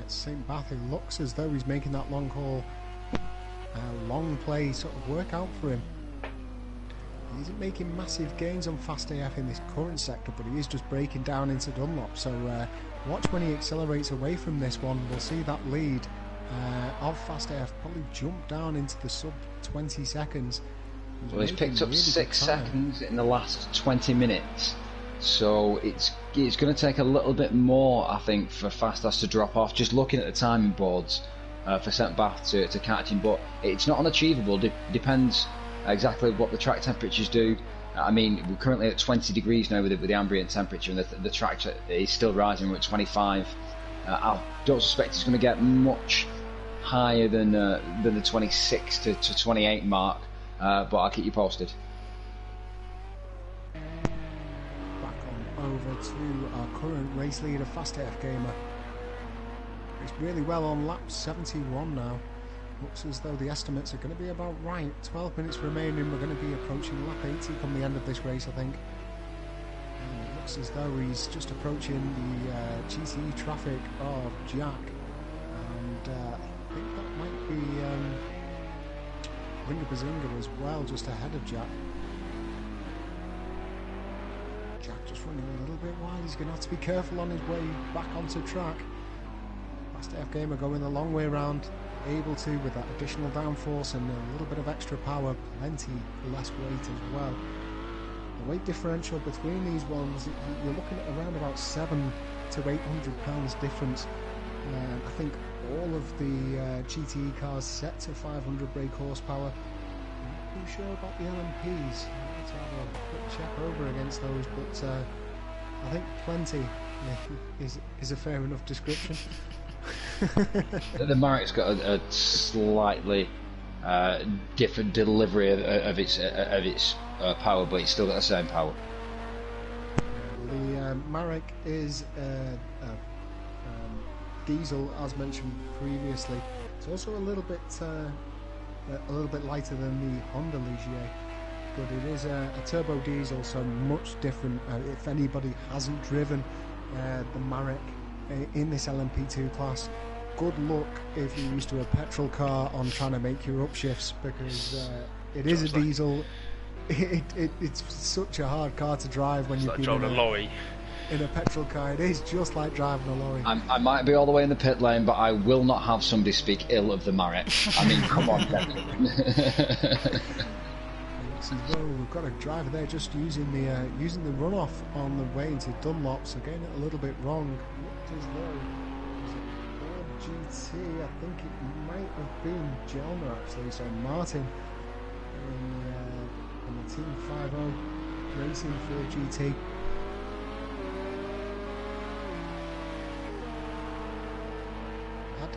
[SPEAKER 1] St. Bath. It looks as though he's making that long haul, long play sort of work out for him. He isn't making massive gains on Fast AF in this current sector, but he is just breaking down into Dunlop. So watch when he accelerates away from this one. We'll see that lead of Fast AF probably jump down into the sub 20 seconds.
[SPEAKER 3] Well, he's picked up really 6 seconds in the last 20 minutes. So it's going to take a little bit more, I think, for Fast AF to drop off. Just looking at the timing boards for St. Bath to catch him, but it's not unachievable. Depends exactly what the track temperatures do. I mean, we're currently at 20 degrees now with the ambient temperature, and the track is still rising. We're at 25. I don't suspect it's going to get much higher than the 26 to 28 mark, but I'll keep you posted.
[SPEAKER 1] Back on over to our current race leader, Fast AF Gamer. It's really well on lap 71 now. Looks as though the estimates are going to be about right. 12 minutes remaining. We're going to be approaching lap 80 come the end of this race, I think. And it looks as though he's just approaching the GTE traffic of Jack. And I think that might be Linga Bazinga as well, just ahead of Jack. Jack just running a little bit wide. He's going to have to be careful on his way back onto track. Fast AF Gamer going the long way around, able to with that additional downforce and a little bit of extra power, plenty less weight as well. The weight differential between these ones, you're looking at around about 700 to 800 pounds difference. I think all of the GTE cars set to 500 brake horsepower. I'm not too sure about the LMPs. I need to have a quick check over against those, but I think plenty is a fair enough description.
[SPEAKER 3] The Marek's got a slightly different delivery of its power, but it's still got the same power.
[SPEAKER 1] The Marek is diesel, as mentioned previously. It's also a little bit lighter than the Honda Ligier, but it is a turbo diesel, so much different. If anybody hasn't driven the Marek in this LMP2 class, good luck if you're used to a petrol car on trying to make your upshifts, because it is a diesel. It's such a hard car to drive when you've been
[SPEAKER 2] driving a lorry.
[SPEAKER 1] In a petrol car. It is just like driving a lorry.
[SPEAKER 3] I might be all the way in the pit lane, but I will not have somebody speak ill of the Marek. I mean, come on, Kevin.
[SPEAKER 1] We've got a driver there just using the runoff on the way into Dunlop, so getting it a little bit wrong. What is there? GT, I think it might have been Jelmer actually, so Martin in the Team 5-0 racing for GT. Had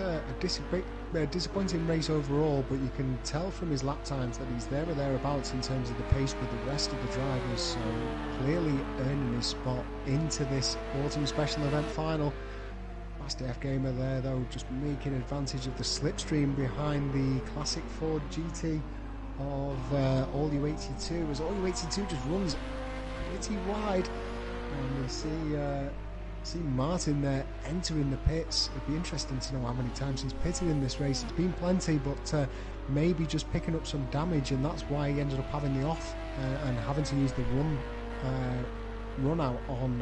[SPEAKER 1] a disappointing race overall, but you can tell from his lap times that he's there or thereabouts in terms of the pace with the rest of the drivers, so clearly earning his spot into this autumn special event final. Fast AF Gamer there though, just making advantage of the slipstream behind the classic Ford GT of All U82, as All U82 just runs pretty wide, and we see Martin there entering the pits. It'd be interesting to know how many times he's pitted in this race. It's been plenty, but maybe just picking up some damage, and that's why he ended up having the off and having to use the run out on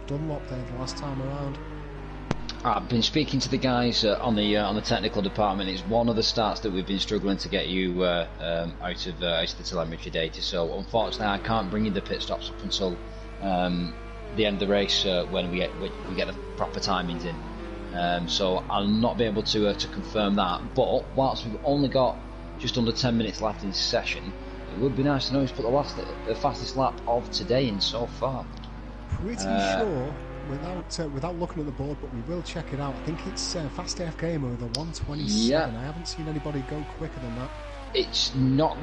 [SPEAKER 1] Dunlop there the last time around.
[SPEAKER 3] I've been speaking to the guys on the technical department. It's one of the stats that we've been struggling to get you out of the telemetry data. So unfortunately, I can't bring you the pit stops up until the end of the race when we get the proper timings in. So I'll not be able to confirm that. But whilst we've only got just under 10 minutes left in session, it would be nice to know who's put the fastest lap of today in so far.
[SPEAKER 1] Pretty sure. Without looking at the board, but we will check it out. I think it's Fast AF Gamer with a 127.
[SPEAKER 3] Yeah.
[SPEAKER 1] I haven't seen anybody go quicker than that.
[SPEAKER 3] He's not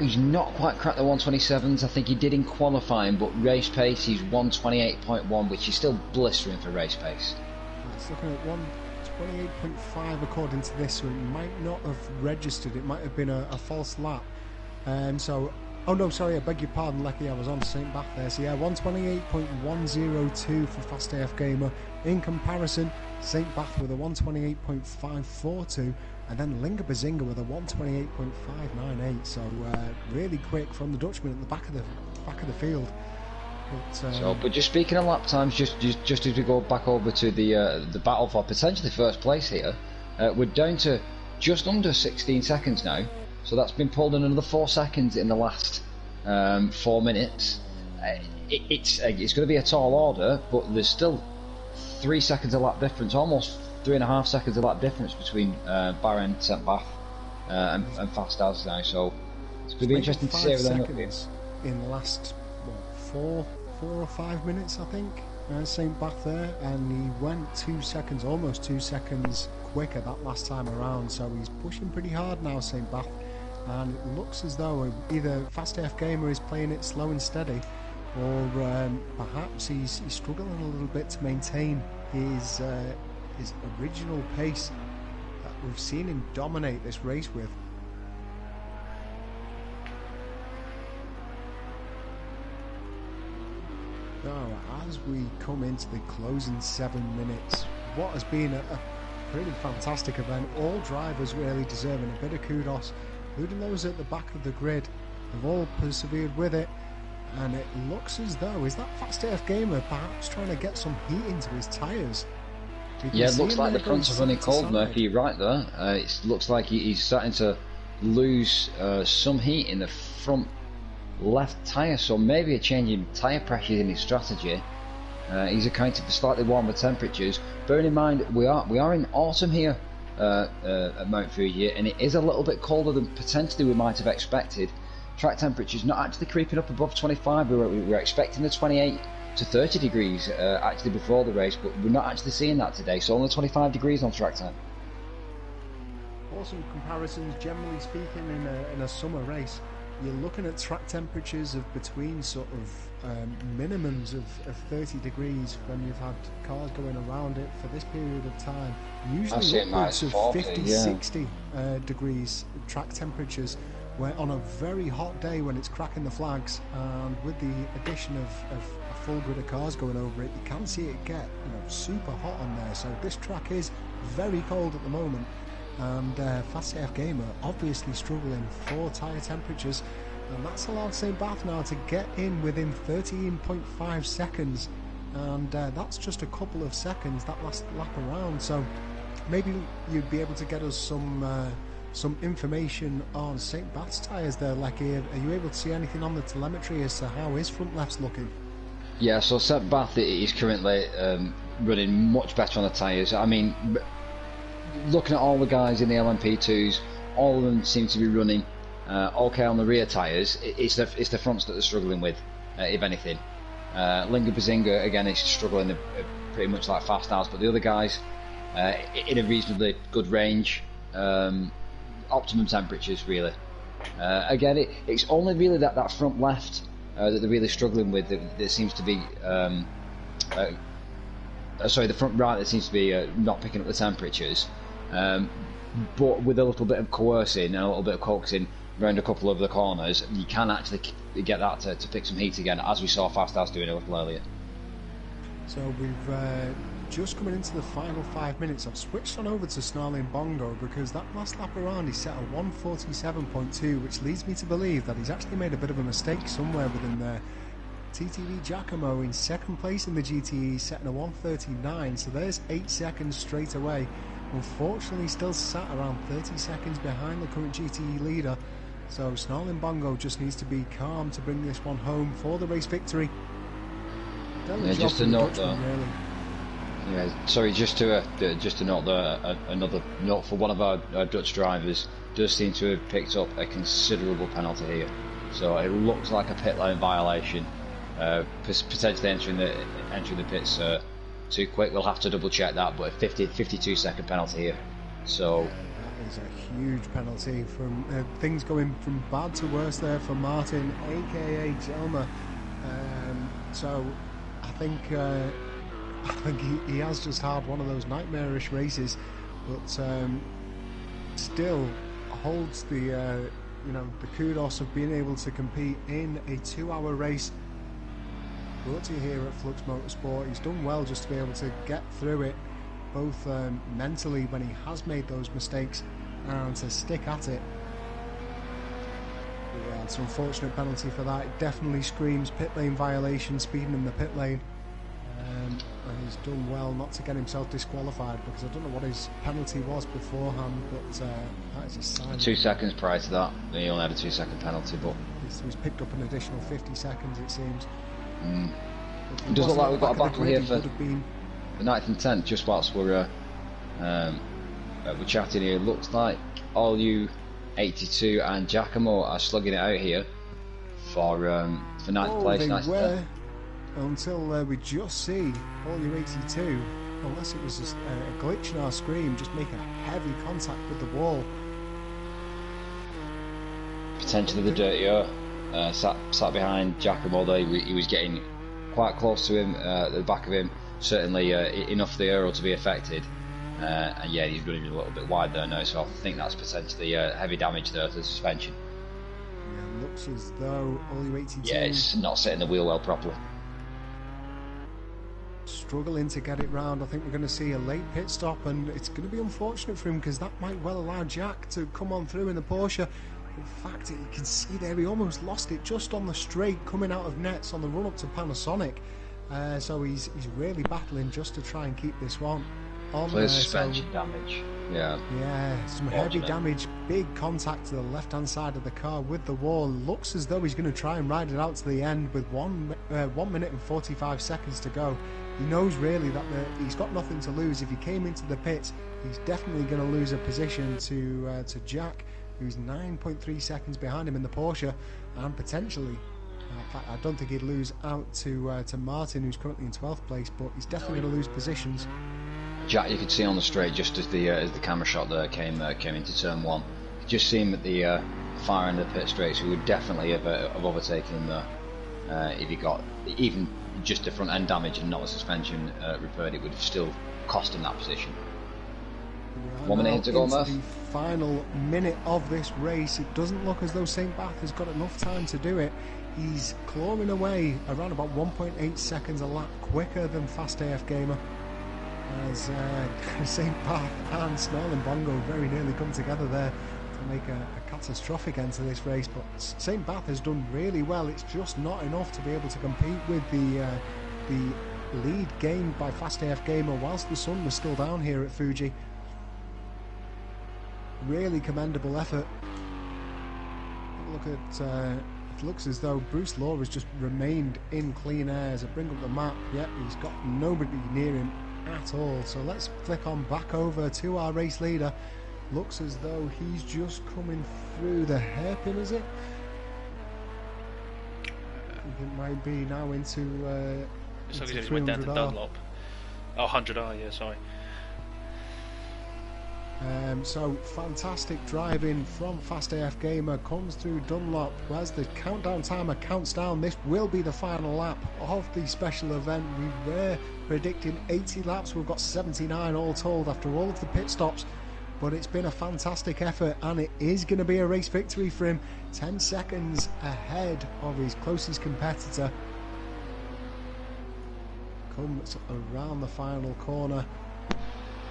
[SPEAKER 3] quite cracked the 127s. I think he did in qualifying, but race pace he's 128.1, which is still blistering for race pace.
[SPEAKER 1] It's looking at 128.5 according to this, so it might not have registered. It might have been a false lap. Oh no, sorry, I beg your pardon, Lecky, I was on St. Bath there. So yeah, 128.102 for Fast AF Gamer. In comparison, St. Bath with a 128.542, and then Linga Bazinga with a 128.598. So really quick from the Dutchman at the back of the field.
[SPEAKER 3] But just speaking of lap times, just as we go back over to the battle for potentially first place here, we're down to just under 16 seconds now. So that's been pulled in another 4 seconds in the last 4 minutes. It's going to be a tall order, but there's still 3 seconds a lap difference, almost 3.5 seconds a lap difference between Bahrain, St. Bath and Fast AS now. So it's going to be interesting to see how they look
[SPEAKER 1] in the last 4 or 5 minutes, I think. St. Bath there, and he went 2 seconds, almost 2 seconds quicker that last time around. So he's pushing pretty hard now, St. Bath. And it looks as though either Fast AF Gamer is playing it slow and steady, or perhaps he's struggling a little bit to maintain his original pace that we've seen him dominate this race with. Now, as we come into the closing 7 minutes, what has been pretty fantastic event. All drivers really deserving a bit of kudos, including those at the back of the grid. They've all persevered with it, and it looks as though, is that Fast AF Gamer perhaps trying to get some heat into his tyres?
[SPEAKER 3] Yeah, it looks like the fronts are running cold, Murphy. You're right there. It looks like he's starting to lose some heat in the front left tyre, so maybe a change in tyre pressure in his strategy. He's accounting for slightly warmer temperatures. Bearing in mind we are in autumn here at Mount Fuji, and it is a little bit colder than potentially we might have expected. Track temperatures not actually creeping up above 25. We were expecting the 28 to 30 degrees actually before the race, but we're not actually seeing that today, so only 25 degrees on track time.
[SPEAKER 1] Awesome comparisons, generally speaking, in a summer race. You're looking at track temperatures of between sort of minimums of 30 degrees when you've had cars going around it for this period of time. Usually upwards of 40, 50, yeah. 60 degrees track temperatures, where on a very hot day when it's cracking the flags, and with the addition of a full grid of cars going over it, you can see it get super hot on there. So this track is very cold at the moment. And Fast AF Gamer obviously struggling for tyre temperatures, and that's allowed St. Bath now to get in within 13.5 seconds, and that's just a couple of seconds that last lap around. So maybe you'd be able to get us some information on St. Bath's tyres there, Lecky. Are you able to see anything on the telemetry as to how his front left's looking?
[SPEAKER 3] Yeah, so St. Bath is currently running much better on the tyres. I mean, looking at all the guys in the LMP2s, all of them seem to be running okay on the rear tyres. It's the fronts that they're struggling with, if anything. Linga Bazinga again is struggling pretty much like Fast House, but the other guys in a reasonably good range, optimum temperatures really. Again, it's only really that front left that they're really struggling with. That seems to be sorry, the front right that seems to be not picking up the temperatures. But with a little bit of coercing and a little bit of coaxing around a couple of the corners, you can actually get that to pick some heat again, as we saw Fast House doing a little earlier.
[SPEAKER 1] So we've just coming into the final 5 minutes. I've switched on over to Snarling Bongo because that last lap around he set a 147.2, which leads me to believe that he's actually made a bit of a mistake somewhere within there. TTV Giacomo in second place in the GTE, setting a 139, so there's 8 seconds straight away. Unfortunately still sat around 30 seconds behind the current GTE leader, so Snarling Bongo just needs to be calm to bring this one home for the race victory.
[SPEAKER 3] Yeah, just a note though. Really. Yeah, sorry, just to note there, another note for one of our Dutch drivers does seem to have picked up a considerable penalty here, so it looks like a pit lane violation. Potentially entering the pits too quick. We'll have to double check that, but a 52 second penalty here. So
[SPEAKER 1] that is a huge penalty. From things going from bad to worse there for Martin, aka Jelmer. So I think he has just had one of those nightmarish races, but still holds the the kudos of being able to compete in a 2-hour race. Brought to you here at Flux Motorsport. He's done well just to be able to get through it, both mentally when he has made those mistakes and to stick at it. But yeah, it's an unfortunate penalty for that. It definitely screams pit lane violation, speeding in the pit lane, and he's done well not to get himself disqualified, because I don't know what his penalty was beforehand, but that is a sign.
[SPEAKER 3] 2 seconds prior to that, he only had a 2 second penalty, but
[SPEAKER 1] he's picked up an additional 50 seconds it seems.
[SPEAKER 3] It does look like we've got a battle here for the 9th and 10th, just whilst we're chatting here. It looks like all you 82 and Giacomo are slugging it out here for 9th place.
[SPEAKER 1] They were until we just see all you 82, unless it was a glitch in our screen, just making a heavy contact with the wall.
[SPEAKER 3] Potentially the dirtier. Sat behind Giacomo there. He was getting quite close to him, at the back of him, certainly enough for the aero to be affected, and yeah, he's running a little bit wide there now, so I think that's potentially heavy damage there to the suspension.
[SPEAKER 1] Yeah, looks as though all you 82...
[SPEAKER 3] Yeah, it's not setting the wheel well properly.
[SPEAKER 1] struggling to get it round. I think we're going to see a late pit stop, and it's going to be unfortunate for him because that might well allow Jack to come on through in the Porsche. In fact, you can see there he almost lost it just on the straight coming out of nets on the run up to Panasonic. So he's really battling just to try and keep this one on.
[SPEAKER 3] Clear suspension damage.
[SPEAKER 1] Yeah, some heavy damage, big contact to the left hand side of the car with the wall. Looks as though he's going to try and ride it out to the end with 1 minute and 45 seconds to go. He knows really that he's got nothing to lose. If he came into the pits, he's definitely going to lose a position to Jack, who's 9.3 seconds behind him in the Porsche, and potentially, in fact, I don't think he'd lose out to Martin, who's currently in 12th place, but he's definitely going to lose positions.
[SPEAKER 3] Jack, you could see on the straight just as the camera shot there came into turn 1. It just seemed at the far end of the pit straight, so he would definitely have overtaken him there. If he got even just the front end damage and not the suspension repaired, it would have still cost him that position. 1 minute to go, Murph.
[SPEAKER 1] The final minute of this race, it doesn't look as though St. Bath has got enough time to do it. He's clawing away around about 1.8 seconds a lap quicker than Fast AF Gamer, as St. Bath and Snarling Bongo very nearly come together there to make a catastrophic end to this race. But St. Bath has done really well. It's just not enough to be able to compete with the lead gained by Fast AF Gamer whilst the sun was still down here at Fuji. Really commendable effort. Look at it looks as though Bruce Law has just remained in clean air. As I bring up the map, yep, he's got nobody near him at all. So let's flick on back over to our race leader. Looks as though he's just coming through the hairpin, is it? I think it might be now into
[SPEAKER 2] looks like he went down to Dunlop. Oh, 100R, yeah, sorry.
[SPEAKER 1] So fantastic driving from Fast AF Gamer comes through Dunlop. As the countdown timer counts down, this will be the final lap of the special event. We were predicting 80 laps. We've got 79 all told after all of the pit stops, but it's been a fantastic effort, and it is going to be a race victory for him. 10 seconds ahead of his closest competitor. Comes around the final corner.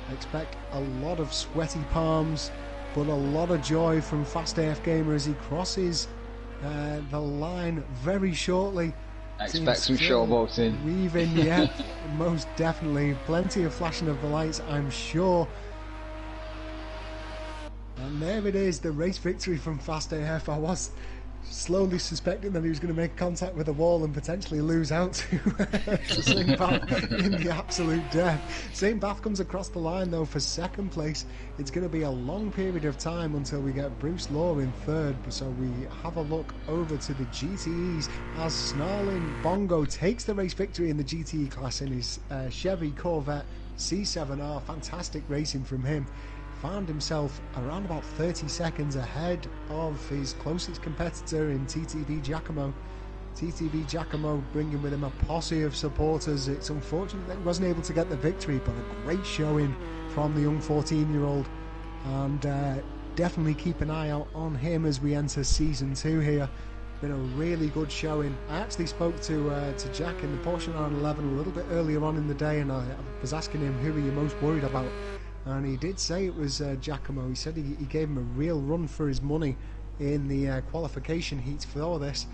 [SPEAKER 1] I expect a lot of sweaty palms, but a lot of joy from Fast AF Gamer as he crosses the line very shortly.
[SPEAKER 3] Expect some showboating.
[SPEAKER 1] Weaving, yeah, most definitely. Plenty of flashing of the lights, I'm sure. And there it is, the race victory from Fast AF. I was slowly suspecting that he was going to make contact with the wall and potentially lose out to St. Bath in the absolute death. St. Bath comes across the line though for second place. It's going to be a long period of time until we get Bruce Law in third, so we have a look over to the GTEs as Snarling Bongo takes the race victory in the GTE class in his Chevy Corvette C7R. Fantastic racing from him. Found himself around about 30 seconds ahead of his closest competitor in TTV Giacomo. TTV Giacomo bringing with him a posse of supporters. It's unfortunate that he wasn't able to get the victory, but a great showing from the young 14-year-old, and definitely keep an eye out on him as we enter season 2 here. Been a really good showing. I actually spoke to Jack in the Porsche 911 a little bit earlier on in the day, and I was asking him who are you most worried about. And he did say it was Giacomo. He said he gave him a real run for his money in the qualification heats for this.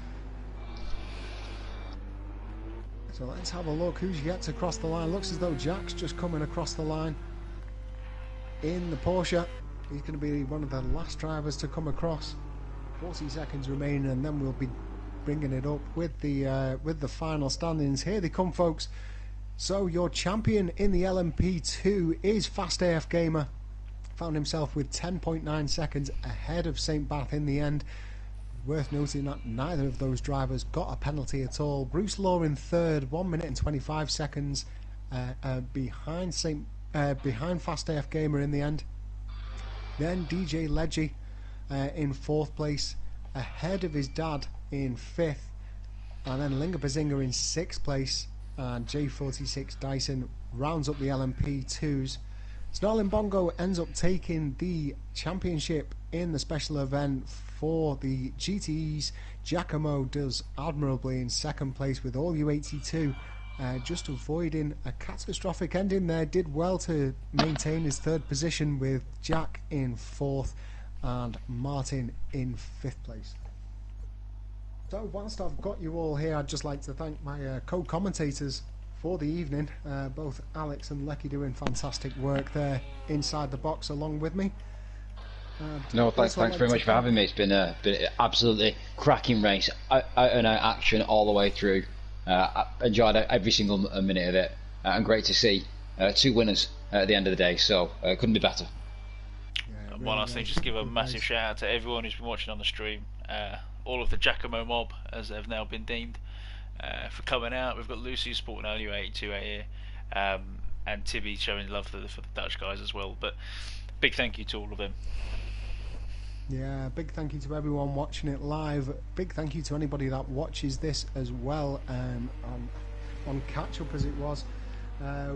[SPEAKER 1] So let's have a look who's yet to cross the line. Looks as though Jack's just coming across the line in the Porsche. He's going to be one of the last drivers to come across. 40 seconds remaining, and then we'll be bringing it up with the final standings. Here they come, folks. So your champion in the LMP2 is Fast AF Gamer. Found himself with 10.9 seconds ahead of St. Bath in the end. Worth noting that neither of those drivers got a penalty at all. Bruce Law in third, 1 minute and 25 seconds behind Fast AF Gamer in the end. Then DJ Leggy in fourth place, ahead of his dad in fifth, and then Linga Bazinga in sixth place. And J46 Dyson rounds up the LMP2s. Snarling Bongo ends up taking the championship in the special event for the GTEs. Giacomo does admirably in second place with all U82, just avoiding a catastrophic ending there. Did well to maintain his third position with Jack in fourth and Martin in fifth place. So whilst I've got you all here, I'd just like to thank my co-commentators for the evening. Both Alex and Lecky doing fantastic work there inside the box along with me.
[SPEAKER 3] No, thanks very much for having me. It's been an absolutely cracking race, out and out action all the way through. Enjoyed every single minute of it, and great to see two winners at the end of the day, so couldn't be better.
[SPEAKER 2] Yeah, one last thing, just give a massive shout out to everyone who's been watching on the stream, all of the Giacomo mob, as they've now been deemed, for coming out. We've got Lucy supporting LU82 here, and Tibby showing love for the Dutch guys as well, but big thank you to all of them.
[SPEAKER 1] Yeah, big thank you to everyone watching it live. Big thank you to anybody that watches this as well, on catch up as it was.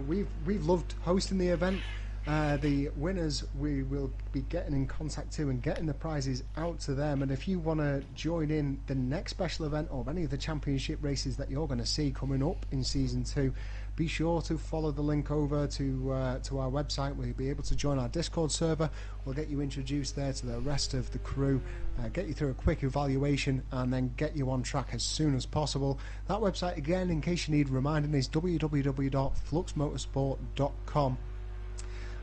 [SPEAKER 1] We've loved hosting the event. The winners we will be getting in contact to and getting the prizes out to them. And if you want to join in the next special event or any of the championship races that you're going to see coming up in season 2, be sure to follow the link over to our website, where you'll be able to join our Discord server. We'll get you introduced there to the rest of the crew, get you through a quick evaluation, and then get you on track as soon as possible. That website, again, in case you need reminding, is www.fluxmotorsport.com.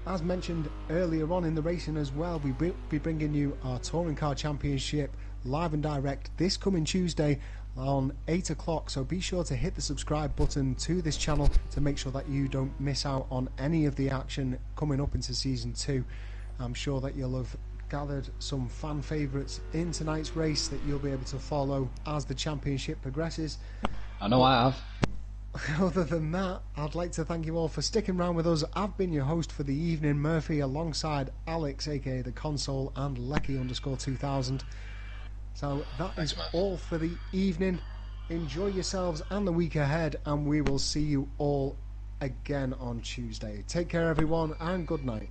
[SPEAKER 1] As mentioned earlier on in the racing as well, we'll be bringing you our Touring Car Championship live and direct this coming Tuesday on 8 o'clock, so be sure to hit the subscribe button to this channel to make sure that you don't miss out on any of the action coming up into season 2. I'm sure that you'll have gathered some fan favourites in tonight's race that you'll be able to follow as the championship progresses.
[SPEAKER 3] I know I have.
[SPEAKER 1] Other than that, I'd like to thank you all for sticking around with us. I've been your host for the evening, Murphy, alongside Alex, aka TheConsole, and Lecky_2000. So that is all for the evening. Enjoy yourselves and the week ahead, and we will see you all again on Tuesday. Take care, everyone, and good night.